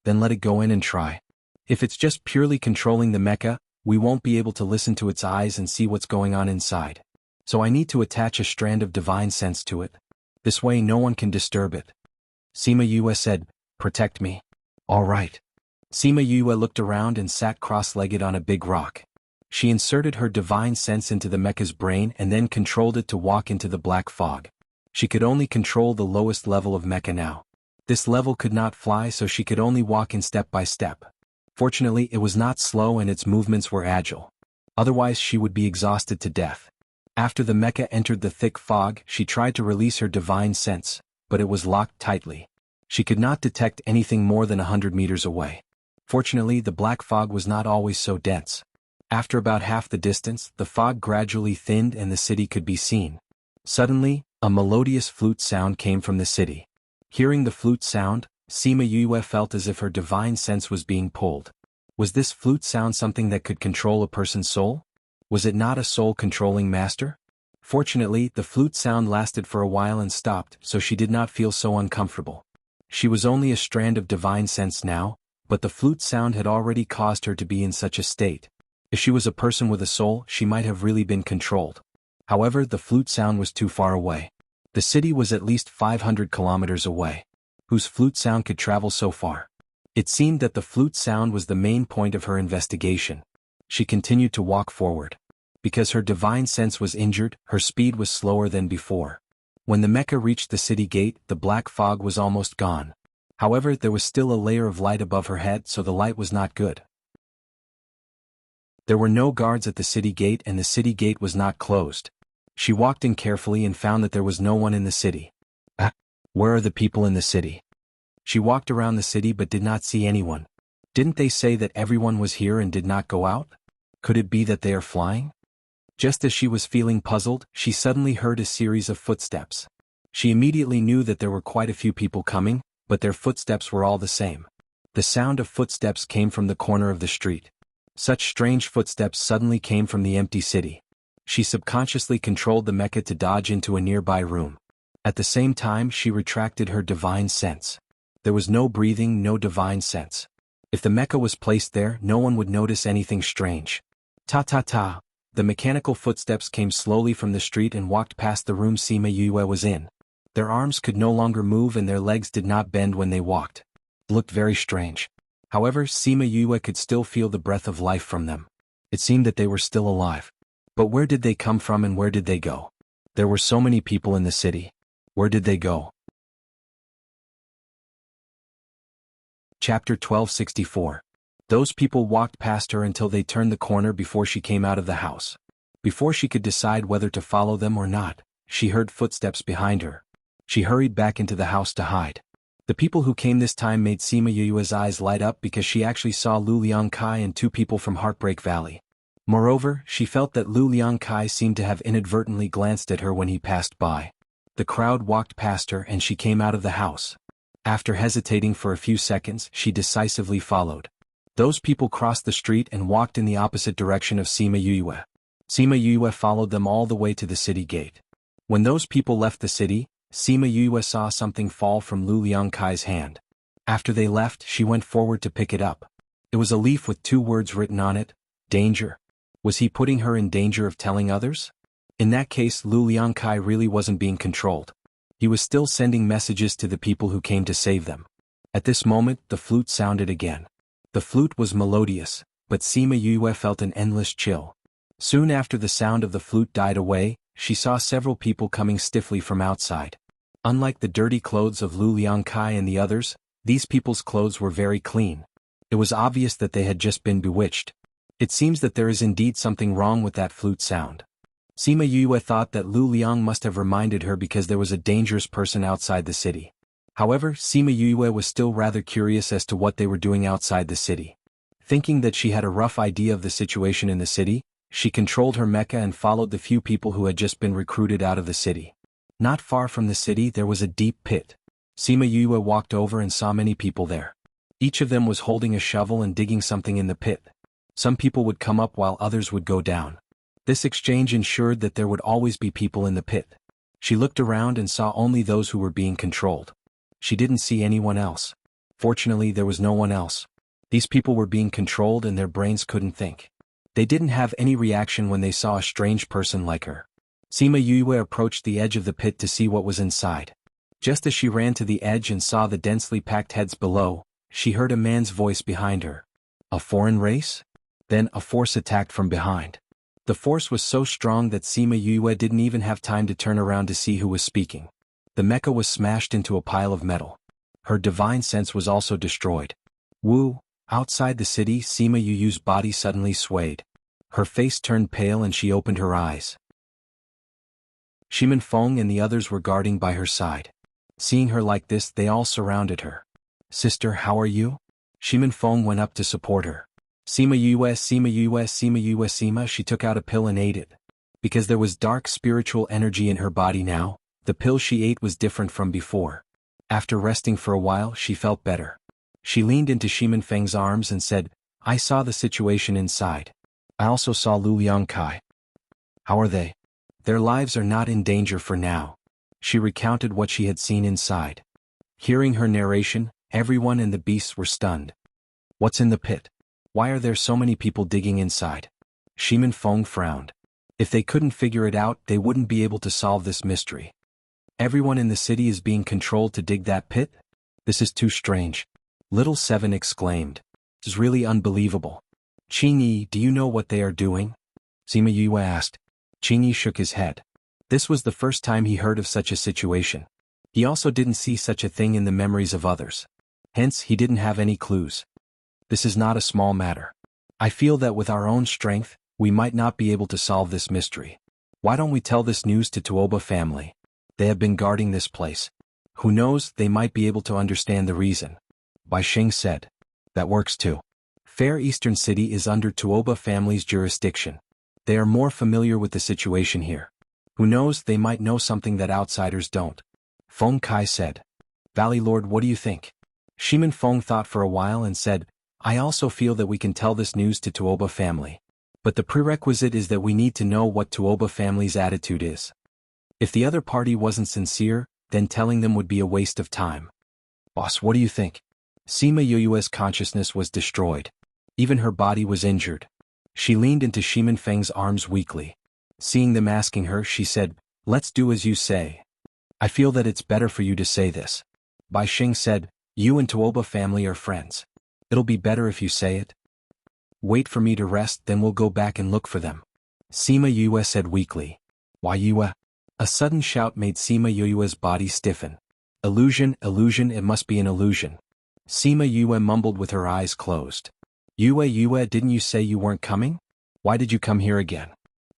Then let it go in and try. If it's just purely controlling the mecha, we won't be able to listen to its eyes and see what's going on inside. So I need to attach a strand of divine sense to it. This way no one can disturb it. Sima Yue said, protect me. All right. Sima Yue looked around and sat cross-legged on a big rock. She inserted her divine sense into the mecha's brain and then controlled it to walk into the black fog. She could only control the lowest level of mecha now. This level could not fly, so she could only walk in step by step. Fortunately, it was not slow and its movements were agile. Otherwise she would be exhausted to death. After the mecha entered the thick fog, she tried to release her divine sense, but it was locked tightly. She could not detect anything more than 100 meters away. Fortunately, the black fog was not always so dense. After about half the distance, the fog gradually thinned and the city could be seen. Suddenly, a melodious flute sound came from the city. Hearing the flute sound, Sima Yue felt as if her divine sense was being pulled. Was this flute sound something that could control a person's soul? Was it not a soul-controlling master? Fortunately, the flute sound lasted for a while and stopped, so she did not feel so uncomfortable. She was only a strand of divine sense now, but the flute sound had already caused her to be in such a state. If she was a person with a soul, she might have really been controlled. However, the flute sound was too far away. The city was at least 500 kilometers away. Whose flute sound could travel so far? It seemed that the flute sound was the main point of her investigation. She continued to walk forward. Because her divine sense was injured, her speed was slower than before. When the mecha reached the city gate, the black fog was almost gone. However, there was still a layer of light above her head, so the light was not good. There were no guards at the city gate and the city gate was not closed. She walked in carefully and found that there was no one in the city. Where are the people in the city? She walked around the city but did not see anyone. Didn't they say that everyone was here and did not go out? Could it be that they are flying? Just as she was feeling puzzled, she suddenly heard a series of footsteps. She immediately knew that there were quite a few people coming, but their footsteps were all the same. The sound of footsteps came from the corner of the street. Such strange footsteps suddenly came from the empty city. She subconsciously controlled the mecha to dodge into a nearby room. At the same time, she retracted her divine sense. There was no breathing, no divine sense. If the mecha was placed there, no one would notice anything strange. Ta-ta-ta. The mechanical footsteps came slowly from the street and walked past the room Sima Yue was in. Their arms could no longer move and their legs did not bend when they walked. It looked very strange. However, Sima Yue could still feel the breath of life from them. It seemed that they were still alive. But where did they come from and where did they go? There were so many people in the city. Where did they go? Chapter 1264. Those people walked past her until they turned the corner before she came out of the house. Before she could decide whether to follow them or not, she heard footsteps behind her. She hurried back into the house to hide. The people who came this time made Sima Yue's eyes light up because she actually saw Lu Liangkai and two people from Heartbreak Valley. Moreover, she felt that Lu Liangkai seemed to have inadvertently glanced at her when he passed by. The crowd walked past her and she came out of the house. After hesitating for a few seconds, she decisively followed. Those people crossed the street and walked in the opposite direction of Sima Yue. Sima Yue followed them all the way to the city gate. When those people left the city, Sima Yue saw something fall from Lu Liangkai's hand. After they left, she went forward to pick it up. It was a leaf with two words written on it, danger. Was he putting her in danger of telling others? In that case, Lu Liangkai really wasn't being controlled. He was still sending messages to the people who came to save them. At this moment, the flute sounded again. The flute was melodious, but Sima Yue felt an endless chill. Soon after the sound of the flute died away, she saw several people coming stiffly from outside. Unlike the dirty clothes of Lu Liangkai and the others, these people's clothes were very clean. It was obvious that they had just been bewitched. It seems that there is indeed something wrong with that flute sound. Sima Yue thought that Lu Liang must have reminded her because there was a dangerous person outside the city. However, Sima Yue was still rather curious as to what they were doing outside the city. Thinking that she had a rough idea of the situation in the city, She controlled her mecha and followed the few people who had just been recruited out of the city. Not far from the city there was a deep pit. Sima Yue walked over and saw many people there. Each of them was holding a shovel and digging something in the pit. Some people would come up while others would go down. This exchange ensured that there would always be people in the pit. She looked around and saw only those who were being controlled. She didn't see anyone else. Fortunately, there was no one else. These people were being controlled and their brains couldn't think. They didn't have any reaction when they saw a strange person like her. Sima Yue approached the edge of the pit to see what was inside. Just as she ran to the edge and saw the densely packed heads below, she heard a man's voice behind her. A foreign race? Then a force attacked from behind. The force was so strong that Sima Yue didn't even have time to turn around to see who was speaking. The mecha was smashed into a pile of metal. Her divine sense was also destroyed. Wu, outside the city, Sima Yue's body suddenly swayed. Her face turned pale and she opened her eyes. Shimin Feng and the others were guarding by her side. Seeing her like this, they all surrounded her. Sister, how are you? Shimin Feng went up to support her. Sima Yue, she took out a pill and ate it. Because there was dark spiritual energy in her body now, the pill she ate was different from before. After resting for a while, she felt better. She leaned into Shimin Feng's arms and said, I saw the situation inside. I also saw Lu Yongkai. How are they? Their lives are not in danger for now. She recounted what she had seen inside. Hearing her narration, everyone and the beasts were stunned. What's in the pit? Why are there so many people digging inside? Shimin Feng frowned. If they couldn't figure it out, they wouldn't be able to solve this mystery. Everyone in the city is being controlled to dig that pit? This is too strange. Little Seven exclaimed. This is really unbelievable. Qingyi, do you know what they are doing? Sima Yue asked. Qingyi shook his head. This was the first time he heard of such a situation. He also didn't see such a thing in the memories of others. Hence, he didn't have any clues. This is not a small matter. I feel that with our own strength, we might not be able to solve this mystery. Why don't we tell this news to Tuoba family? They have been guarding this place. Who knows, they might be able to understand the reason. Bai Xing said. That works too. Fair Eastern City is under Tuoba family's jurisdiction. They are more familiar with the situation here. Who knows, they might know something that outsiders don't. Feng Kai said. Valley Lord, what do you think? Shimin Feng thought for a while and said, I also feel that we can tell this news to Tuoba family. But the prerequisite is that we need to know what Tuoba family's attitude is. If the other party wasn't sincere, then telling them would be a waste of time. Boss, what do you think? Sima Yue's consciousness was destroyed. Even her body was injured. She leaned into Shimin Feng's arms weakly. Seeing them asking her, she said, Let's do as you say. I feel that it's better for you to say this. Bai Xing said, You and Tuoba family are friends. It'll be better if you say it. Wait for me to rest, then we'll go back and look for them. Sima Yue said weakly. Why Yue? A sudden shout made Sima Yue's body stiffen. Illusion, it must be an illusion. Sima Yue mumbled with her eyes closed. Yue, didn't you say you weren't coming? Why did you come here again?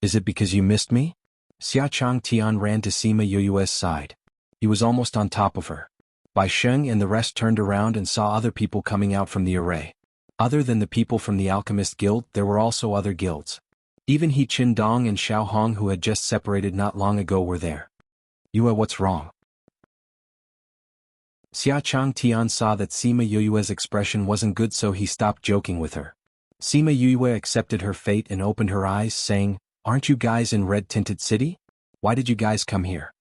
Is it because you missed me? Xiachang Tian ran to Sima Yue's side. He was almost on top of her. Bai Sheng and the rest turned around and saw other people coming out from the array. Other than the people from the Alchemist Guild, there were also other guilds. Even He Qindong and Xiao Hong, who had just separated not long ago, were there. Yue, what's wrong? Xiachang Tian saw that Sima Yue's expression wasn't good, so he stopped joking with her. Sima Yue accepted her fate and opened her eyes, saying, Aren't you guys in Red Tinted City? Why did you guys come here?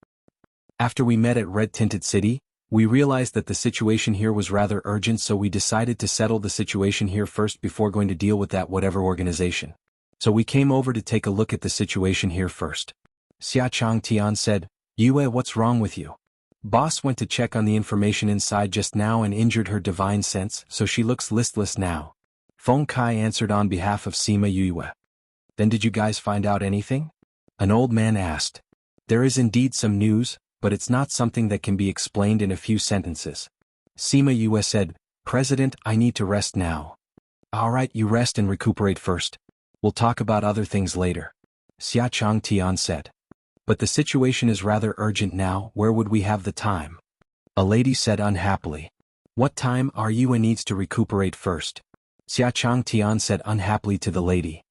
After we met at Red Tinted City, we realized that the situation here was rather urgent, so we decided to settle the situation here first before going to deal with that whatever organization. So we came over to take a look at the situation here first. Xiachang Tian said, Yue, what's wrong with you? Boss went to check on the information inside just now and injured her divine sense, so she looks listless now. Feng Kai answered on behalf of Sima Yue. Then did you guys find out anything? An old man asked. There is indeed some news, but it's not something that can be explained in a few sentences. Sima Yue said, President, I need to rest now. Alright, you rest and recuperate first. We'll talk about other things later. Xiachang Tian said. But the situation is rather urgent now, where would we have the time? A lady said unhappily. What time are you and needs to recuperate first? Xiachang Tian said unhappily to the lady.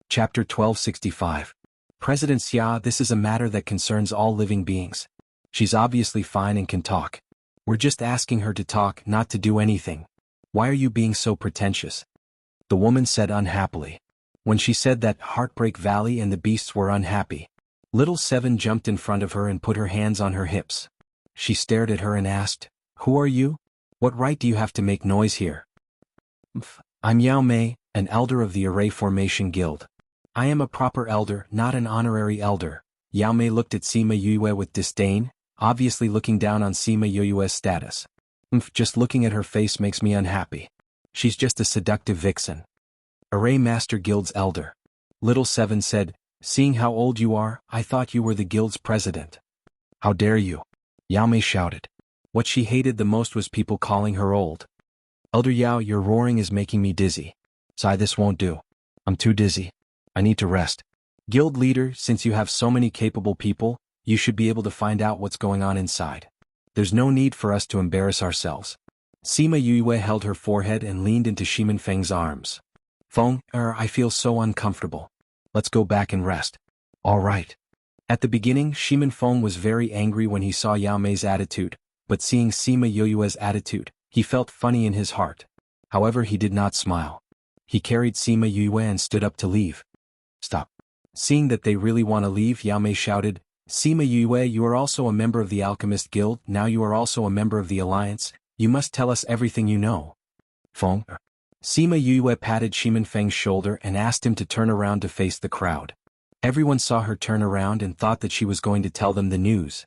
Chapter 1265. President Xia, this is a matter that concerns all living beings. She's obviously fine and can talk. We're just asking her to talk, not to do anything. Why are you being so pretentious? The woman said unhappily. When she said that, Heartbreak Valley and the beasts were unhappy. Little Seven jumped in front of her and put her hands on her hips. She stared at her and asked, "Who are you? What right do you have to make noise here?" "I'm Yao Mei, an elder of the Array Formation Guild. I am a proper elder, not an honorary elder." Yao Mei looked at Sima Yue with disdain, obviously looking down on Sima Yue's status. Just looking at her face makes me unhappy. She's just a seductive vixen. Array Master Guild's elder. Little Seven said, "Seeing how old you are, I thought you were the guild's president." "How dare you?" Yao Mei shouted. What she hated the most was people calling her old. "Elder Yao, your roaring is making me dizzy. Sigh, this won't do. I'm too dizzy. I need to rest." "Guild leader, since you have so many capable people, you should be able to find out what's going on inside. There's no need for us to embarrass ourselves." Sima Yue held her forehead and leaned into Shimin Feng's arms. "Feng, I feel so uncomfortable. Let's go back and rest." "All right." At the beginning, Shimin Feng was very angry when he saw Yao Mei's attitude, but seeing Sima Yue's attitude, he felt funny in his heart. However, he did not smile. He carried Sima Yue and stood up to leave. "Stop." Seeing that they really want to leave, Yao Mei shouted, "Sima Yue, you are also a member of the Alchemist Guild, now you are also a member of the Alliance, you must tell us everything you know." "Feng." Sima Yue patted Shimin Feng's shoulder and asked him to turn around to face the crowd. Everyone saw her turn around and thought that she was going to tell them the news.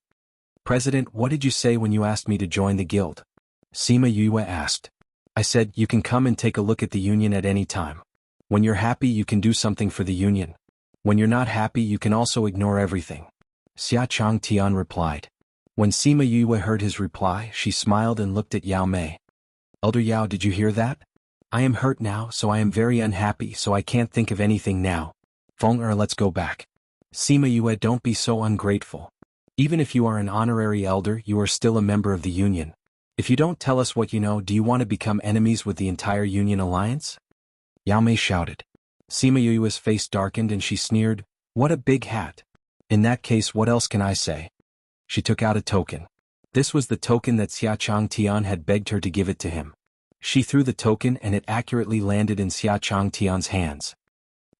"President, what did you say when you asked me to join the guild?" Sima Yue asked. "I said, you can come and take a look at the union at any time. When you're happy you can do something for the union. When you're not happy you can also ignore everything." Xia Chang Tian replied. When Sima Yue heard his reply, she smiled and looked at Yao Mei. "Elder Yao, did you hear that? I am hurt now, so I am very unhappy, so I can't think of anything now. Feng, let's go back." "Sima Yue, don't be so ungrateful. Even if you are an honorary elder, you are still a member of the union. If you don't tell us what you know, do you want to become enemies with the entire union alliance?" Yao Mei shouted. Sima Yue's face darkened and she sneered, "What a big hat. In that case, what else can I say?" She took out a token. This was the token that Xia Chang Tian had begged her to give it to him. She threw the token and it accurately landed in Xia Chang Tian's hands.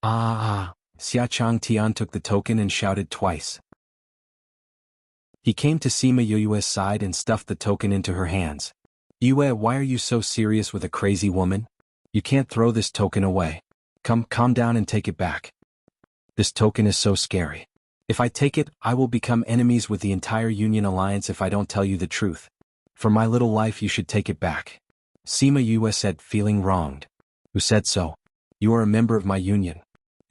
Ah! Xia Chang Tian took the token and shouted twice. He came to Sima Yue's side and stuffed the token into her hands. "Yue, why are you so serious with a crazy woman? You can't throw this token away. Calm down and take it back. This token is so scary. If I take it, I will become enemies with the entire Union Alliance if I don't tell you the truth. For my little life you should take it back." Sima Yue said, feeling wronged. "Who said so? You are a member of my union.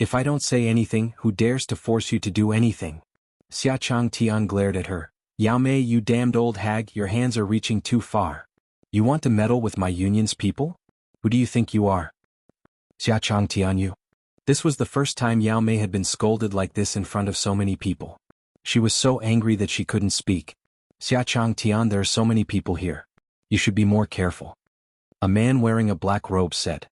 If I don't say anything, who dares to force you to do anything?" Xia Chang Tian glared at her. "Yao Mei, you damned old hag, your hands are reaching too far. You want to meddle with my union's people? Who do you think you are?" Xia Chang Tian, you. This was the first time Yao Mei had been scolded like this in front of so many people. She was so angry that she couldn't speak. "Xia Chang Tian, there are so many people here. You should be more careful." A man wearing a black robe said.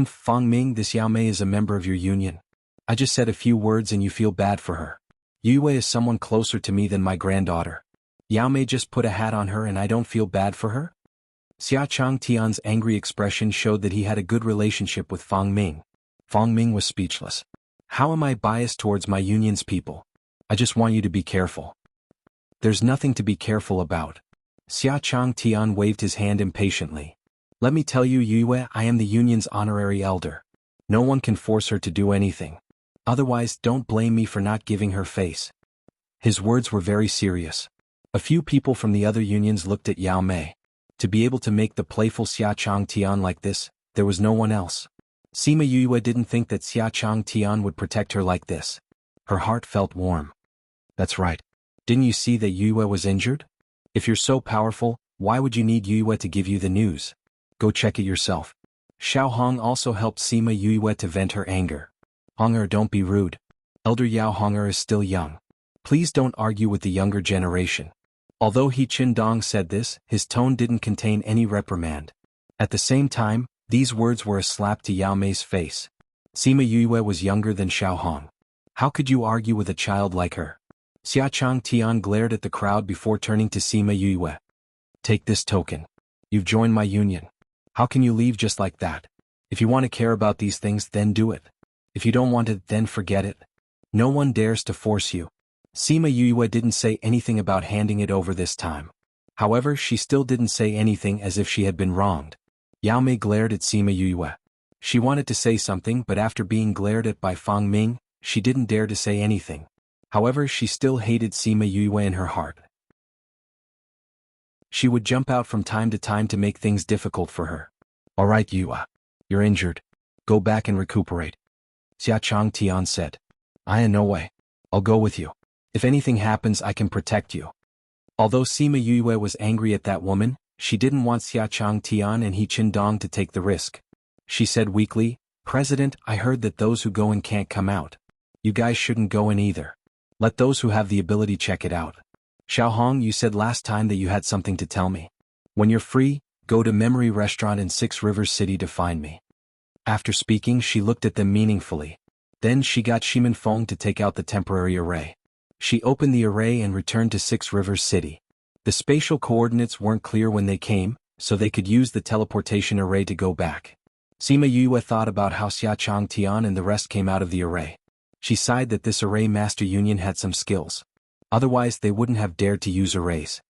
Fang Ming, this Yao Mei is a member of your union. I just said a few words and you feel bad for her. Yue is someone closer to me than my granddaughter. Yao Mei just put a hat on her and I don't feel bad for her?" Xia Chang Tian's angry expression showed that he had a good relationship with Fang Ming. Fang Ming was speechless. "How am I biased towards my union's people? I just want you to be careful." "There's nothing to be careful about." Xia Chang Tian waved his hand impatiently. "Let me tell you, Yue, I am the union's honorary elder. No one can force her to do anything. Otherwise, don't blame me for not giving her face." His words were very serious. A few people from the other unions looked at Yao Mei. To be able to make the playful Xia Chang Tian like this, there was no one else. Sima Yue didn't think that Xia Chang Tian would protect her like this. Her heart felt warm. "That's right. Didn't you see that Yue was injured? If you're so powerful, why would you need Yue to give you the news? Go check it yourself." Xiao Hong also helped Sima Yue to vent her anger. "Honger, don't be rude. Elder Yao Honger is still young. Please don't argue with the younger generation." Although He Qindong said this, his tone didn't contain any reprimand. At the same time, these words were a slap to Yao Mei's face. Sima Yue was younger than Xiao Hong. How could you argue with a child like her? Xia Chang Tian glared at the crowd before turning to Sima Yue. Take this token. You've joined my union. How can you leave just like that? If you want to care about these things, then do it. If you don't want it, then forget it. No one dares to force you. Sima Yue didn't say anything about handing it over this time. However, she still didn't say anything as if she had been wronged. Yao Mei glared at Sima Yue. She wanted to say something, but after being glared at by Fang Ming, she didn't dare to say anything. However, she still hated Sima Yue in her heart. She would jump out from time to time to make things difficult for her. Alright Yue. You're injured. Go back and recuperate. Xia Chang Tian said. No way. I'll go with you. If anything happens, I can protect you. Although Sima Yue was angry at that woman, she didn't want Xia Chang Tian and He Qindong to take the risk. She said weakly, President, I heard that those who go in can't come out. You guys shouldn't go in either. Let those who have the ability check it out. Xiao Hong, you said last time that you had something to tell me. When you're free, go to Memory Restaurant in 6 Rivers City to find me. After speaking, she looked at them meaningfully. Then she got Shimin Feng to take out the temporary array. She opened the array and returned to 6 Rivers City. The spatial coordinates weren't clear when they came, so they could use the teleportation array to go back. Sima Yue thought about how Xia Chang Tian and the rest came out of the array. She sighed that this array master union had some skills. Otherwise they wouldn't have dared to use arrays.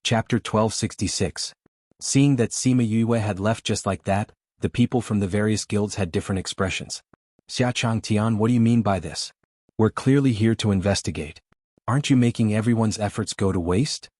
Chapter 1266. Seeing that Sima Yue had left just like that, the people from the various guilds had different expressions. Xia Chang Tian, what do you mean by this? We're clearly here to investigate. Aren't you making everyone's efforts go to waste?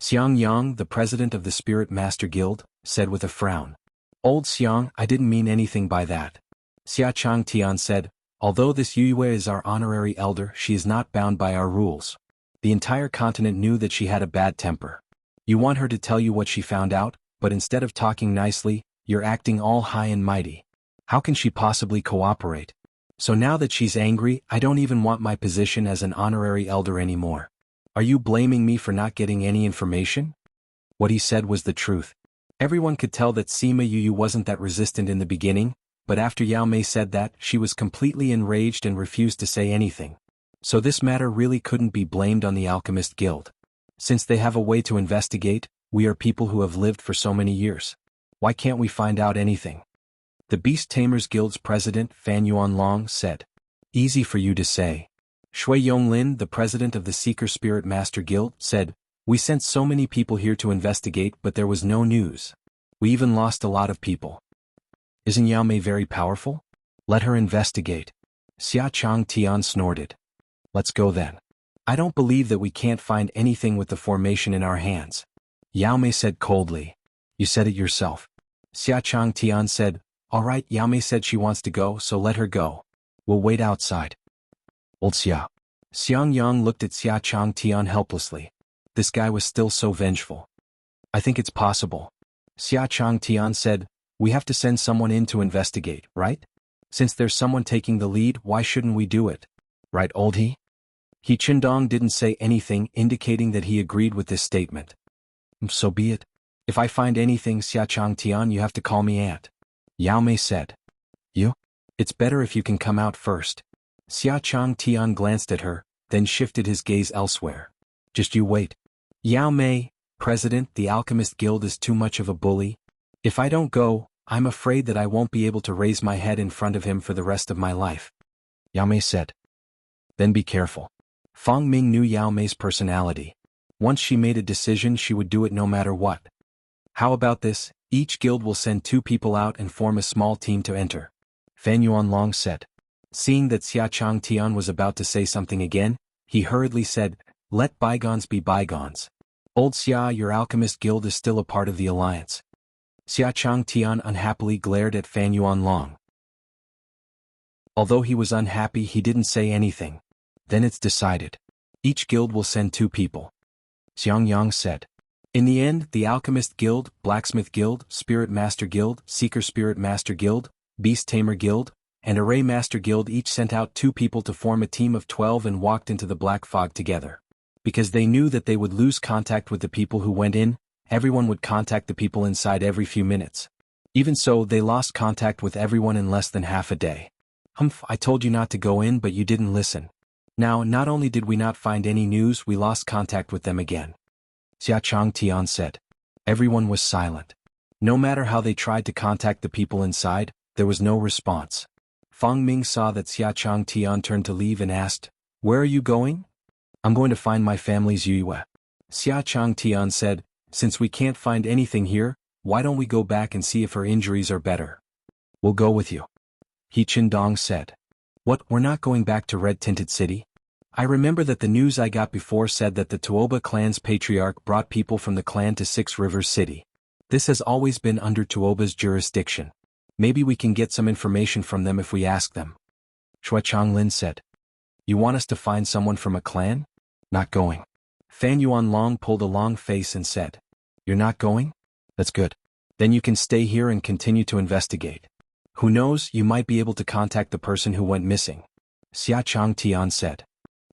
Xiang Yang, the president of the Spirit Master Guild, said with a frown. Old Xiang, I didn't mean anything by that. Xia Chang Tian said, although this Yue is our honorary elder, she is not bound by our rules. The entire continent knew that she had a bad temper. You want her to tell you what she found out, but instead of talking nicely, you're acting all high and mighty. How can she possibly cooperate? So now that she's angry, I don't even want my position as an honorary elder anymore. Are you blaming me for not getting any information? What he said was the truth. Everyone could tell that Sima Yue wasn't that resistant in the beginning, but after Yao Mei said that, she was completely enraged and refused to say anything. So this matter really couldn't be blamed on the Alchemist Guild. Since they have a way to investigate, we are people who have lived for so many years. Why can't we find out anything? The Beast Tamers Guild's president, Fan Yuanlong, said. Easy for you to say. Shui Yonglin, the president of the Seeker Spirit Master Guild, said, we sent so many people here to investigate, but there was no news. We even lost a lot of people. Isn't Yao Mei very powerful? Let her investigate. Xia Chang Tian snorted. Let's go then. I don't believe that we can't find anything with the formation in our hands. Yao Mei said coldly. You said it yourself. Xia Chang Tian said, alright, Yao Mei said she wants to go, so let her go. We'll wait outside. Old Xia. Xiang Yang looked at Xia Chang Tian helplessly. This guy was still so vengeful. I think it's possible. Xia Chang Tian said, we have to send someone in to investigate, right? Since there's someone taking the lead, why shouldn't we do it? Right, old He? He Qindong didn't say anything, indicating that he agreed with this statement. So be it. If I find anything, Xia Chang Tian, you have to call me aunt. Yao Mei said. You? It's better if you can come out first. Xia Chang Tian glanced at her, then shifted his gaze elsewhere. Just you wait. Yao Mei, President, the Alchemist Guild is too much of a bully. If I don't go, I'm afraid that I won't be able to raise my head in front of him for the rest of my life. Yao Mei said. Then be careful. Fang Ming knew Yao Mei's personality. Once she made a decision, she would do it no matter what. How about this? Each guild will send 2 people out and form a small team to enter. Fan Yuanlong said. Seeing that Xia Chang Tian was about to say something again, he hurriedly said, let bygones be bygones. Old Xia, your Alchemist Guild is still a part of the alliance. Xia Chang Tian unhappily glared at Fan Yuanlong. Although he was unhappy, he didn't say anything. Then it's decided. Each guild will send 2 people. Xiang Yang said. In the end, the Alchemist Guild, Blacksmith Guild, Spirit Master Guild, Seeker Spirit Master Guild, Beast Tamer Guild, and Array Master Guild each sent out 2 people to form a team of 12 and walked into the black fog together. Because they knew that they would lose contact with the people who went in, everyone would contact the people inside every few minutes. Even so, they lost contact with everyone in less than half a day. Humph, I told you not to go in, but you didn't listen. Now, not only did we not find any news, we lost contact with them again. Xia Changtian said. Everyone was silent. No matter how they tried to contact the people inside, there was no response. Fang Ming saw that Xia Changtian turned to leave and asked, "Where are you going?" "I'm going to find my family's Yue." Xia Changtian said, "Since we can't find anything here, why don't we go back and see if her injuries are better?" "We'll go with you," He Qindong said. "What, we're not going back to Red-Tinted City?" "I remember that the news I got before said that the Tuoba clan's patriarch brought people from the clan to Six Rivers City. This has always been under Tuoba's jurisdiction. Maybe we can get some information from them if we ask them." Shui Changlin said. "You want us to find someone from a clan?" "Not going." Fan Yuanlong pulled a long face and said. "You're not going? That's good. Then you can stay here and continue to investigate. Who knows, you might be able to contact the person who went missing." Xia Changtian said.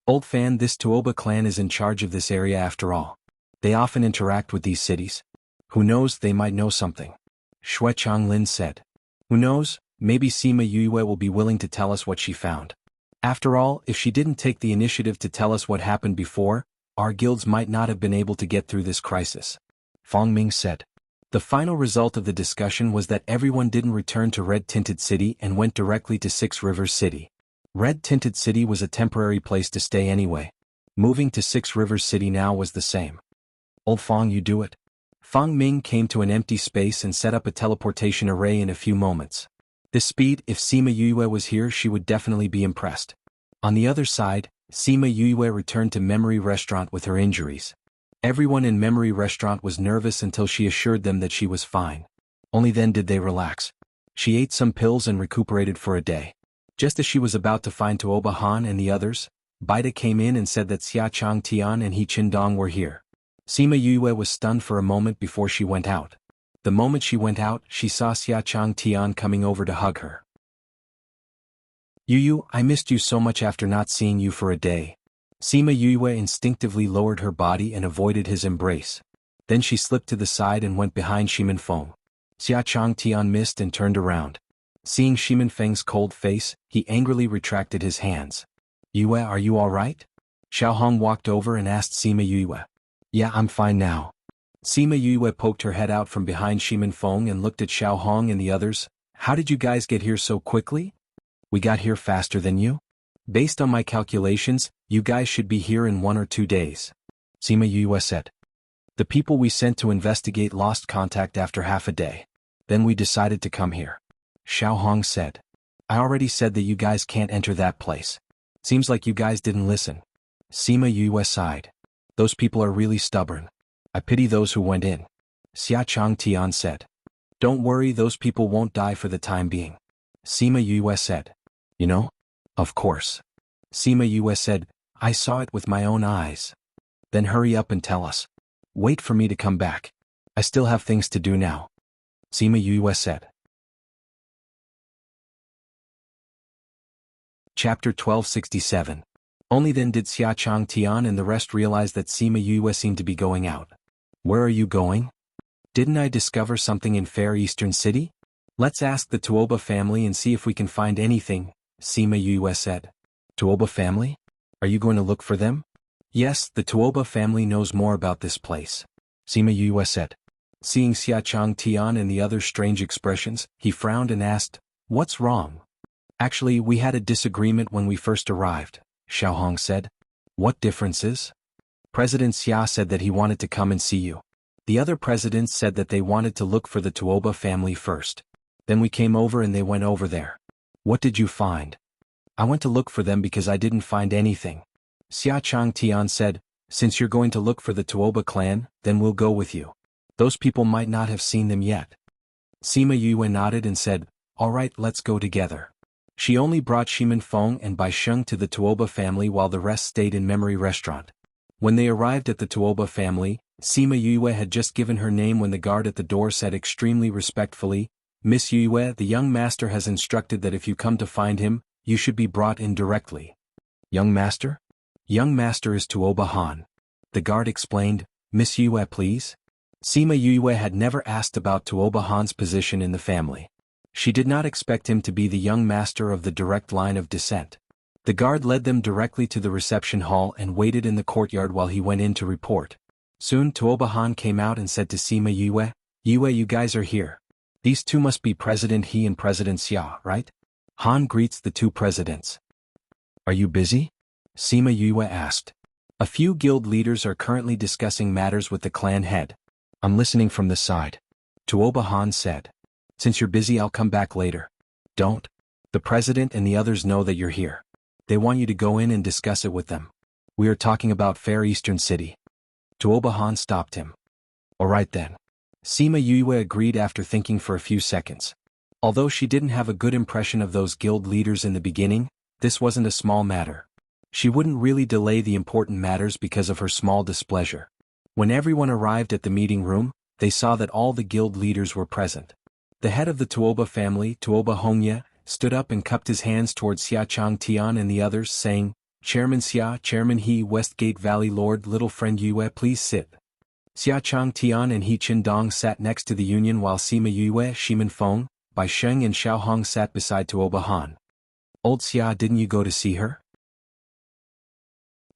"Old Fan, this Tuoba clan is in charge of this area after all. They often interact with these cities. Who knows, they might know something." Shui Changlin said. "Who knows, maybe Sima Yue will be willing to tell us what she found. After all, if she didn't take the initiative to tell us what happened before, our guilds might not have been able to get through this crisis." Fang Ming said. The final result of the discussion was that everyone didn't return to Red-Tinted City and went directly to Six Rivers City. Red-Tinted City was a temporary place to stay anyway. Moving to Six Rivers City now was the same. "Old Fang, you do it." Fang Ming came to an empty space and set up a teleportation array in a few moments. This speed, if Sima Yue was here, she would definitely be impressed. On the other side, Sima Yue returned to Memory Restaurant with her injuries. Everyone in Memory Restaurant was nervous until she assured them that she was fine. Only then did they relax. She ate some pills and recuperated for a day. Just as she was about to find Tuoba Han and the others, Baida came in and said that Xia Changtian and He Qindong were here. Sima Yue was stunned for a moment before she went out. The moment she went out, she saw Xia Changtian coming over to hug her. "Yu, I missed you so much after not seeing you for a day." Sima Yue instinctively lowered her body and avoided his embrace. Then she slipped to the side and went behind Shimin Feng. Xia Changtian missed and turned around. Seeing Shimin Feng's cold face, he angrily retracted his hands. "Yue, are you all right?" Xiao Hong walked over and asked Sima Yue. "Yeah, I'm fine now." Sima Yue poked her head out from behind Shimin Feng and looked at Xiao Hong and the others. "How did you guys get here so quickly?" "We got here faster than you. Based on my calculations, you guys should be here in 1 or 2 days." Sima Yue said. "The people we sent to investigate lost contact after half a day. Then we decided to come here." Xiao Hong said. "I already said that you guys can't enter that place. Seems like you guys didn't listen." Sima Yue sighed. "Those people are really stubborn. I pity those who went in." Xia Changtian said. "Don't worry, those people won't die for the time being." Sima Yue said. "You know?" "Of course." Sima Yue said, "I saw it with my own eyes." "Then hurry up and tell us." "Wait for me to come back. I still have things to do now." Sima Yue said. Chapter 1267. Only then did Xia Changtian and the rest realize that Sima Yue seemed to be going out. "Where are you going?" "Didn't I discover something in Fair Eastern City? Let's ask the Tuoba family and see if we can find anything," Sima Yue said. "Tuoba family? Are you going to look for them?" "Yes, the Tuoba family knows more about this place," Sima Yue said. Seeing Xia Changtian and the other's strange expressions, he frowned and asked, "What's wrong?" "Actually, we had a disagreement when we first arrived," Xiao Hong said. "What differences?" "President Xia said that he wanted to come and see you. The other presidents said that they wanted to look for the Tuoba family first. Then we came over and they went over there." "What did you find?" "I went to look for them because I didn't find anything." Xia Changtian said, "Since you're going to look for the Tuoba clan, then we'll go with you. Those people might not have seen them yet." Sima Yue nodded and said, "All right, let's go together." She only brought Shimin Feng and Bai Sheng to the Tuoba family while the rest stayed in Memory Restaurant. When they arrived at the Tuoba family, Sima Yue had just given her name when the guard at the door said extremely respectfully, "Miss Yue, the young master has instructed that if you come to find him, you should be brought in directly." "Young master?" "Young master is Tuoba Han." The guard explained, "Miss Yue, please." Sima Yue had never asked about Tuoba Han's position in the family. She did not expect him to be the young master of the direct line of descent. The guard led them directly to the reception hall and waited in the courtyard while he went in to report. Soon Tuoba Han came out and said to Sima Yue, "Yue, you guys are here. These two must be President He and President Xia, right?" Han greets the two presidents. "Are you busy?" Sima Yue asked. "A few guild leaders are currently discussing matters with the clan head. I'm listening from the side." Tuoba Han said. "Since you're busy, I'll come back later." "Don't. The president and the others know that you're here. They want you to go in and discuss it with them. We are talking about Fair Eastern City." Tuoba Han stopped him. "All right then." Sima Yue agreed after thinking for a few seconds. Although she didn't have a good impression of those guild leaders in the beginning, this wasn't a small matter. She wouldn't really delay the important matters because of her small displeasure. When everyone arrived at the meeting room, they saw that all the guild leaders were present. The head of the Tuoba family, Tuoba Hongye, stood up and cupped his hands towards Xia Changtian and the others, saying, "Chairman Xia, Chairman He, Westgate Valley Lord, little friend Yue, please sit." Xia Changtian and He Qindong sat next to the union while Sima Yue, Shimen Feng, Bai Sheng and Xiao Hong sat beside Tuoba Han. "Old Xia, didn't you go to see her?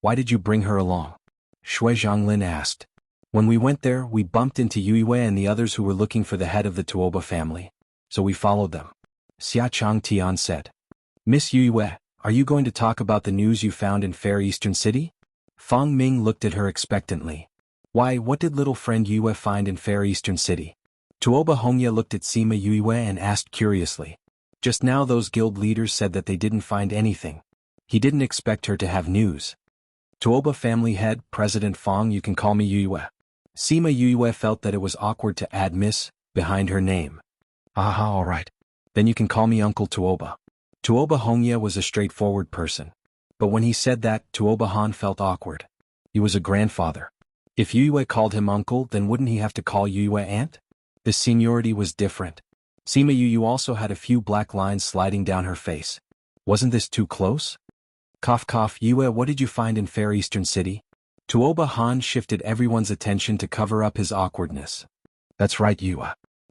Why did you bring her along?" Shui Zhonglin asked. "When we went there, we bumped into Yue and the others who were looking for the head of the Tuoba family. So we followed them." Xia Changtian said. "Miss Yue, are you going to talk about the news you found in Fair Eastern City?" Fang Ming looked at her expectantly. "Why, what did little friend Yue find in Fair Eastern City?" Tuoba Hongye looked at Sima Yue and asked curiously. Just now those guild leaders said that they didn't find anything. He didn't expect her to have news. "Tuoba family head, President Fang, you can call me Yue." Sima Yue felt that it was awkward to add Miss behind her name. "Aha, all right. Then you can call me Uncle Tuoba." Tuoba Hongye was a straightforward person. But when he said that, Tuoba Han felt awkward. He was a grandfather. If Yue called him uncle, then wouldn't he have to call Yue aunt? The seniority was different. Sima Yue also had a few black lines sliding down her face. Wasn't this too close? Cough cough. "Yue, what did you find in Fair Eastern City?" Tuoba Han shifted everyone's attention to cover up his awkwardness. "That's right, Yue.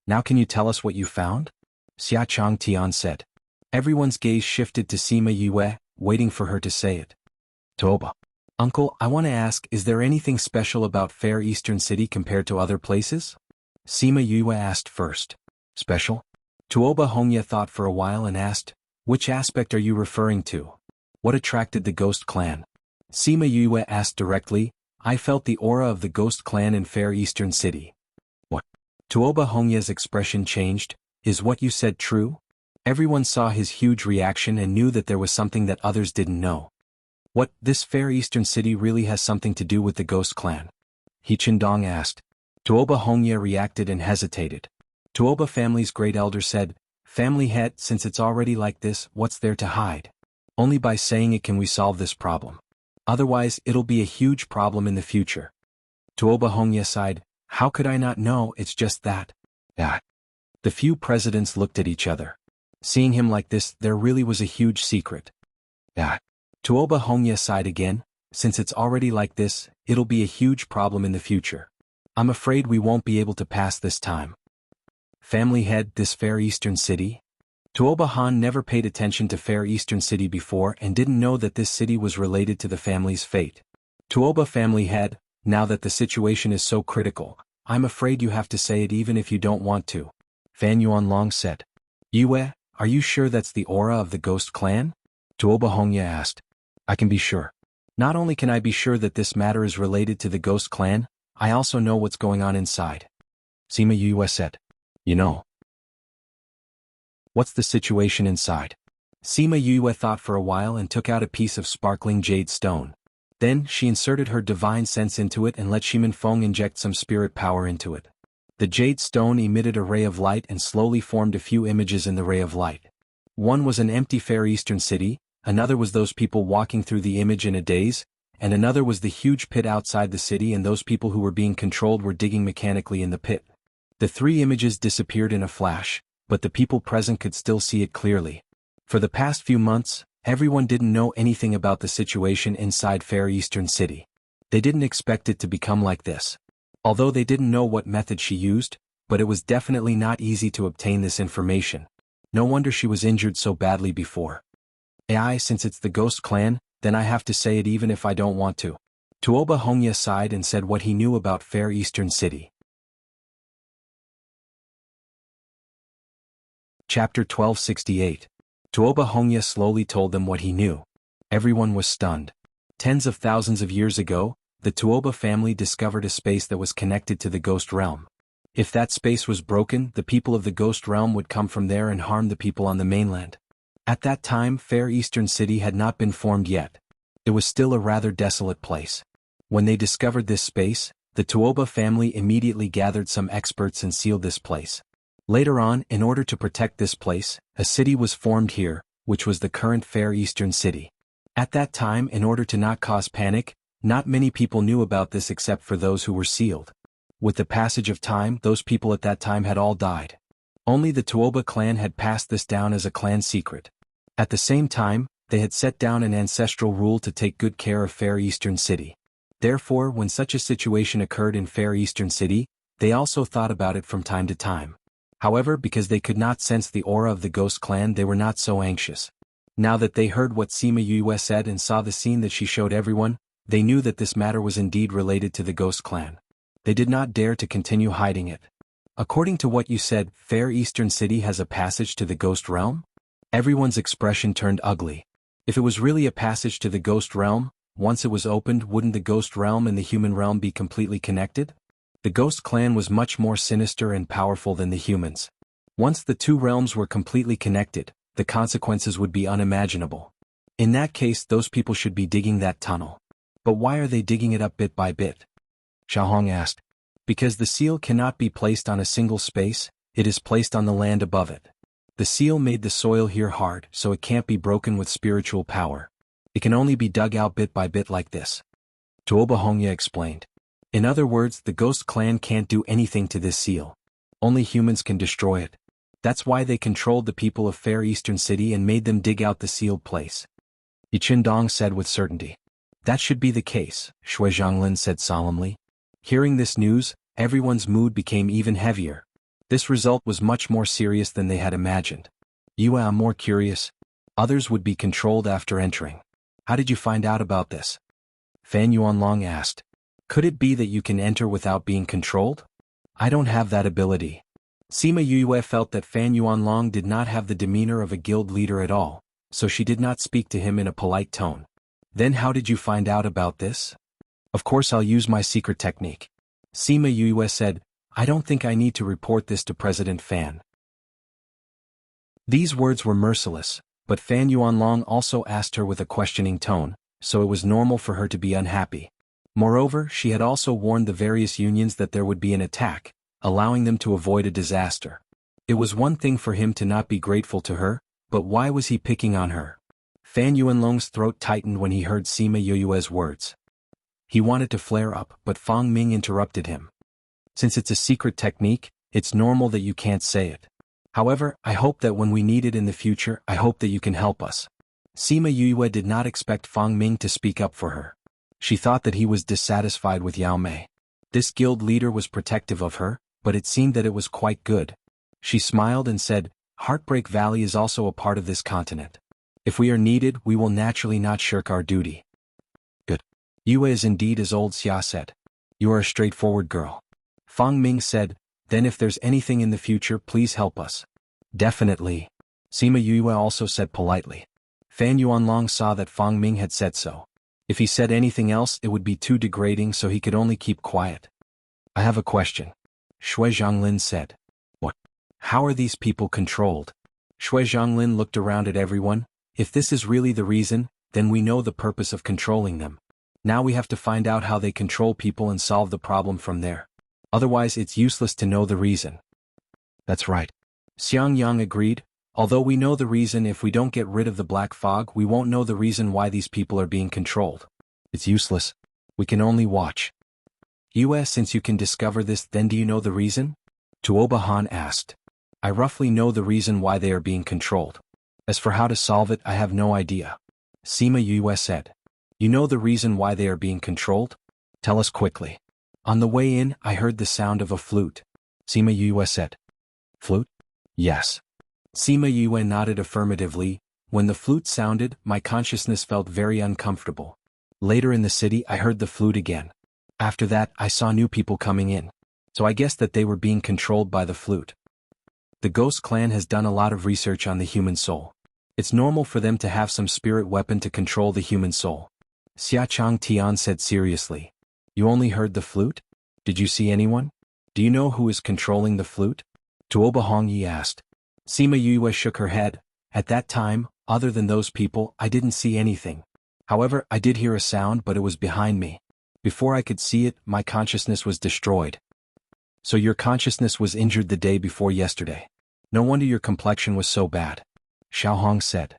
Now can you tell us what you found?" Xia Changtian said. Everyone's gaze shifted to Sima Yue, waiting for her to say it. "Tuoba. Uncle, I want to ask, is there anything special about Fair Eastern City compared to other places?" Sima Yue asked first. "Special?" Tuoba Hongye thought for a while and asked, "Which aspect are you referring to? What attracted the Ghost Clan?" Sima Yue asked directly, "I felt the aura of the Ghost Clan in Fair Eastern City." "What?" Tuoba Hongye's expression changed. "Is what you said true?" Everyone saw his huge reaction and knew that there was something that others didn't know. "What, this Fair Eastern City really has something to do with the Ghost Clan?" He Qindong asked. Tuoba Hongye reacted and hesitated. Tuoba family's great elder said, "Family head, since it's already like this, what's there to hide? Only by saying it can we solve this problem. Otherwise, it'll be a huge problem in the future." Tuoba Hongye sighed, "How could I not know? It's just that." "Ah." The few presidents looked at each other. Seeing him like this, there really was a huge secret. "Ah." Tuoba Hongye sighed again, "Since it's already like this, it'll be a huge problem in the future. I'm afraid we won't be able to pass this time." Family head, this Fair Eastern City? Tuoba Han never paid attention to Fair Eastern City before and didn't know that this city was related to the family's fate. Tuoba family head, now that the situation is so critical, I'm afraid you have to say it even if you don't want to. Fan Yuanlong said. "Yue, are you sure that's the aura of the Ghost Clan?" Tuoba Hongye asked. "I can be sure. Not only can I be sure that this matter is related to the Ghost Clan, I also know what's going on inside." Sima Yue said. "You know. What's the situation inside?" Sima Yue thought for a while and took out a piece of sparkling jade stone. Then she inserted her divine sense into it and let Shimen Feng inject some spirit power into it. The jade stone emitted a ray of light and slowly formed a few images in the ray of light. One was an empty Fair Eastern City, another was those people walking through the image in a daze, and another was the huge pit outside the city, and those people who were being controlled were digging mechanically in the pit. The three images disappeared in a flash, but the people present could still see it clearly. For the past few months, everyone didn't know anything about the situation inside Fair Eastern City. They didn't expect it to become like this. Although they didn't know what method she used, but it was definitely not easy to obtain this information. No wonder she was injured so badly before. Since it's the Ghost Clan, then I have to say it even if I don't want to. Tuoba Hongya sighed and said what he knew about Fair Eastern City. Chapter 1268. Tuoba Hongya slowly told them what he knew. Everyone was stunned. Tens of thousands of years ago, the Tuoba family discovered a space that was connected to the Ghost Realm. If that space was broken, the people of the Ghost Realm would come from there and harm the people on the mainland. At that time, Fair Eastern City had not been formed yet. It was still a rather desolate place. When they discovered this space, the Tuoba family immediately gathered some experts and sealed this place. Later on, in order to protect this place, a city was formed here, which was the current Fair Eastern City. At that time, in order to not cause panic, not many people knew about this except for those who were sealed. With the passage of time, those people at that time had all died. Only the Tuoba clan had passed this down as a clan secret. At the same time, they had set down an ancestral rule to take good care of Fair Eastern City. Therefore, when such a situation occurred in Fair Eastern City, they also thought about it from time to time. However, because they could not sense the aura of the Ghost Clan, they were not so anxious. Now that they heard what Sima Yue said and saw the scene that she showed everyone, they knew that this matter was indeed related to the Ghost Clan. They did not dare to continue hiding it. According to what you said, Fair Eastern City has a passage to the Ghost Realm? Everyone's expression turned ugly. If it was really a passage to the Ghost Realm, once it was opened, wouldn't the Ghost Realm and the human realm be completely connected? The Ghost Clan was much more sinister and powerful than the humans. Once the two realms were completely connected, the consequences would be unimaginable. In that case, those people should be digging that tunnel. But why are they digging it up bit by bit? Xiaohong asked. Because the seal cannot be placed on a single space, it is placed on the land above it. The seal made the soil here hard, so it can't be broken with spiritual power. It can only be dug out bit by bit like this. Tuoba Hongya explained. In other words, the Ghost Clan can't do anything to this seal. Only humans can destroy it. That's why they controlled the people of Fair Eastern City and made them dig out the sealed place. Yiqindong said with certainty. That should be the case, Shui Zhonglin said solemnly. Hearing this news, everyone's mood became even heavier. This result was much more serious than they had imagined. You are more curious. Others would be controlled after entering. How did you find out about this? Fan Yuanlong asked. Could it be that you can enter without being controlled? I don't have that ability. Sima Yue felt that Fan Yuanlong did not have the demeanor of a guild leader at all, so she did not speak to him in a polite tone. Then how did you find out about this? Of course I'll use my secret technique. Sima Yue said, I don't think I need to report this to President Fan. These words were merciless, but Fan Yuanlong also asked her with a questioning tone, so it was normal for her to be unhappy. Moreover, she had also warned the various unions that there would be an attack, allowing them to avoid a disaster. It was one thing for him to not be grateful to her, but why was he picking on her? Fan Yuanlong's throat tightened when he heard Sima Yue's words. He wanted to flare up, but Fang Ming interrupted him. Since it's a secret technique, it's normal that you can't say it. However, I hope that when we need it in the future, I hope that you can help us. Sima Yue did not expect Fang Ming to speak up for her. She thought that he was dissatisfied with Yao Mei. This guild leader was protective of her, but it seemed that it was quite good. She smiled and said, Heartbreak Valley is also a part of this continent. If we are needed, we will naturally not shirk our duty. Good. Yue is indeed as old Xia said. You are a straightforward girl. Fang Ming said, then if there's anything in the future, please help us. Definitely. Sima Yue also said politely. Fan Yuanlong saw that Fang Ming had said so. If he said anything else, it would be too degrading, so he could only keep quiet. I have a question. Shui Zhonglin said. What? How are these people controlled? Shui Zhonglin looked around at everyone. If this is really the reason, then we know the purpose of controlling them. Now we have to find out how they control people and solve the problem from there. Otherwise it's useless to know the reason. That's right. Xiang Yang agreed. Although we know the reason, if we don't get rid of the black fog, we won't know the reason why these people are being controlled. It's useless. We can only watch. Since you can discover this, then do you know the reason? Tuoba Han asked. I roughly know the reason why they are being controlled. As for how to solve it, I have no idea. Sima Yue said. You know the reason why they are being controlled? Tell us quickly. On the way in, I heard the sound of a flute. Sima Yue said. Flute? Yes. Sima Yue nodded affirmatively. When the flute sounded, my consciousness felt very uncomfortable. Later in the city, I heard the flute again. After that, I saw new people coming in. So I guessed that they were being controlled by the flute. The Ghost Clan has done a lot of research on the human soul. It's normal for them to have some spirit weapon to control the human soul. Xia Chang Tian said seriously. You only heard the flute? Did you see anyone? Do you know who is controlling the flute? Tuoba Hongyi asked. Sima Yue shook her head. At that time, other than those people, I didn't see anything. However, I did hear a sound, but it was behind me. Before I could see it, my consciousness was destroyed. So your consciousness was injured the day before yesterday. No wonder your complexion was so bad. Xiao Hong said.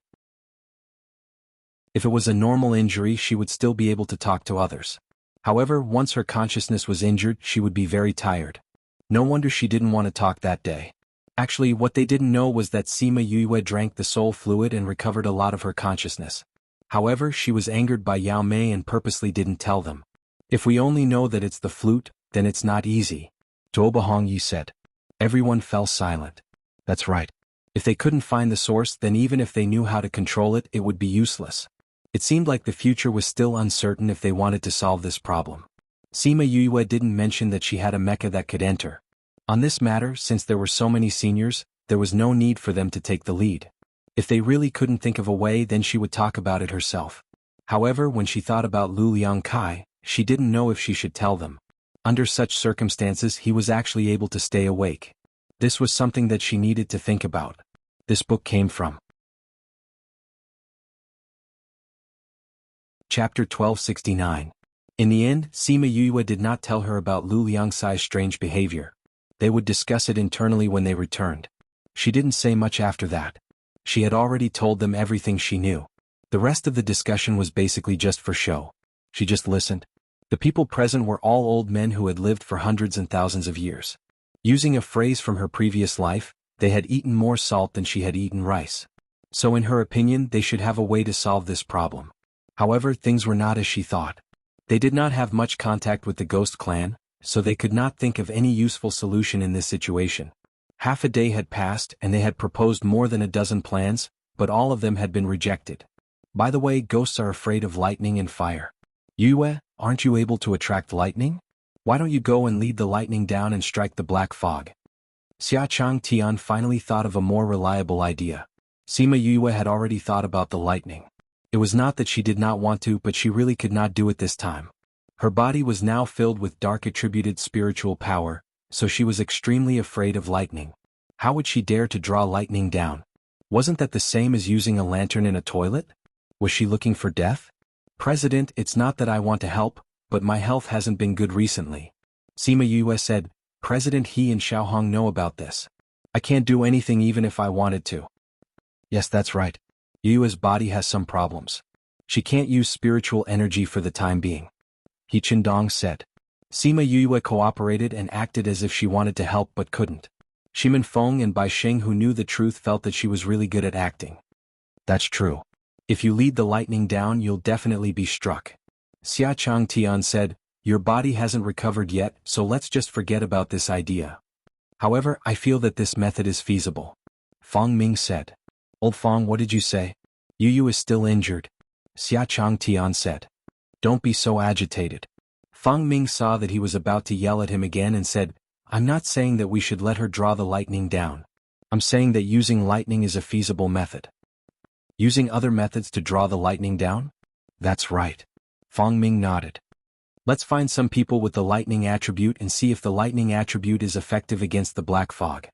If it was a normal injury, she would still be able to talk to others. However, once her consciousness was injured, she would be very tired. No wonder she didn't want to talk that day. Actually, what they didn't know was that Sima Yue drank the soul fluid and recovered a lot of her consciousness. However, she was angered by Yao Mei and purposely didn't tell them. If we only know that it's the flute, then it's not easy. Tuoba Hongyi said. Everyone fell silent. That's right. If they couldn't find the source, then even if they knew how to control it, it would be useless. It seemed like the future was still uncertain if they wanted to solve this problem. Sima Yue didn't mention that she had a mecha that could enter. On this matter, since there were so many seniors, there was no need for them to take the lead. If they really couldn't think of a way, then she would talk about it herself. However, when she thought about Lu Liangkai, she didn't know if she should tell them. Under such circumstances, he was actually able to stay awake. This was something that she needed to think about. This book came from Chapter 1269. In the end, Sima Yue did not tell her about Lu Liangcai's strange behavior. They would discuss it internally when they returned. She didn't say much after that. She had already told them everything she knew. The rest of the discussion was basically just for show. She just listened. The people present were all old men who had lived for hundreds and thousands of years. Using a phrase from her previous life, they had eaten more salt than she had eaten rice. So in her opinion, they should have a way to solve this problem. However, things were not as she thought. They did not have much contact with the Ghost Clan, so they could not think of any useful solution in this situation. Half a day had passed and they had proposed more than a dozen plans, but all of them had been rejected. By the way, ghosts are afraid of lightning and fire. Yue, aren't you able to attract lightning? Why don't you go and lead the lightning down and strike the black fog? Xia Chang Tian finally thought of a more reliable idea. Sima Yue had already thought about the lightning. It was not that she did not want to, but she really could not do it this time. Her body was now filled with dark attributed spiritual power, so she was extremely afraid of lightning. How would she dare to draw lightning down? Wasn't that the same as using a lantern in a toilet? Was she looking for death? President, it's not that I want to help, but my health hasn't been good recently. Sima Yue said. President, he and Xiao Hong know about this. I can't do anything even if I wanted to. Yes, that's right. Yue's body has some problems. She can't use spiritual energy for the time being. He Qindong said. Sima Yue cooperated and acted as if she wanted to help but couldn't. Shimin Feng and Bai Xing, who knew the truth, felt that she was really good at acting. That's true. If you lead the lightning down, you'll definitely be struck. Xia Chang Tian said, your body hasn't recovered yet, so let's just forget about this idea. However, I feel that this method is feasible. Fang Ming said. Old Fang, what did you say? Yu is still injured. Xia Chang Tian said. Don't be so agitated. Fang Ming saw that he was about to yell at him again and said, I'm not saying that we should let her draw the lightning down. I'm saying that using lightning is a feasible method. Using other methods to draw the lightning down? That's right. Fang Ming nodded. Let's find some people with the lightning attribute and see if the lightning attribute is effective against the black fog.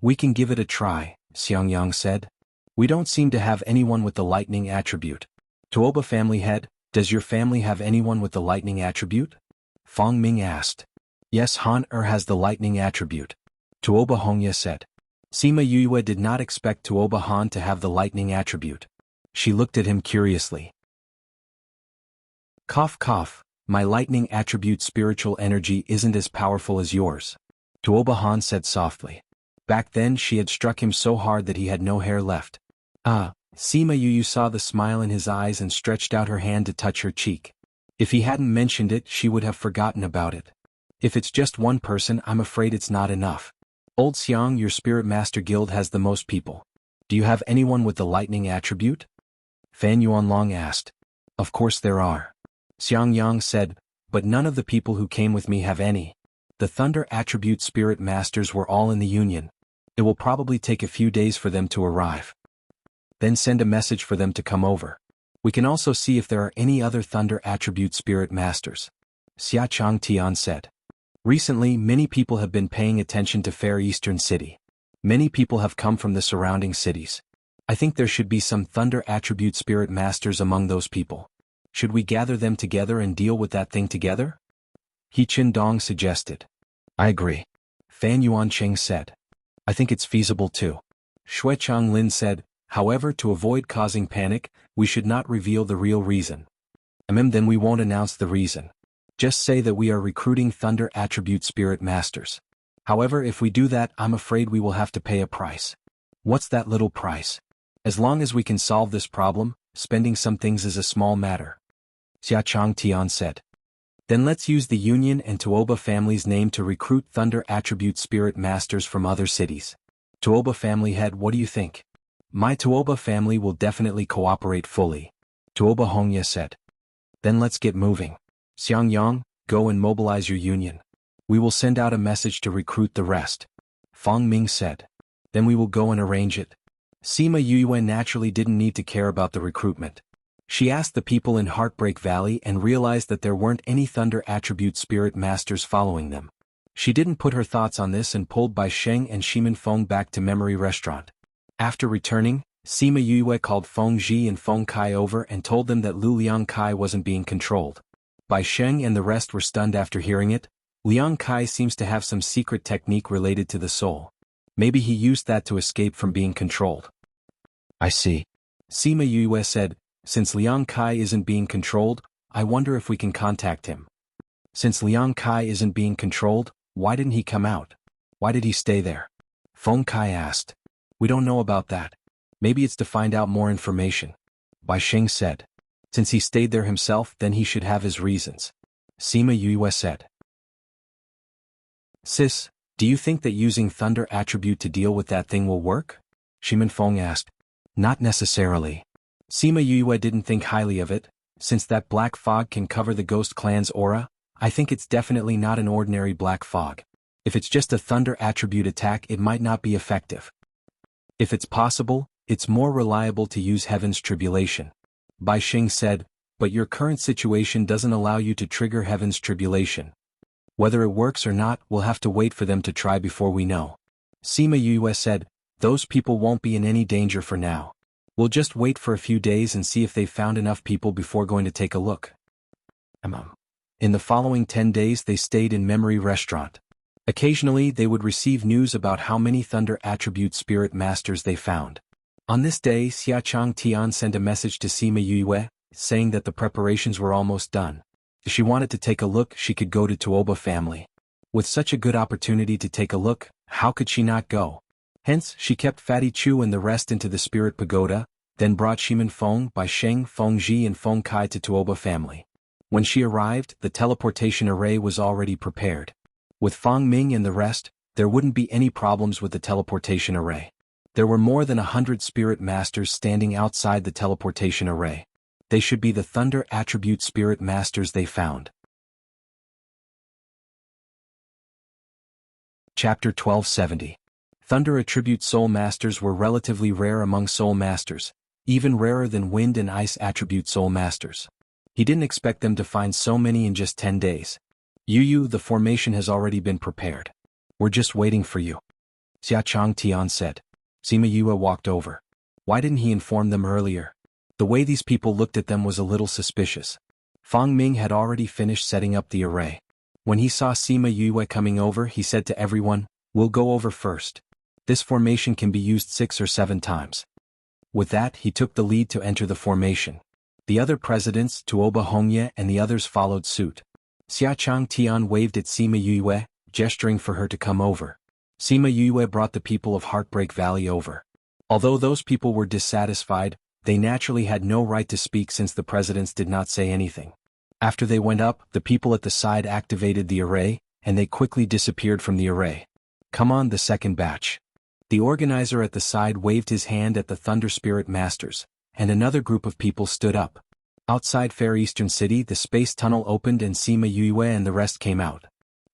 We can give it a try, Xiang Yang said. We don't seem to have anyone with the lightning attribute. Tuoba family head, does your family have anyone with the lightning attribute? Fang Ming asked. Yes, Han has the lightning attribute. Tuoba Hongye said. Sima Yue did not expect Tuoba Han to have the lightning attribute. She looked at him curiously. Cough cough, my lightning attribute spiritual energy isn't as powerful as yours. Tuoba Han said softly. Back then she had struck him so hard that he had no hair left. Sima Yue saw the smile in his eyes and stretched out her hand to touch her cheek. If he hadn't mentioned it, she would have forgotten about it. If it's just one person, I'm afraid it's not enough. Old Xiang, your Spirit Master Guild has the most people. Do you have anyone with the lightning attribute? Fan Yuanlong asked. Of course there are. Xiang Yang said, but none of the people who came with me have any. The thunder attribute Spirit Masters were all in the Union. It will probably take a few days for them to arrive. Then send a message for them to come over. We can also see if there are any other thunder attribute Spirit Masters. Xia Chang Tian said. Recently, many people have been paying attention to Fair Eastern City. Many people have come from the surrounding cities. I think there should be some thunder attribute Spirit Masters among those people. Should we gather them together and deal with that thing together? He Qin Dong suggested. I agree. Fan Yuanqing said. I think it's feasible too. Shui Changlin said, however, to avoid causing panic, we should not reveal the real reason. Then we won't announce the reason. Just say that we are recruiting Thunder Attribute Spirit Masters. However, if we do that, I'm afraid we will have to pay a price. What's that little price? As long as we can solve this problem, spending some things is a small matter. Xia Chang Tian said. Then let's use the Union and Tuoba family's name to recruit Thunder Attribute Spirit Masters from other cities. Tuoba family head, what do you think? My Tuoba family will definitely cooperate fully. Tuoba Hongya said. Then let's get moving. Xiang Yang, go and mobilize your Union. We will send out a message to recruit the rest. Fang Ming said. Then we will go and arrange it. Sima Yuyuan naturally didn't need to care about the recruitment. She asked the people in Heartbreak Valley and realized that there weren't any Thunder Attribute Spirit Masters following them. She didn't put her thoughts on this and pulled Bai Sheng and Shimin Feng back to Memory Restaurant. After returning, Sima Yuyue called Feng Ji and Feng Kai over and told them that Lu Liang Kai wasn't being controlled. Bai Sheng and the rest were stunned after hearing it. Liang Kai seems to have some secret technique related to the soul. Maybe he used that to escape from being controlled. I see. Sima Yuyue said, since Liang Kai isn't being controlled, I wonder if we can contact him. Since Liang Kai isn't being controlled, why didn't he come out? Why did he stay there? Feng Kai asked. We don't know about that. Maybe it's to find out more information. Bai Sheng said. Since he stayed there himself, then he should have his reasons. Sima Yuyue said. Sis, do you think that using Thunder Attribute to deal with that thing will work? Shimin Feng asked. Not necessarily. Sima Yuyue didn't think highly of it. Since that black fog can cover the Ghost Clan's aura, I think it's definitely not an ordinary black fog. If it's just a Thunder Attribute attack, it might not be effective. If it's possible, it's more reliable to use Heaven's Tribulation. Bai Sheng said, but your current situation doesn't allow you to trigger Heaven's Tribulation. Whether it works or not, we'll have to wait for them to try before we know. Sima Yuyue said, those people won't be in any danger for now. We'll just wait for a few days and see if they've found enough people before going to take a look. In the following 10 days they stayed in Memory Restaurant. Occasionally they would receive news about how many Thunder Attribute Spirit Masters they found. On this day, Xia Chang Tian sent a message to Sima Yuyue, saying that the preparations were almost done. If she wanted to take a look, she could go to Tuoba family. With such a good opportunity to take a look, how could she not go? Hence, she kept Fatty Chu and the rest into the Spirit Pagoda, then brought Shimin Feng, Bai Sheng, Feng Ji and Feng Kai to Tuoba family. When she arrived, the teleportation array was already prepared. With Fang Ming and the rest, there wouldn't be any problems with the teleportation array. There were more than 100 Spirit Masters standing outside the teleportation array. They should be the Thunder Attribute Spirit Masters they found. Chapter 1270. Thunder Attribute Soul Masters were relatively rare among Soul Masters, even rarer than Wind and Ice Attribute Soul Masters. He didn't expect them to find so many in just 10 days. Yu, the formation has already been prepared. We're just waiting for you. Xia Chang Tian said. Sima Yue walked over. Why didn't he inform them earlier? The way these people looked at them was a little suspicious. Fang Ming had already finished setting up the array. When he saw Sima Yue coming over, he said to everyone, we'll go over first. This formation can be used 6 or 7 times. With that, he took the lead to enter the formation. The other presidents, Tuoba Hongye and the others followed suit. Xia Chang Tian waved at Sima Yue, gesturing for her to come over. Sima Yue brought the people of Heartbreak Valley over. Although those people were dissatisfied, they naturally had no right to speak since the presidents did not say anything. After they went up, the people at the side activated the array, and they quickly disappeared from the array. Come on, the second batch. The organizer at the side waved his hand at the Thunder Spirit Masters, and another group of people stood up. Outside Fair Eastern City, the space tunnel opened and Sima Yue and the rest came out.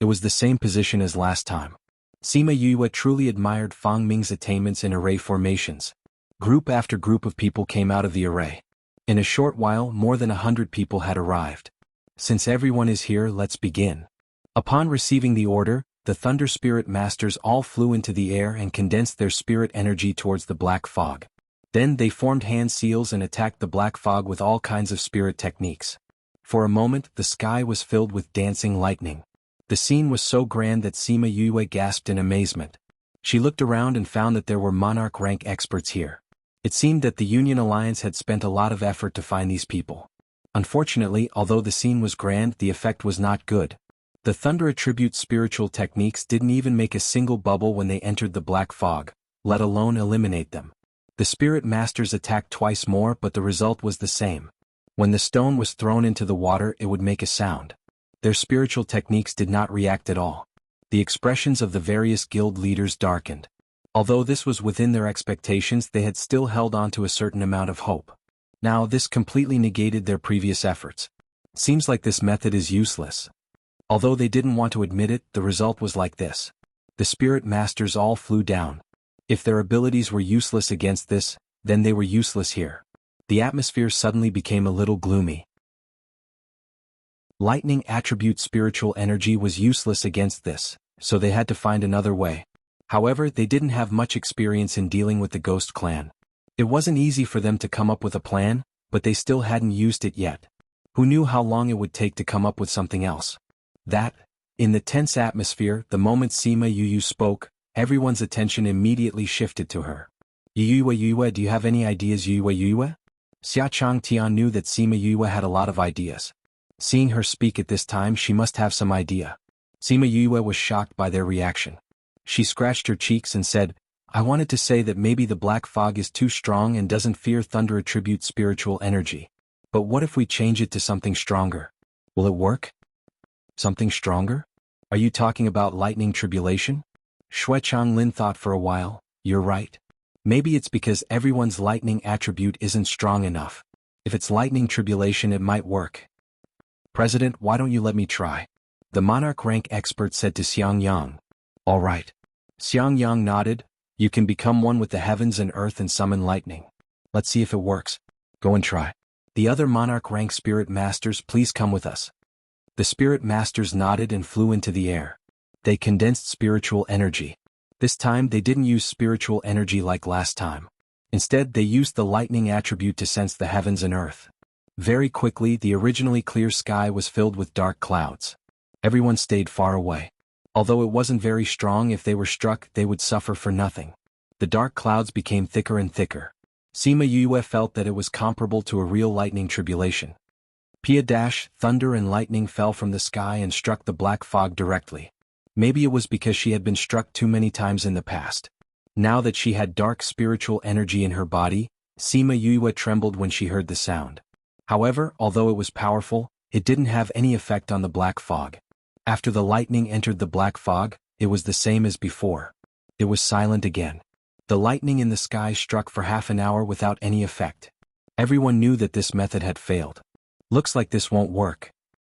It was the same position as last time. Sima Yue truly admired Fang Ming's attainments in array formations. Group after group of people came out of the array. In a short while, more than 100 people had arrived. Since everyone is here, let's begin. Upon receiving the order, the Thunder Spirit Masters all flew into the air and condensed their spirit energy towards the black fog. Then they formed hand seals and attacked the black fog with all kinds of spirit techniques. For a moment, the sky was filled with dancing lightning. The scene was so grand that Sima Yue gasped in amazement. She looked around and found that there were monarch rank experts here. It seemed that the Union Alliance had spent a lot of effort to find these people. Unfortunately, although the scene was grand, the effect was not good. The Thunder Attribute spiritual techniques didn't even make a single bubble when they entered the black fog, let alone eliminate them. The Spirit Masters attacked twice more, but the result was the same. When the stone was thrown into the water, it would make a sound. Their spiritual techniques did not react at all. The expressions of the various guild leaders darkened. Although this was within their expectations, they had still held on to a certain amount of hope. Now this completely negated their previous efforts. Seems like this method is useless. Although they didn't want to admit it, the result was like this. The Spirit Masters all flew down. If their abilities were useless against this, then they were useless here. The atmosphere suddenly became a little gloomy. Lightning attribute spiritual energy was useless against this, so they had to find another way. However, they didn't have much experience in dealing with the Ghost Clan. It wasn't easy for them to come up with a plan, but they still hadn't used it yet. Who knew how long it would take to come up with something else? In the tense atmosphere, the moment Sima Yue spoke, everyone's attention immediately shifted to her. Yue, do you have any ideas, Yue? Xia Changtian knew that Sima Yue had a lot of ideas. Seeing her speak at this time, she must have some idea. Sima Yue was shocked by their reaction. She scratched her cheeks and said, I wanted to say that maybe the black fog is too strong and doesn't fear Thunder Attribute spiritual energy. But what if we change it to something stronger? Will it work? Something stronger? Are you talking about lightning tribulation? Shui Changlin thought for a while. You're right. Maybe it's because everyone's lightning attribute isn't strong enough. If it's lightning tribulation, it might work. President, why don't you let me try? The monarch rank expert said to Xiang Yang. All right. Xiang Yang nodded. You can become one with the heavens and earth and summon lightning. Let's see if it works. Go and try. The other monarch rank spirit masters, please come with us. The spirit masters nodded and flew into the air. They condensed spiritual energy. This time they didn't use spiritual energy like last time. Instead, they used the lightning attribute to sense the heavens and earth. Very quickly, the originally clear sky was filled with dark clouds. Everyone stayed far away. Although it wasn't very strong, if they were struck, they would suffer for nothing. The dark clouds became thicker and thicker. Sima Yue felt that it was comparable to a real lightning tribulation. Thunder and lightning fell from the sky and struck the black fog directly. Maybe it was because she had been struck too many times in the past. Now that she had dark spiritual energy in her body, Sima Yue trembled when she heard the sound. However, although it was powerful, it didn't have any effect on the black fog. After the lightning entered the black fog, it was the same as before. It was silent again. The lightning in the sky struck for half an hour without any effect. Everyone knew that this method had failed. Looks like this won't work.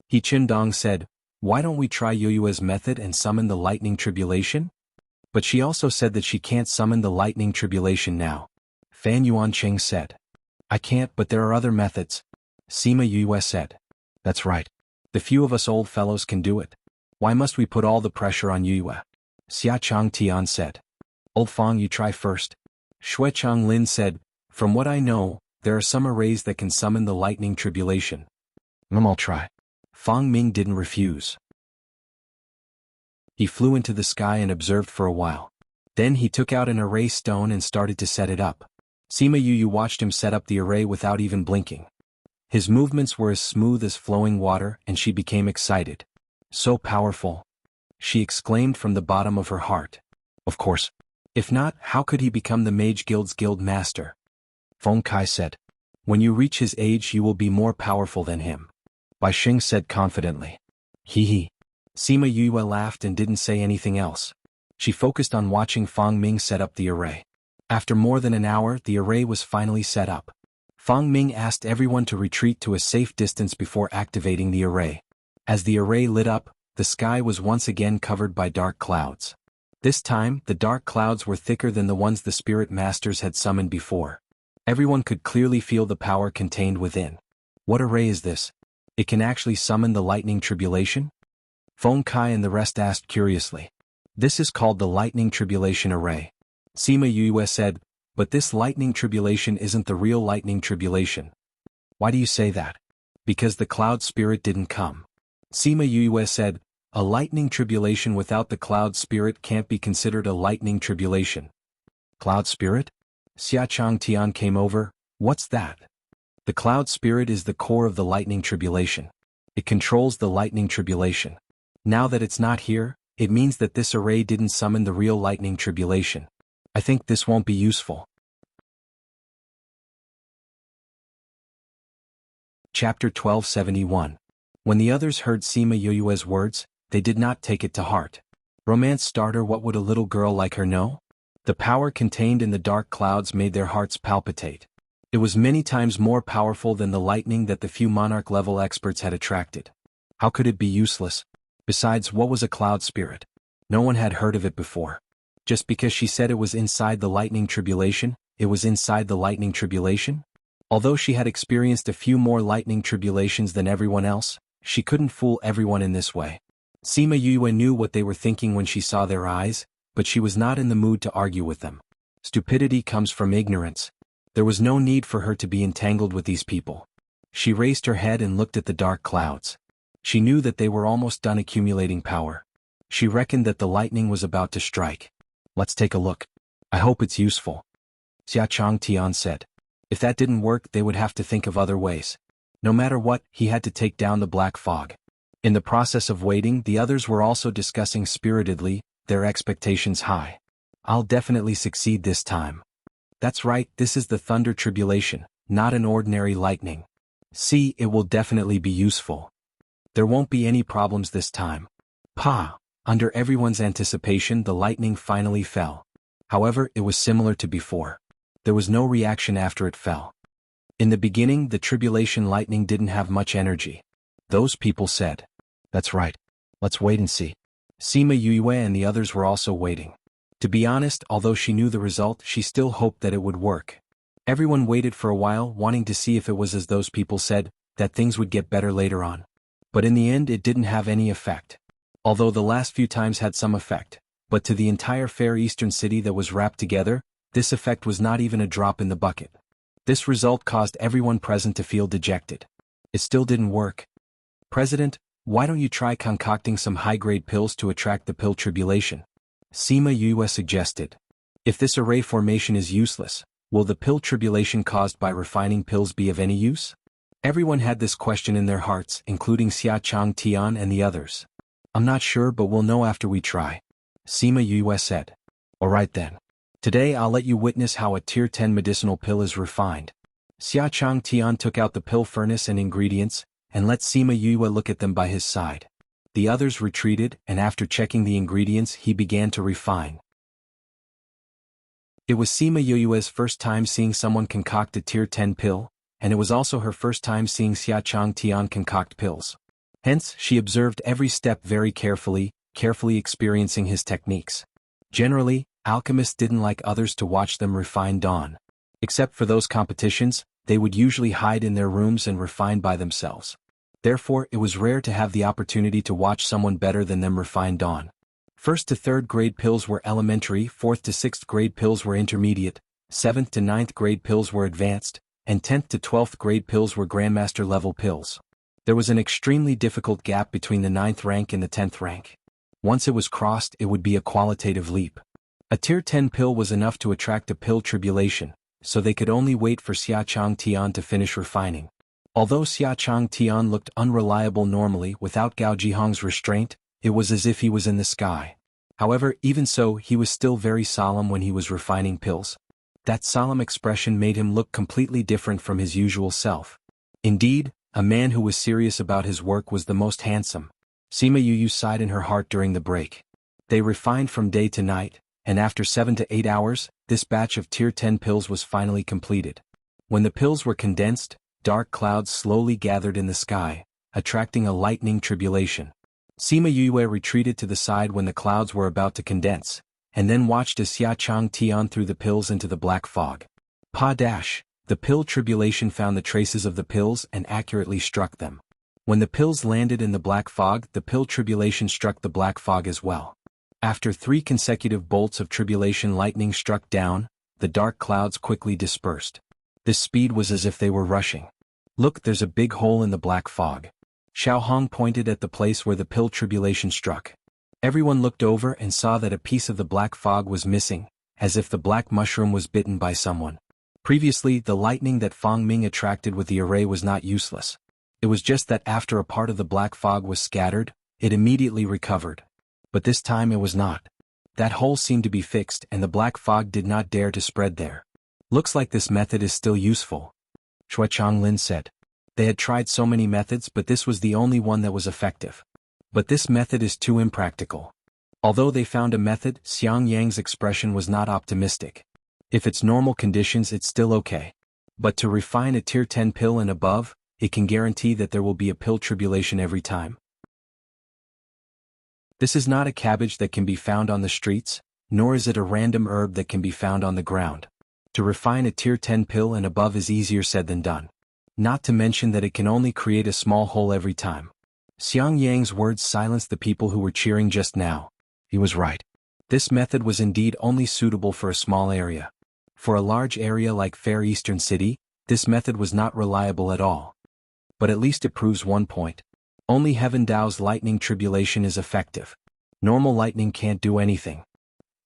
He Qindong said, why don't we try Yue's method and summon the lightning tribulation? But she also said that she can't summon the lightning tribulation now. Fan Yuanqing said. I can't, but there are other methods. Sima Yue said. That's right. The few of us old fellows can do it. Why must we put all the pressure on Yue? Xia Changtian said. Old Fang, you try first. Shui Changlin said, from what I know, there are some arrays that can summon the lightning tribulation. I'll try. Fang Ming didn't refuse. He flew into the sky and observed for a while. Then he took out an array stone and started to set it up. Sima Yue watched him set up the array without even blinking. His movements were as smooth as flowing water, and she became excited. So powerful! She exclaimed from the bottom of her heart. Of course. If not, how could he become the Mage Guild's guild master? Feng Kai said. When you reach his age, you will be more powerful than him. Bai Xing said confidently. Hee hee. Sima Yue laughed and didn't say anything else. She focused on watching Fang Ming set up the array. After more than an hour, the array was finally set up. Fang Ming asked everyone to retreat to a safe distance before activating the array. As the array lit up, the sky was once again covered by dark clouds. This time, the dark clouds were thicker than the ones the spirit masters had summoned before. Everyone could clearly feel the power contained within. What array is this? It can actually summon the lightning tribulation? Feng Kai and the rest asked curiously. This is called the lightning tribulation array. Sima Yue said, but this lightning tribulation isn't the real lightning tribulation. Why do you say that? Because the cloud spirit didn't come. Sima Yue said, a lightning tribulation without the cloud spirit can't be considered a lightning tribulation. Cloud spirit? Xia Chang Tian came over. What's that? The cloud spirit is the core of the lightning tribulation. It controls the lightning tribulation. Now that it's not here, it means that this array didn't summon the real lightning tribulation. I think this won't be useful. Chapter 1271. When the others heard Sima Yue's words, they did not take it to heart. Romance starter, what would a little girl like her know? The power contained in the dark clouds made their hearts palpitate. It was many times more powerful than the lightning that the few monarch-level experts had attracted. How could it be useless? Besides, what was a cloud spirit? No one had heard of it before. Just because she said it was inside the lightning tribulation, it was inside the lightning tribulation? Although she had experienced a few more lightning tribulations than everyone else, she couldn't fool everyone in this way. Sima Yue knew what they were thinking when she saw their eyes, but she was not in the mood to argue with them. Stupidity comes from ignorance. There was no need for her to be entangled with these people. She raised her head and looked at the dark clouds. She knew that they were almost done accumulating power. She reckoned that the lightning was about to strike. Let's take a look. I hope it's useful. Xia Chang Tian said. If that didn't work, they would have to think of other ways. No matter what, he had to take down the black fog. In the process of waiting, the others were also discussing spiritedly, their expectations high. I'll definitely succeed this time. That's right, this is the thunder tribulation, not an ordinary lightning. See, it will definitely be useful. There won't be any problems this time. Pa! Under everyone's anticipation, the lightning finally fell. However, it was similar to before. There was no reaction after it fell. In the beginning, the tribulation lightning didn't have much energy. Those people said. That's right. Let's wait and see. Sima Yue and the others were also waiting. To be honest, although she knew the result, she still hoped that it would work. Everyone waited for a while, wanting to see if it was as those people said, that things would get better later on. But in the end, it didn't have any effect. Although the last few times had some effect, but to the entire fair eastern city that was wrapped together, this effect was not even a drop in the bucket. This result caused everyone present to feel dejected. It still didn't work. President, why don't you try concocting some high-grade pills to attract the pill tribulation? Sima Yue suggested. If this array formation is useless, will the pill tribulation caused by refining pills be of any use? Everyone had this question in their hearts, including Xia Chang Tian and the others. I'm not sure, but we'll know after we try. Sima Yue said. Alright then. Today I'll let you witness how a Tier 10 medicinal pill is refined. Xia Chang Tian took out the pill furnace and ingredients, and let Sima Yue look at them by his side. The others retreated, and after checking the ingredients he began to refine. It was Sima Yue's first time seeing someone concoct a Tier 10 pill, and it was also her first time seeing Xia Chang Tian concoct pills. Hence, she observed every step very carefully experiencing his techniques. Generally, alchemists didn't like others to watch them refine dawn. Except for those competitions, they would usually hide in their rooms and refine by themselves. Therefore, it was rare to have the opportunity to watch someone better than them refine dawn. 1st to 3rd grade pills were elementary, 4th to 6th grade pills were intermediate, 7th to 9th grade pills were advanced, and 10th to 12th grade pills were grandmaster level pills. There was an extremely difficult gap between the 9th rank and the 10th rank. Once it was crossed, it would be a qualitative leap. A Tier 10 pill was enough to attract a pill tribulation, so they could only wait for Xia Chang Tian to finish refining. Although Xia Chang Tian looked unreliable normally without Gao Jihong's restraint, it was as if he was in the sky. However, even so, he was still very solemn when he was refining pills. That solemn expression made him look completely different from his usual self. Indeed, a man who was serious about his work was the most handsome. Sima Yu sighed in her heart during the break. They refined from day to night, and after 7 to 8 hours, this batch of Tier 10 pills was finally completed. When the pills were condensed, dark clouds slowly gathered in the sky, attracting a lightning tribulation. Sima Yue retreated to the side when the clouds were about to condense, and then watched as Xia Chang Tian threw the pills into the black fog. The pill tribulation found the traces of the pills and accurately struck them. When the pills landed in the black fog, the pill tribulation struck the black fog as well. After 3 consecutive bolts of tribulation, lightning struck down, the dark clouds quickly dispersed. This speed was as if they were rushing. Look, there's a big hole in the black fog. Xiao Hong pointed at the place where the pill tribulation struck. Everyone looked over and saw that a piece of the black fog was missing, as if the black mushroom was bitten by someone. Previously, the lightning that Fang Ming attracted with the array was not useless. It was just that after a part of the black fog was scattered, it immediately recovered. But this time it was not. That hole seemed to be fixed and the black fog did not dare to spread there. Looks like this method is still useful, Shui Changlin said. They had tried so many methods, but this was the only one that was effective. But this method is too impractical. Although they found a method, Xiang Yang's expression was not optimistic. If it's normal conditions, it's still okay. But to refine a Tier 10 pill and above, it can guarantee that there will be a pill tribulation every time. This is not a cabbage that can be found on the streets, nor is it a random herb that can be found on the ground. To refine a Tier 10 pill and above is easier said than done. Not to mention that it can only create a small hole every time. Xiang Yang's words silenced the people who were cheering just now. He was right. This method was indeed only suitable for a small area. For a large area like Fair Eastern City, this method was not reliable at all. But at least it proves one point. Only Heaven Dao's lightning tribulation is effective. Normal lightning can't do anything.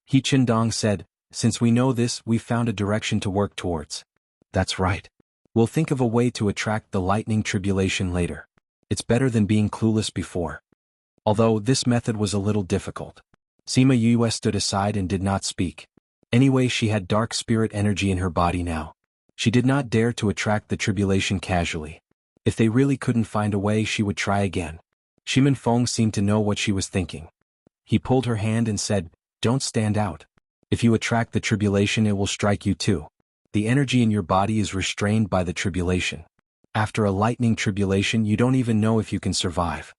He Qindong said, since we know this, we've found a direction to work towards. That's right. We'll think of a way to attract the lightning tribulation later. It's better than being clueless before. Although this method was a little difficult. Sima Yue stood aside and did not speak. Anyway, she had dark spirit energy in her body now. She did not dare to attract the tribulation casually. If they really couldn't find a way, she would try again. Shimin Feng seemed to know what she was thinking. He pulled her hand and said, don't stand out. If you attract the tribulation, it will strike you too. The energy in your body is restrained by the tribulation. After a lightning tribulation, you don't even know if you can survive.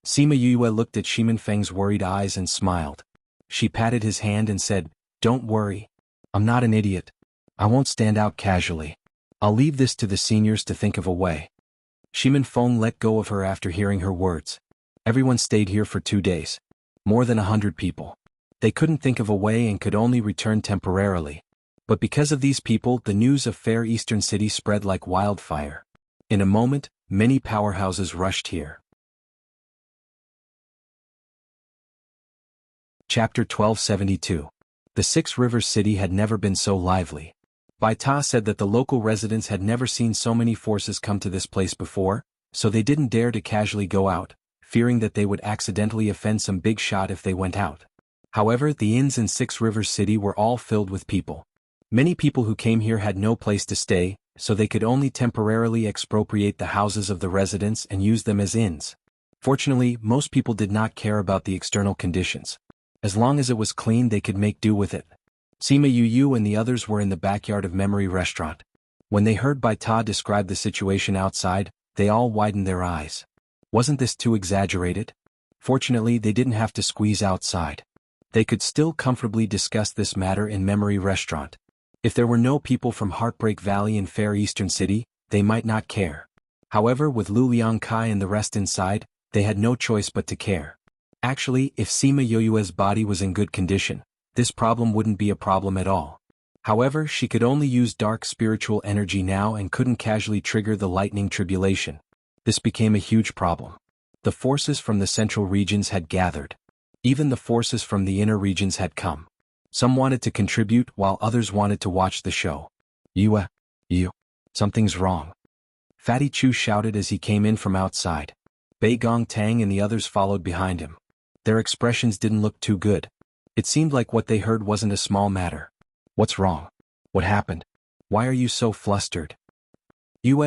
Sima Yue looked at Shimin Feng's worried eyes and smiled. She patted his hand and said, don't worry. I'm not an idiot. I won't stand out casually. I'll leave this to the seniors to think of a way. Shimin Feng let go of her after hearing her words. Everyone stayed here for 2 days. More than 100 people. They couldn't think of a way and could only return temporarily. But because of these people, the news of Fair Eastern City spread like wildfire. In a moment, many powerhouses rushed here. Chapter 1272. The Six Rivers City had never been so lively. Bai Ta said that the local residents had never seen so many forces come to this place before, so they didn't dare to casually go out, fearing that they would accidentally offend some big shot if they went out. However, the inns in Six Rivers City were all filled with people. Many people who came here had no place to stay, so they could only temporarily expropriate the houses of the residents and use them as inns. Fortunately, most people did not care about the external conditions. As long as it was clean, they could make do with it. Sima Yu and the others were in the backyard of Memory Restaurant. When they heard Bai Ta describe the situation outside, they all widened their eyes. Wasn't this too exaggerated? Fortunately, they didn't have to squeeze outside. They could still comfortably discuss this matter in Memory Restaurant. If there were no people from Heartbreak Valley in Fair Eastern City, they might not care. However, with Lu Liangkai and the rest inside, they had no choice but to care. Actually, if Sima Yue's body was in good condition, this problem wouldn't be a problem at all. However, she could only use dark spiritual energy now and couldn't casually trigger the lightning tribulation. This became a huge problem. The forces from the central regions had gathered. Even the forces from the inner regions had come. Some wanted to contribute while others wanted to watch the show. You, something's wrong. Fatty Chu shouted as he came in from outside. Bei Gong Tang and the others followed behind him. Their expressions didn't look too good. It seemed like what they heard wasn't a small matter. What's wrong? What happened? Why are you so flustered?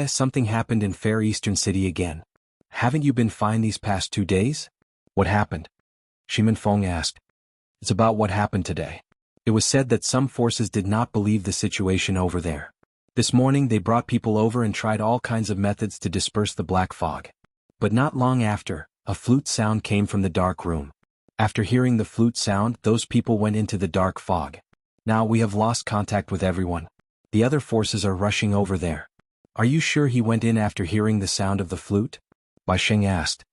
Something happened in Fair Eastern City again. Haven't you been fine these past 2 days? What happened? Shimin Feng asked. It's about what happened today. It was said that some forces did not believe the situation over there. This morning they brought people over and tried all kinds of methods to disperse the black fog. But not long after, a flute sound came from the dark room. After hearing the flute sound, those people went into the dark fog. Now we have lost contact with everyone. The other forces are rushing over there. Are you sure he went in after hearing the sound of the flute? Bai Sheng asked.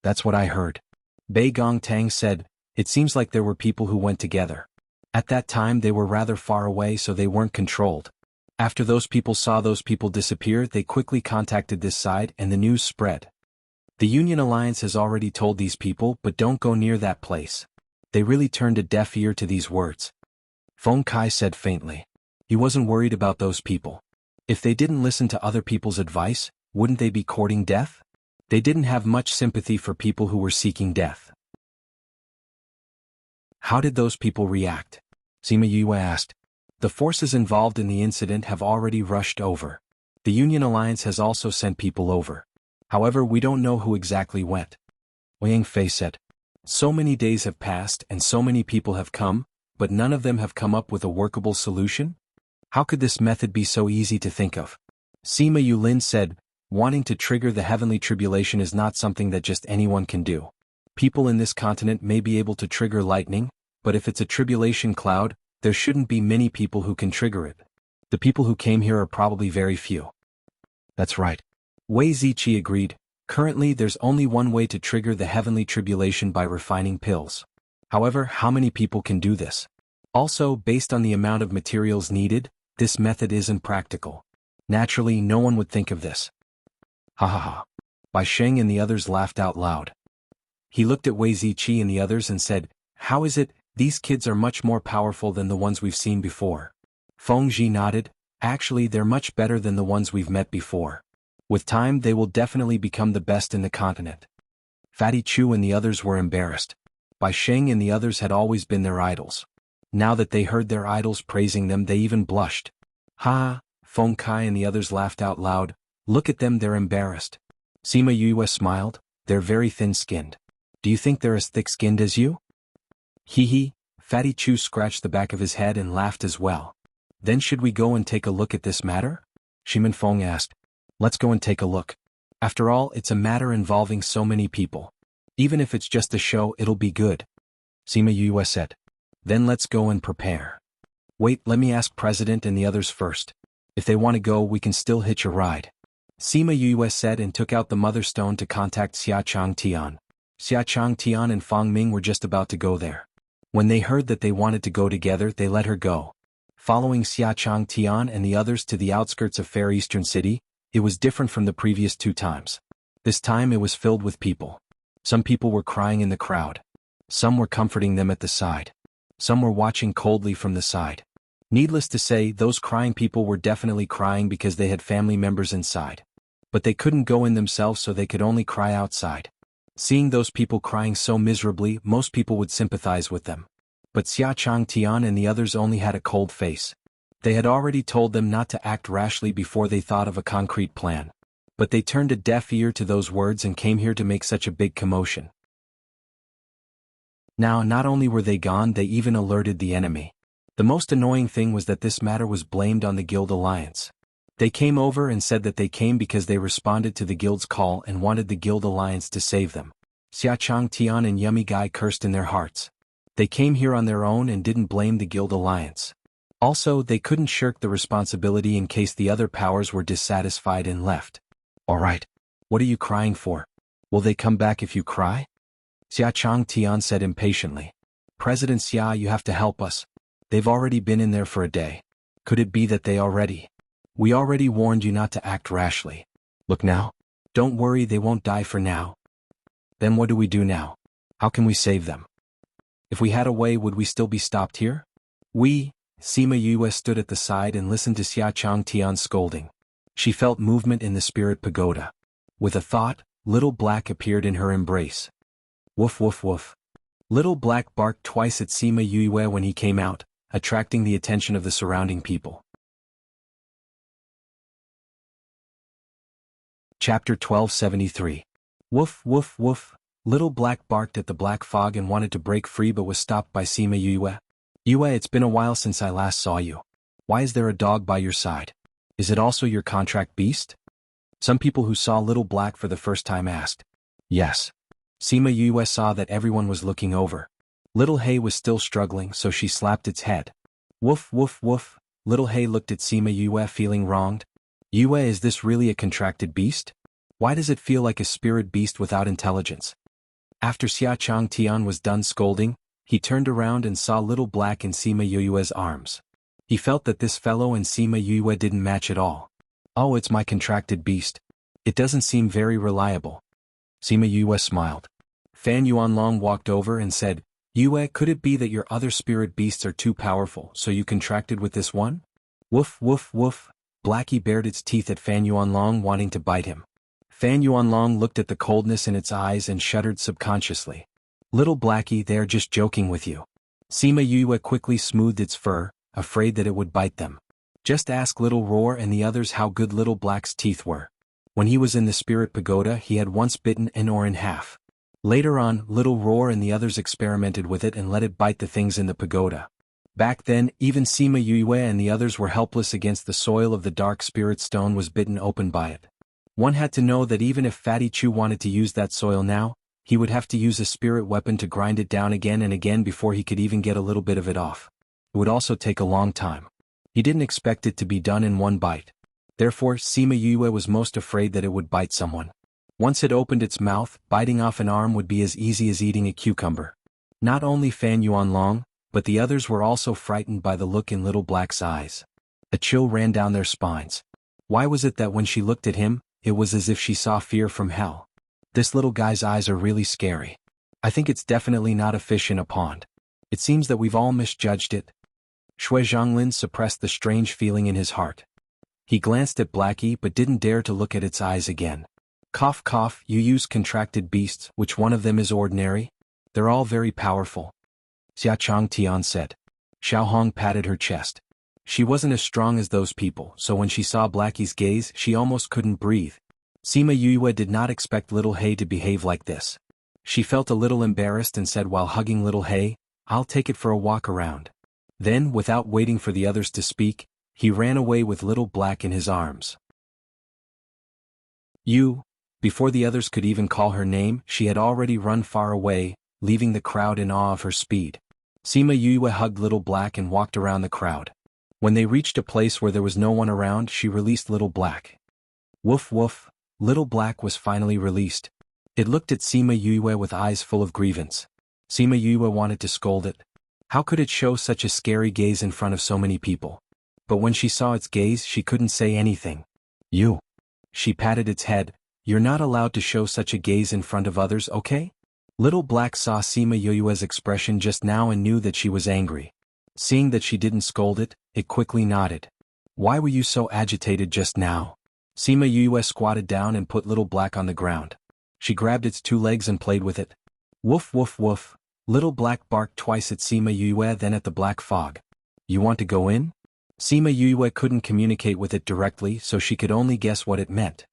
That's what I heard. Bei Gongtang said, it seems like there were people who went together. At that time they were rather far away so they weren't controlled. After those people saw those people disappear, they quickly contacted this side and the news spread. The Union Alliance has already told these people, but don't go near that place. They really turned a deaf ear to these words. Feng Kai said faintly. He wasn't worried about those people. If they didn't listen to other people's advice, wouldn't they be courting death? They didn't have much sympathy for people who were seeking death. How did those people react? Sima Yue asked. The forces involved in the incident have already rushed over. The Union Alliance has also sent people over. However, we don't know who exactly went. Wang Fei said. So many days have passed and so many people have come, but none of them have come up with a workable solution? How could this method be so easy to think of? Sima Yulin said, wanting to trigger the heavenly tribulation is not something that just anyone can do. People in this continent may be able to trigger lightning, but if it's a tribulation cloud, there shouldn't be many people who can trigger it. The people who came here are probably very few. That's right. Wei Ziqi agreed. Currently there's only one way to trigger the heavenly tribulation by refining pills. However, how many people can do this? Also, based on the amount of materials needed, this method isn't practical. Naturally, no one would think of this. Ha ha ha. Bai Sheng and the others laughed out loud. He looked at Wei Ziqi and the others and said, how is it, these kids are much more powerful than the ones we've seen before? Feng Zhi nodded, actually they're much better than the ones we've met before. With time they will definitely become the best in the continent. Fatty Chu and the others were embarrassed. Bai Sheng and the others had always been their idols. Now that they heard their idols praising them they even blushed. Ha! Feng Kai and the others laughed out loud. Look at them, they're embarrassed. Sima Yue smiled, they're very thin-skinned. Do you think they're as thick-skinned as you? Hee hee, Fatty Chu scratched the back of his head and laughed as well. Then should we go and take a look at this matter? Shimin Feng asked. Let's go and take a look. After all, it's a matter involving so many people. Even if it's just a show, it'll be good. Sima Yue said. Then let's go and prepare. Wait, let me ask President and the others first. If they want to go, we can still hitch a ride. Sima Yue said and took out the Mother Stone to contact Xia Chang Tian. Xia Chang Tian and Fang Ming were just about to go there. When they heard that they wanted to go together, they let her go. Following Xia Chang Tian and the others to the outskirts of Fair Eastern City, it was different from the previous 2 times. This time it was filled with people. Some people were crying in the crowd. Some were comforting them at the side. Some were watching coldly from the side. Needless to say, those crying people were definitely crying because they had family members inside. But they couldn't go in themselves, so they could only cry outside. Seeing those people crying so miserably, most people would sympathize with them. But Xia Chang Tian and the others only had a cold face. They had already told them not to act rashly before they thought of a concrete plan. But they turned a deaf ear to those words and came here to make such a big commotion. Now, not only were they gone, they even alerted the enemy. The most annoying thing was that this matter was blamed on the Guild Alliance. They came over and said that they came because they responded to the Guild's call and wanted the Guild Alliance to save them. Xia Chang Tian and Yummy Guy cursed in their hearts. They came here on their own and didn't blame the Guild Alliance. Also, they couldn't shirk the responsibility in case the other powers were dissatisfied and left. Alright. What are you crying for? Will they come back if you cry? Xia Chang Tian said impatiently. President Xia, you have to help us. They've already been in there for a day. Could it be that they already? We already warned you not to act rashly. Look now. Don't worry, they won't die for now. Then what do we do now? How can we save them? If we had a way, would we still be stopped here? Sima Yue stood at the side and listened to Xia Chang Tian's scolding. She felt movement in the spirit pagoda. With a thought, Little Black appeared in her embrace. Woof woof woof. Little Black barked twice at Sima Yue when he came out, attracting the attention of the surrounding people. Chapter 1273. Woof woof woof. Little Black barked at the black fog and wanted to break free but was stopped by Sima Yue. Yue, it's been a while since I last saw you. Why is there a dog by your side? Is it also your contract beast? Some people who saw Little Black for the first time asked. Yes. Sima Yue saw that everyone was looking over. Little Hay was still struggling, so she slapped its head. Woof woof woof. Little Hay looked at Sima Yue feeling wronged. Yue, is this really a contracted beast? Why does it feel like a spirit beast without intelligence? After Xia Changtian was done scolding, he turned around and saw Little Black in Sima Yue's arms. He felt that this fellow and Sima Yue didn't match at all. Oh, it's my contracted beast. It doesn't seem very reliable. Sima Yue smiled. Fan Yuanlong walked over and said, Yue, could it be that your other spirit beasts are too powerful, so you contracted with this one? Woof woof woof. Blackie bared its teeth at Fan Yuanlong, wanting to bite him. Fan Yuanlong looked at the coldness in its eyes and shuddered subconsciously. Little Blackie, they're just joking with you. Sima Yue quickly smoothed its fur, afraid that it would bite them. Just ask Little Roar and the others how good Little Black's teeth were. When he was in the spirit pagoda, he had once bitten an oar in half. Later on, Little Roar and the others experimented with it and let it bite the things in the pagoda. Back then, even Sima Yue and the others were helpless against the soil of the dark spirit stone was bitten open by it. One had to know that even if Fatty Chu wanted to use that soil now, he would have to use a spirit weapon to grind it down again and again before he could even get a little bit of it off. It would also take a long time. He didn't expect it to be done in one bite. Therefore, Sima Yue was most afraid that it would bite someone. Once it opened its mouth, biting off an arm would be as easy as eating a cucumber. Not only Fan Yuanlong, but the others were also frightened by the look in Little Black's eyes. A chill ran down their spines. Why was it that when she looked at him, it was as if she saw fear from hell? This little guy's eyes are really scary. I think it's definitely not a fish in a pond. It seems that we've all misjudged it. Shui Zhonglin suppressed the strange feeling in his heart. He glanced at Blackie but didn't dare to look at its eyes again. Cough cough, you use contracted beasts, which one of them is ordinary? They're all very powerful. Xia Changtian said. Xiao Hong patted her chest. She wasn't as strong as those people, so when she saw Blackie's gaze, she almost couldn't breathe. Sima Yue did not expect Little Hay to behave like this. She felt a little embarrassed and said while hugging Little Hay, I'll take it for a walk around. Then, without waiting for the others to speak, he ran away with Little Black in his arms. Before the others could even call her name, she had already run far away, leaving the crowd in awe of her speed. Sima Yue hugged Little Black and walked around the crowd. When they reached a place where there was no one around, she released Little Black. Woof woof, Little Black was finally released. It looked at Sima Yue with eyes full of grievance. Sima Yue wanted to scold it. How could it show such a scary gaze in front of so many people? But when she saw its gaze, she couldn't say anything. She patted its head. You're not allowed to show such a gaze in front of others, okay? Little Black saw Sima Yue's expression just now and knew that she was angry. Seeing that she didn't scold it, it quickly nodded. Why were you so agitated just now? Sima Yue squatted down and put Little Black on the ground. She grabbed its two legs and played with it. Woof woof woof. Little Black barked twice at Sima Yue, then at the black fog. You want to go in? Sima Yue couldn't communicate with it directly, so she could only guess what it meant.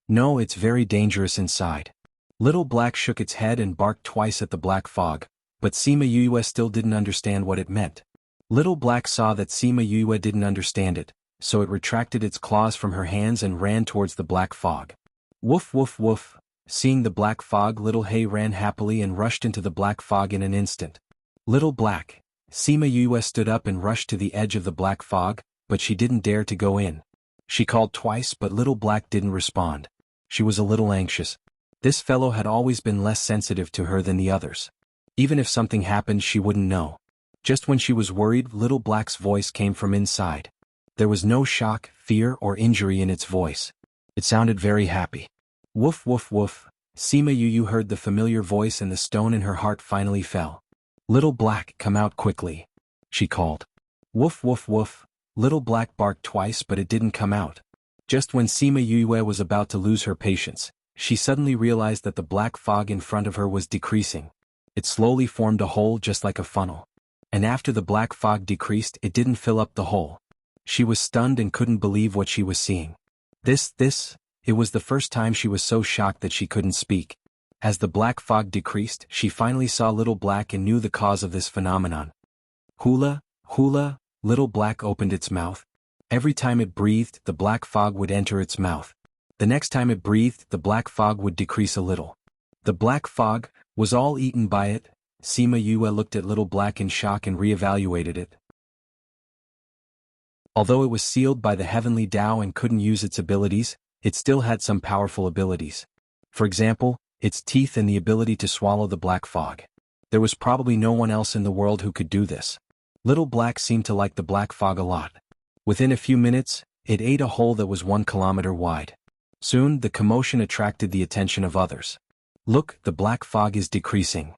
No, it's very dangerous inside. Little Black shook its head and barked twice at the black fog, but Sima Yue still didn't understand what it meant. Little Black saw that Sima Yue didn't understand it, so it retracted its claws from her hands and ran towards the black fog. Woof woof woof. Seeing the black fog, Little Hay ran happily and rushed into the black fog in an instant. Little Black. Sima Yue stood up and rushed to the edge of the black fog, but she didn't dare to go in. She called twice, but Little Black didn't respond. She was a little anxious. This fellow had always been less sensitive to her than the others. Even if something happened, she wouldn't know. Just when she was worried, Little Black's voice came from inside. There was no shock, fear, or injury in its voice. It sounded very happy. Woof woof woof. Sima Yue heard the familiar voice and the stone in her heart finally fell. Little Black, come out quickly. She called. Woof woof woof. Little Black barked twice, but it didn't come out. Just when Sima Yue was about to lose her patience, she suddenly realized that the black fog in front of her was decreasing. It slowly formed a hole just like a funnel. And after the black fog decreased, it didn't fill up the hole. She was stunned and couldn't believe what she was seeing. It was the first time she was so shocked that she couldn't speak. As the black fog decreased, she finally saw Little Black and knew the cause of this phenomenon. Hula, hula, Little Black opened its mouth. Every time it breathed, the black fog would enter its mouth. The next time it breathed, the black fog would decrease a little. The black fog was all eaten by it. Sima Yue looked at Little Black in shock and reevaluated it. Although it was sealed by the heavenly Tao and couldn't use its abilities, it still had some powerful abilities. For example, its teeth and the ability to swallow the black fog. There was probably no one else in the world who could do this. Little Black seemed to like the black fog a lot. Within a few minutes, it ate a hole that was 1 kilometer wide. Soon, the commotion attracted the attention of others. Look, the black fog is decreasing.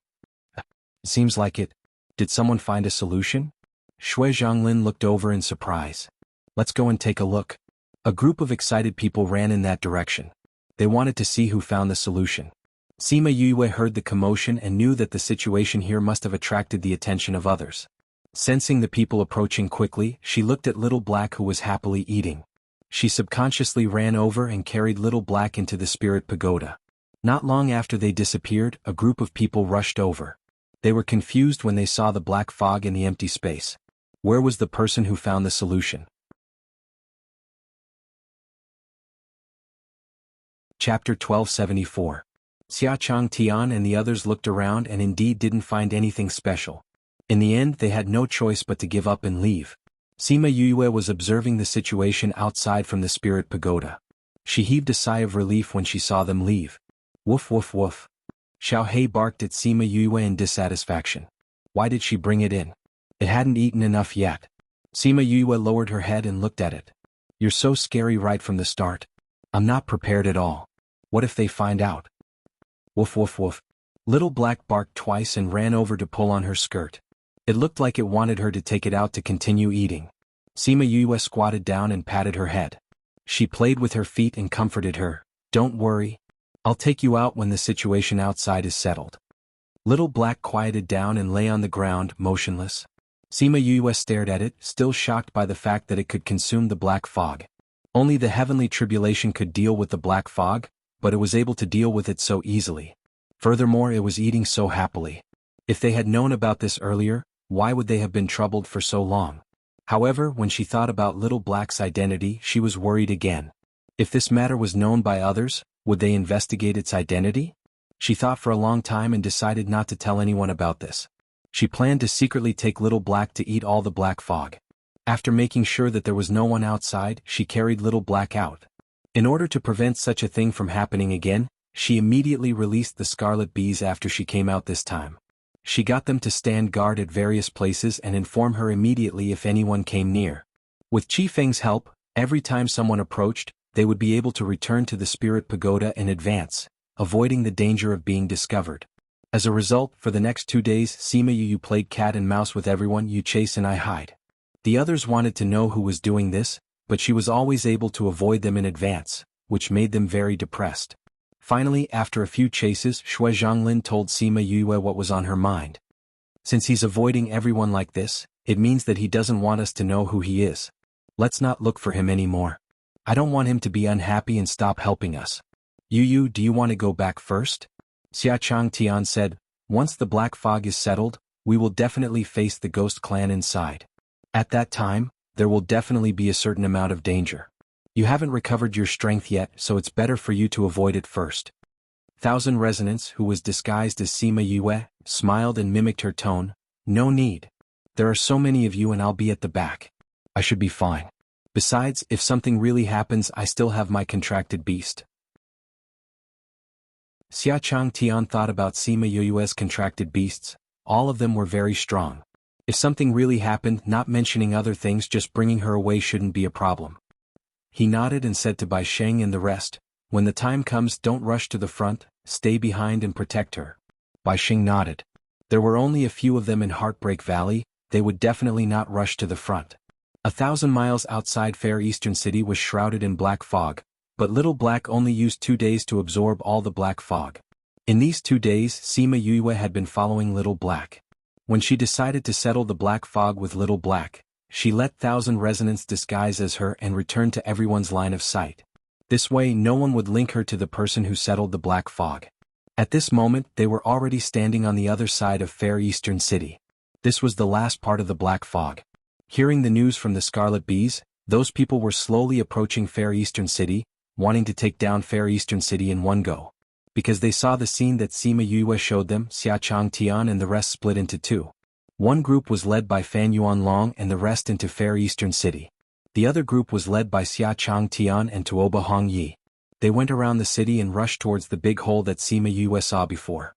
Seems like it. Did someone find a solution? Shui Zhonglin looked over in surprise. Let's go and take a look. A group of excited people ran in that direction. They wanted to see who found the solution. Sima Yue heard the commotion and knew that the situation here must have attracted the attention of others. Sensing the people approaching quickly, she looked at Little Black who was happily eating. She subconsciously ran over and carried Little Black into the spirit pagoda. Not long after they disappeared, a group of people rushed over. They were confused when they saw the black fog in the empty space. Where was the person who found the solution? Chapter 1274. Xiachang Tian and the others looked around and indeed didn't find anything special. In the end, they had no choice but to give up and leave. Sima Yue was observing the situation outside from the spirit pagoda. She heaved a sigh of relief when she saw them leave. Woof woof woof. Xiao Hei barked at Sima Yue in dissatisfaction. Why did she bring it in? It hadn't eaten enough yet. Sima Yue lowered her head and looked at it. You're so scary right from the start. I'm not prepared at all. What if they find out? Woof woof woof. Little Black barked twice and ran over to pull on her skirt. It looked like it wanted her to take it out to continue eating. Sima Yue squatted down and patted her head. She played with her feet and comforted her. Don't worry. I'll take you out when the situation outside is settled. Little Black quieted down and lay on the ground, motionless. Sima Yue stared at it, still shocked by the fact that it could consume the black fog. Only the heavenly tribulation could deal with the black fog, but it was able to deal with it so easily. Furthermore, it was eating so happily. If they had known about this earlier, why would they have been troubled for so long? However, when she thought about Little Black's identity, she was worried again. If this matter was known by others, would they investigate its identity? She thought for a long time and decided not to tell anyone about this. She planned to secretly take Little Black to eat all the black fog. After making sure that there was no one outside, she carried Little Black out. In order to prevent such a thing from happening again, she immediately released the scarlet bees after she came out this time. She got them to stand guard at various places and inform her immediately if anyone came near. With Qi Feng's help, every time someone approached, they would be able to return to the spirit pagoda in advance, avoiding the danger of being discovered. As a result, for the next 2 days, Sima Yu played cat and mouse with everyone. You chase and I hide. The others wanted to know who was doing this, but she was always able to avoid them in advance, which made them very depressed. Finally, after a few chases, Shui Zhonglin told Sima Yue what was on her mind. Since he's avoiding everyone like this, it means that he doesn't want us to know who he is. Let's not look for him anymore. I don't want him to be unhappy and stop helping us. Yu, do you want to go back first? Xiachang Tian said, once the black fog is settled, we will definitely face the ghost clan inside. At that time, there will definitely be a certain amount of danger. You haven't recovered your strength yet, so it's better for you to avoid it first. Thousand Resonance, who was disguised as Sima Yue, smiled and mimicked her tone. No need. There are so many of you and I'll be at the back. I should be fine. Besides, if something really happens, I still have my contracted beast. Xiachang Tian thought about Sima Yue's contracted beasts. All of them were very strong. If something really happened, not mentioning other things, just bringing her away shouldn't be a problem. He nodded and said to Bai Sheng and the rest, when the time comes, don't rush to the front, stay behind and protect her. Bai Sheng nodded. There were only a few of them in Heartbreak Valley, they would definitely not rush to the front. 1,000 miles outside Fair Eastern City was shrouded in black fog, but Little Black only used 2 days to absorb all the black fog. In these 2 days, Sima Yue had been following Little Black. When she decided to settle the black fog with Little Black, she let Thousand Resonance disguise as her and return to everyone's line of sight. This way no one would link her to the person who settled the black fog. At this moment they were already standing on the other side of Fair Eastern City. This was the last part of the Black Fog. Hearing the news from the Scarlet Bees, those people were slowly approaching Fair Eastern City, wanting to take down Fair Eastern City in one go. Because they saw the scene that Sima Yue showed them, Xia Chang Tian and the rest split into two. One group was led by Fan Yuan Long and the rest into Fair Eastern City. The other group was led by Xia Chang Tian and Tuoba Hong Yi. They went around the city and rushed towards the big hole that Sima Yue saw before.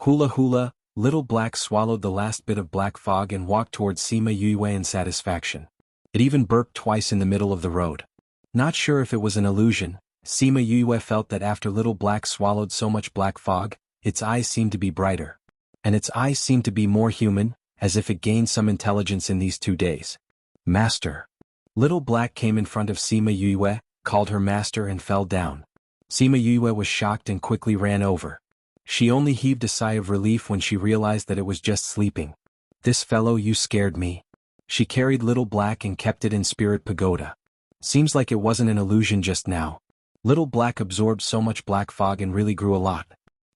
Hula hula, Little Black swallowed the last bit of black fog and walked towards Sima Yue in satisfaction. It even burped twice in the middle of the road. Not sure if it was an illusion, Sima Yue felt that after Little Black swallowed so much black fog, its eyes seemed to be brighter. And its eyes seemed to be more human, as if it gained some intelligence in these 2 days. Master. Little Black came in front of Sima Yue, called her master and fell down. Sima Yue was shocked and quickly ran over. She only heaved a sigh of relief when she realized that it was just sleeping. This fellow, you scared me. She carried Little Black and kept it in Spirit Pagoda. Seems like it wasn't an illusion just now. Little Black absorbed so much black fog and really grew a lot.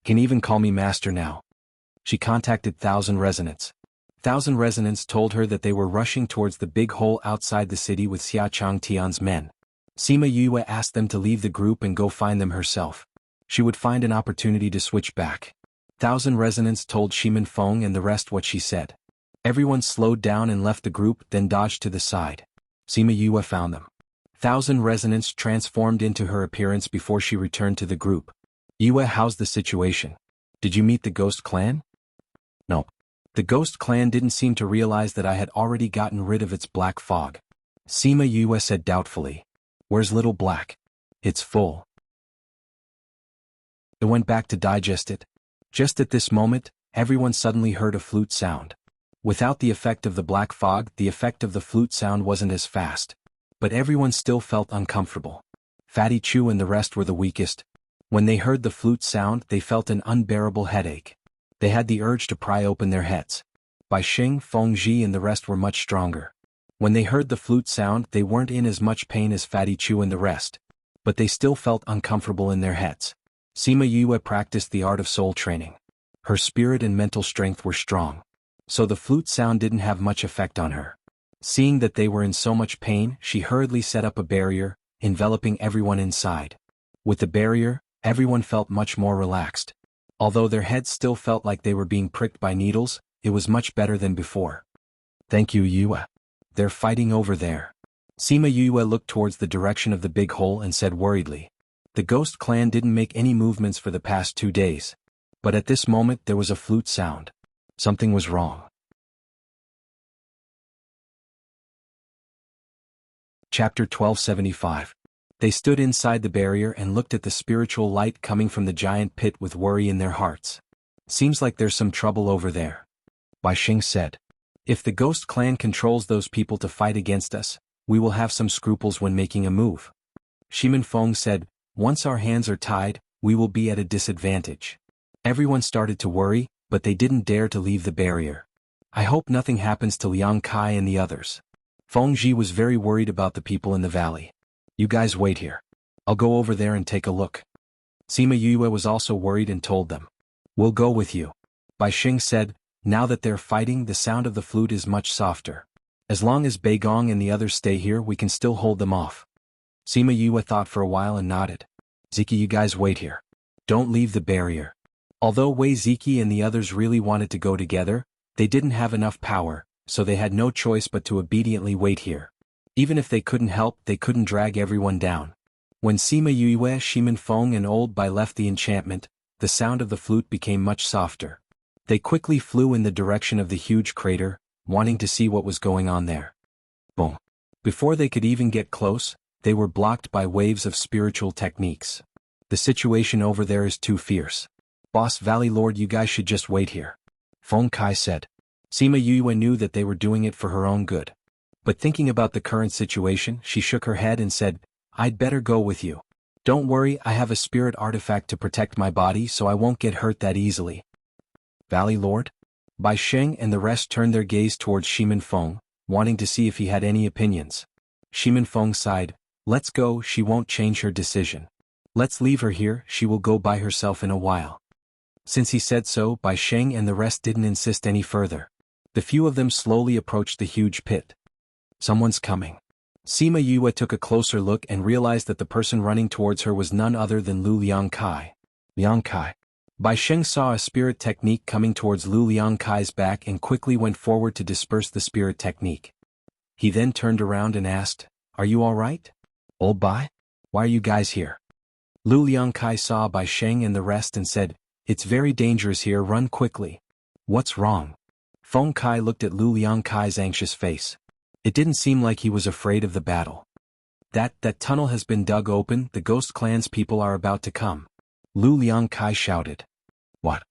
Can even call me master now. She contacted Thousand Resonance. Thousand Resonance told her that they were rushing towards the big hole outside the city with Xia Chang Tian's men. Sima Yue asked them to leave the group and go find them herself. She would find an opportunity to switch back. Thousand Resonance told Shimin Feng and the rest what she said. Everyone slowed down and left the group, then dodged to the side. Sima Yue found them. Thousand Resonance transformed into her appearance before she returned to the group. Yue, how's the situation? Did you meet the Ghost Clan? No. The Ghost Clan didn't seem to realize that I had already gotten rid of its black fog. Sima Yue said doubtfully. Where's Little Black? It's full. It went back to digest it. Just at this moment, everyone suddenly heard a flute sound. Without the effect of the black fog, the effect of the flute sound wasn't as fast. But everyone still felt uncomfortable. Fatty Chu and the rest were the weakest. When they heard the flute sound, they felt an unbearable headache. They had the urge to pry open their heads. Bai Xing, Feng Ji and the rest were much stronger. When they heard the flute sound, they weren't in as much pain as Fatty Chu and the rest. But they still felt uncomfortable in their heads. Sima Yue practiced the art of soul training. Her spirit and mental strength were strong. So the flute sound didn't have much effect on her. Seeing that they were in so much pain, she hurriedly set up a barrier, enveloping everyone inside. With the barrier, everyone felt much more relaxed. Although their heads still felt like they were being pricked by needles, it was much better than before. Thank you, Yue. They're fighting over there. Sima Yue looked towards the direction of the big hole and said worriedly. The Ghost Clan didn't make any movements for the past 2 days. But at this moment there was a flute sound. Something was wrong. Chapter 1275. They stood inside the barrier and looked at the spiritual light coming from the giant pit with worry in their hearts. Seems like there's some trouble over there. Bai Xing said. If the Ghost Clan controls those people to fight against us, we will have some scruples when making a move. Shimin Feng said, once our hands are tied, we will be at a disadvantage. Everyone started to worry, but they didn't dare to leave the barrier. I hope nothing happens to Liang Kai and the others. Feng Ji was very worried about the people in the valley. You guys wait here. I'll go over there and take a look. Sima Yue was also worried and told them. We'll go with you. Bai Xing said, now that they're fighting, the sound of the flute is much softer. As long as Beigong and the others stay here, we can still hold them off. Sima Yue thought for a while and nodded. Ziki, you guys wait here. Don't leave the barrier. Although Wei Ziki and the others really wanted to go together, they didn't have enough power, so they had no choice but to obediently wait here. Even if they couldn't help, they couldn't drag everyone down. When Sima Yue, Shimin Feng and Old Bai left the enchantment, the sound of the flute became much softer. They quickly flew in the direction of the huge crater, wanting to see what was going on there. Boom. Before they could even get close, they were blocked by waves of spiritual techniques. The situation over there is too fierce. Boss Valley Lord, you guys should just wait here. Feng Kai said. Sima Yue knew that they were doing it for her own good. But thinking about the current situation, she shook her head and said, I'd better go with you. Don't worry, I have a spirit artifact to protect my body so I won't get hurt that easily. Valley Lord? Bai Sheng and the rest turned their gaze towards Shimin Feng, wanting to see if he had any opinions. Shimin Feng sighed. Let's go, she won't change her decision. Let's leave her here, she will go by herself in a while. Since he said so, Bai Sheng and the rest didn't insist any further. The few of them slowly approached the huge pit. Someone's coming. Sima Yue took a closer look and realized that the person running towards her was none other than Lu Liangkai. Liangkai. Bai Sheng saw a spirit technique coming towards Lu Liangkai's back and quickly went forward to disperse the spirit technique. He then turned around and asked, "Are you all right? Old Bai? Why are you guys here?" Lu Liangkai saw Bai Sheng and the rest and said, "It's very dangerous here, run quickly." "What's wrong?" Feng Kai looked at Lu Liangkai's anxious face. It didn't seem like he was afraid of the battle. That tunnel has been dug open, the Ghost Clan's people are about to come. Lu Liangkai shouted. What?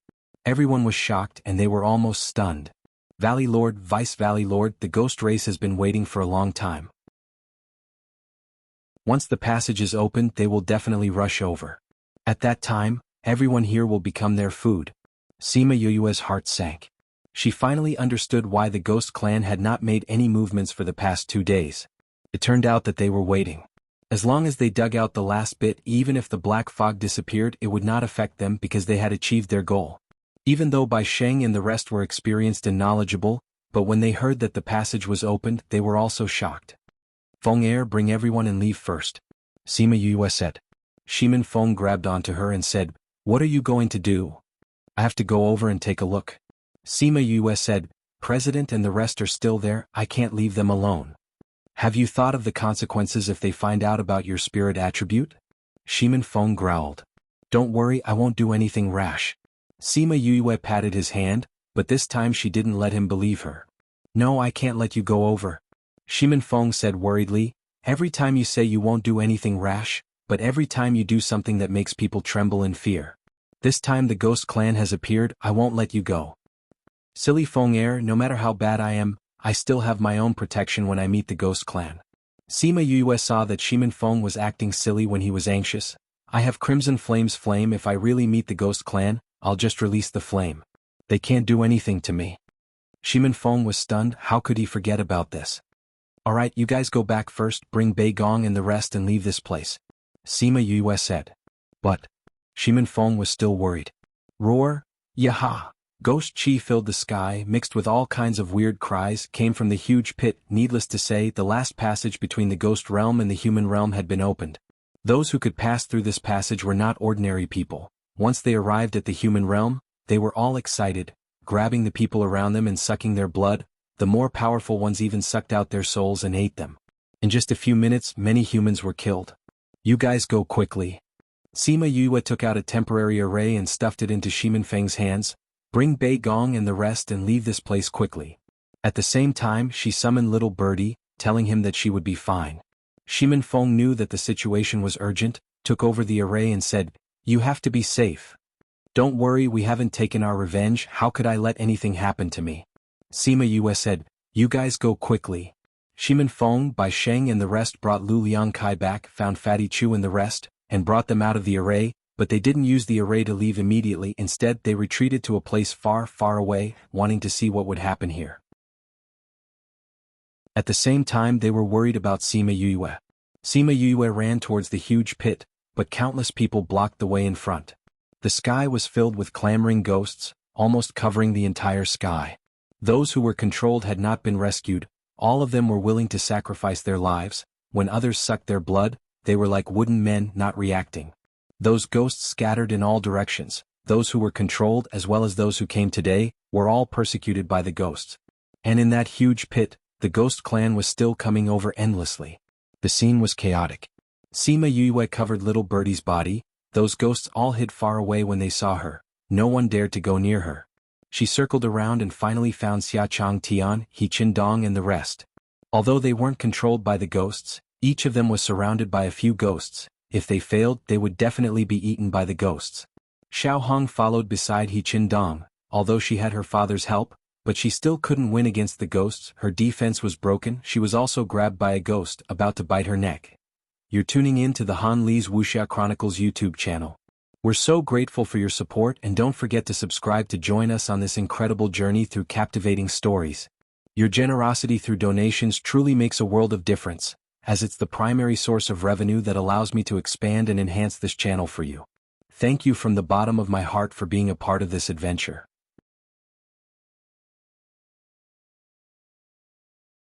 Everyone was shocked and they were almost stunned. Valley Lord, Vice Valley Lord, the ghost race has been waiting for a long time. Once the passage is opened, they will definitely rush over. At that time, everyone here will become their food. Sima Yue's heart sank. She finally understood why the Ghost Clan had not made any movements for the past 2 days. It turned out that they were waiting. As long as they dug out the last bit, even if the black fog disappeared, it would not affect them because they had achieved their goal. Even though Bai Sheng and the rest were experienced and knowledgeable, but when they heard that the passage was opened, they were also shocked. Feng Er, bring everyone and leave first. Sima Yue said. Shimin Feng grabbed onto her and said, "What are you going to do?" "I have to go over and take a look." Sima Yue said, "President and the rest are still there, I can't leave them alone." "Have you thought of the consequences if they find out about your spirit attribute?" Shimin Feng growled. "Don't worry, I won't do anything rash." Sima Yue patted his hand, but this time she didn't let him believe her. "No, I can't let you go over." Shimin Feng said worriedly, "Every time you say you won't do anything rash, but every time you do something that makes people tremble in fear. This time the Ghost Clan has appeared, I won't let you go." "Silly Feng Er, no matter how bad I am, I still have my own protection when I meet the Ghost Clan." Sima Yue saw that Shimin Feng was acting silly when he was anxious. "I have Crimson Flame's flame, if I really meet the Ghost Clan, I'll just release the flame. They can't do anything to me." Shimin Feng was stunned, how could he forget about this? "Alright, you guys go back first, bring Bei Gong and the rest and leave this place," Sima Yue said. "But," Shimin Feng was still worried. Roar, yaha! Ghost chi filled the sky, mixed with all kinds of weird cries, came from the huge pit. Needless to say, the last passage between the ghost realm and the human realm had been opened. Those who could pass through this passage were not ordinary people. Once they arrived at the human realm, they were all excited, grabbing the people around them and sucking their blood. The more powerful ones even sucked out their souls and ate them. In just a few minutes, many humans were killed. "You guys go quickly." Sima Yue took out a temporary array and stuffed it into Shimin Feng's hands. "Bring Bei Gong and the rest and leave this place quickly." At the same time, she summoned Little Birdie, telling him that she would be fine. Shimin Feng knew that the situation was urgent, took over the array and said, "You have to be safe. Don't worry, we haven't taken our revenge, how could I let anything happen to me?" Sima Yue said, "You guys go quickly." Shimin Feng, Bai Sheng and the rest brought Lu Liangkai back, found Fatty Chu and the rest, and brought them out of the array, but they didn't use the array to leave immediately. Instead, they retreated to a place far, far away, wanting to see what would happen here. At the same time, they were worried about Sima Yue. Sima Yue ran towards the huge pit, but countless people blocked the way in front. The sky was filled with clamoring ghosts, almost covering the entire sky. Those who were controlled had not been rescued, all of them were willing to sacrifice their lives. When others sucked their blood, they were like wooden men, not reacting. Those ghosts scattered in all directions. Those who were controlled as well as those who came today, were all persecuted by the ghosts. And in that huge pit, the Ghost Clan was still coming over endlessly. The scene was chaotic. Sima Yue covered Little Birdie's body. Those ghosts all hid far away when they saw her. No one dared to go near her. She circled around and finally found Xia Chang Tian, He Chin Dong and the rest. Although they weren't controlled by the ghosts, each of them was surrounded by a few ghosts. If they failed, they would definitely be eaten by the ghosts. Xiao Hong followed beside He Chin Dong, although she had her father's help, but she still couldn't win against the ghosts. Her defense was broken. She was also grabbed by a ghost, about to bite her neck. You're tuning in to the Han Li's Wuxia Chronicles YouTube channel. We're so grateful for your support, and don't forget to subscribe to join us on this incredible journey through captivating stories. Your generosity through donations truly makes a world of difference, as it's the primary source of revenue that allows me to expand and enhance this channel for you. Thank you from the bottom of my heart for being a part of this adventure.